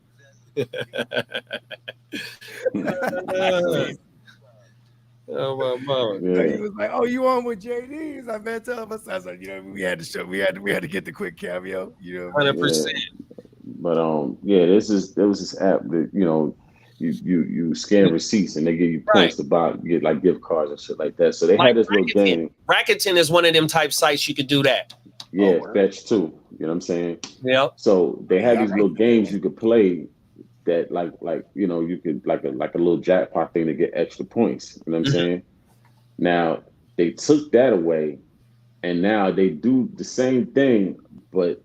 Oh my mama. Yeah. He was like, "Oh, you on with JD's?" I bet tell us. I was like, you know, we had to get the quick cameo. You know, 100%. But there was this app that, you know, you scan receipts and they give you points to buy, get like gift cards and shit like that. So they had this little game. Rakuten is one of them type sites you could do that. Yeah, Fetch too. You know what I'm saying? Yeah. So they had these little games you could play that like you know, you could like a little jackpot thing to get extra points. You know what I'm saying? Now they took that away, and now they do the same thing, but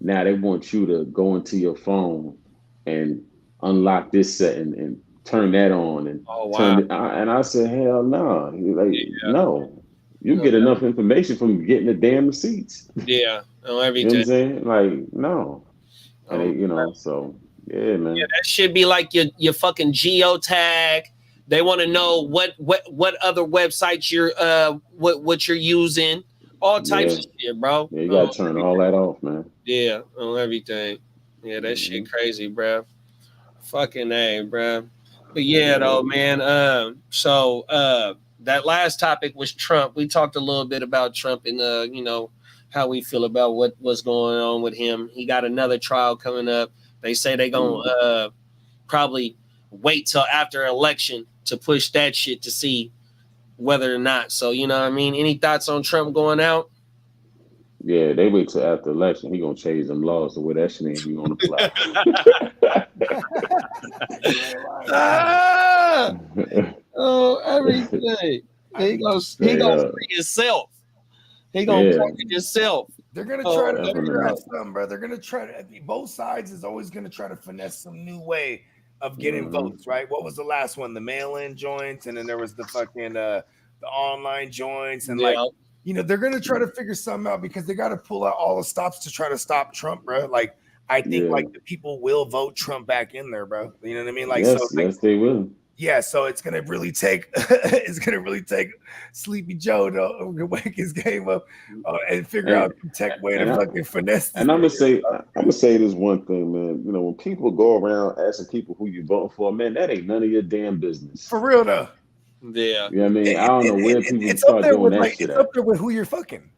now they want you to go into your phone and unlock this setting and turn that on and turn it. And I said, hell no. No. You get enough information from getting the damn receipts. Yeah. Oh, everything. You know what I'm saying? Like, no. And you know, so yeah, man. Yeah, that should be like your fucking geotag. They want to know what other websites you're what you're using. All types of shit, bro. Yeah, you gotta turn all that off, man. Yeah, on everything. Yeah, that shit crazy, bro. Fucking A, bro. But yeah, though, man. So that last topic was Trump. We talked a little bit about Trump and you know, how we feel about what's going on with him. He got another trial coming up. They say they gonna probably wait till after election to push that shit to see whether or not. So, you know what I mean? Any thoughts on Trump going out? Yeah, they wait till after election. He gonna change them laws to where that shit ain't gonna apply. Everything. He gonna free himself. He gonna protect himself. They're gonna try to figure out something, bro. They're gonna try to. Both sides is always gonna try to finesse some new way of getting votes, right? What was the last one? The mail-in joints, and then there was the fucking the online joints, and like, you know, they're gonna try to figure something out because they got to pull out all the stops to try to stop Trump, bro. Like, I think like the people will vote Trump back in there, bro. You know what I mean? Like, yes, they will. Yeah, so it's gonna really take Sleepy Joe to wake his game up and figure out the tech way to fucking finesse. And I'm gonna say this one thing, man. You know, when people go around asking people who you voting for, man, that ain't none of your damn business. For real though. Yeah. You know what I mean? I don't know where people It's start up there doing with that like shit it's up there with who you're fucking.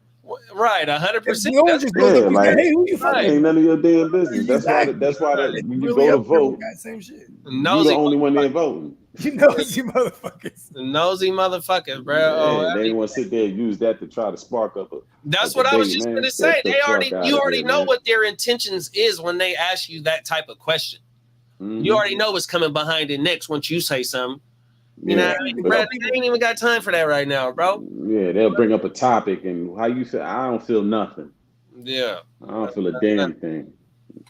Right, 100%. No one just goes up and like, say, "Hey, who you that fucking?" ain't none of your damn business. Exactly. That's why It's when you really go to up there with vote, that same shit. you're the only one there voting. You nosy motherfuckers. Nosy motherfuckers, bro. Yeah, they didn't want to sit there and use that to try to spark up a That's a what I was debate, just man. gonna Get say. the They fuck already, outta you already here, know man. what their intentions is when they ask you that type of question. You already know what's coming behind it next once you say something. You know what I mean, bro? They ain't even got time for that right now, bro. Yeah, they'll bring up a topic and how you feel. I don't feel nothing. Yeah. I don't feel a damn thing.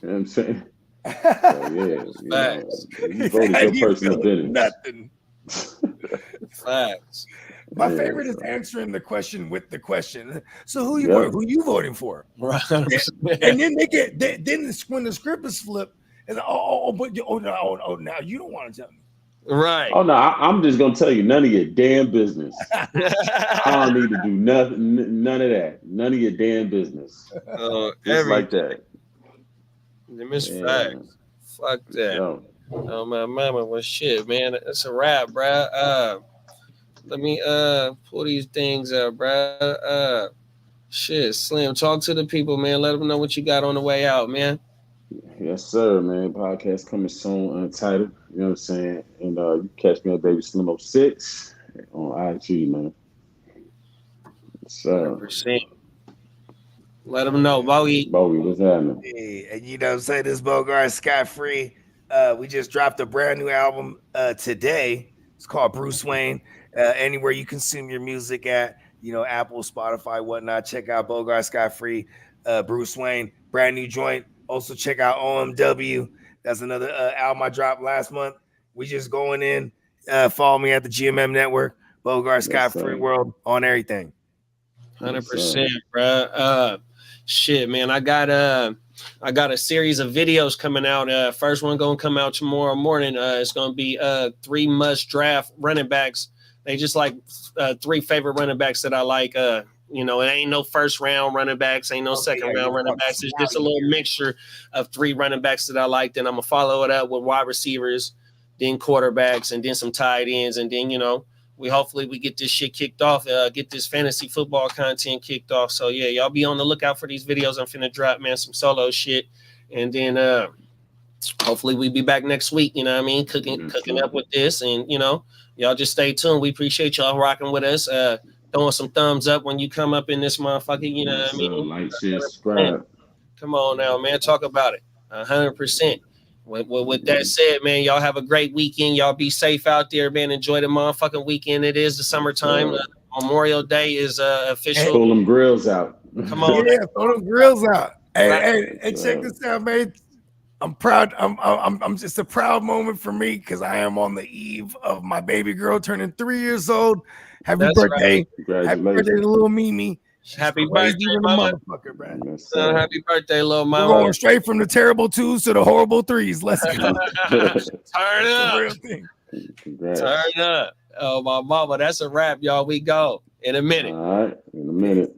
You know what I'm saying? So, yeah, you voted your personal business. Nothing. Facts. My Yeah, favorite is so. answering the question with the question. So who you Yeah. voting? Who you voting for? Right. And then they get then when the script is flipped, and now you don't want to tell me. Right. Oh no, I'm just gonna tell you, none of your damn business. I don't need to do nothing, none of that. None of your damn business. Just like that. Miss Facts. Fuck that. Yo. Oh my mama, well shit, man. That's a wrap, bruh. Let me pull these things up, bruh. Shit, Slim, talk to the people, man. Let them know what you got on the way out, man. Yes, sir, man. Podcast coming soon, untitled. You know what I'm saying? And you catch me at BabySlim 06 on IG, man. So 100%. Let them know, Bowie. Bowie, what's happening? Hey, and you know what I'm saying? This Bogard Scott Free. We just dropped a brand new album today. It's called Bruce Wayne. Anywhere you consume your music at, you know, Apple, Spotify, whatnot. Check out Bogard Scott Free, Bruce Wayne, brand new joint. Also check out OMW. That's another album I dropped last month. We just going in. Follow me at the GMM Network, Bogard Scott Free World on everything. 100%, bro. Shit, man. I got a series of videos coming out. First one gonna come out tomorrow morning. It's gonna be 3 must draft running backs. They just like 3 favorite running backs that I like. You know, it ain't no first round running backs, ain't no second round running backs. It's just a little mixture of 3 running backs that I like. Then I'm gonna follow it up with wide receivers, then quarterbacks, and then some tight ends, and then, you know, we get this shit kicked off, get this fantasy football content kicked off. So yeah, y'all be on the lookout for these videos. I'm finna drop, man, some solo shit, and then hopefully we be back next week. You know what I mean? Cooking up with this, and you know, y'all just stay tuned. We appreciate y'all rocking with us. Throwing some thumbs up when you come up in this motherfucker. You know what I mean? Like, share, subscribe. Come on now, man. Talk about it. 100%. With that said, man, y'all have a great weekend. Y'all be safe out there, man. Enjoy the motherfucking weekend. It is the summertime. Memorial Day is official. Pull them grills out. Come on. Yeah, throw them grills out. Hey, check this out, man. I'm proud. I'm just a proud moment for me because I am on the eve of my baby girl turning 3 years old. Happy birthday. Right. Happy birthday to little Mimi. Happy birthday, mama. Happy birthday, little mama. We're going straight from the terrible 2s to the horrible 3s. Let's go. Turn up. Turn up. Oh, my mama. That's a wrap, y'all. We go in a minute. All right. In a minute.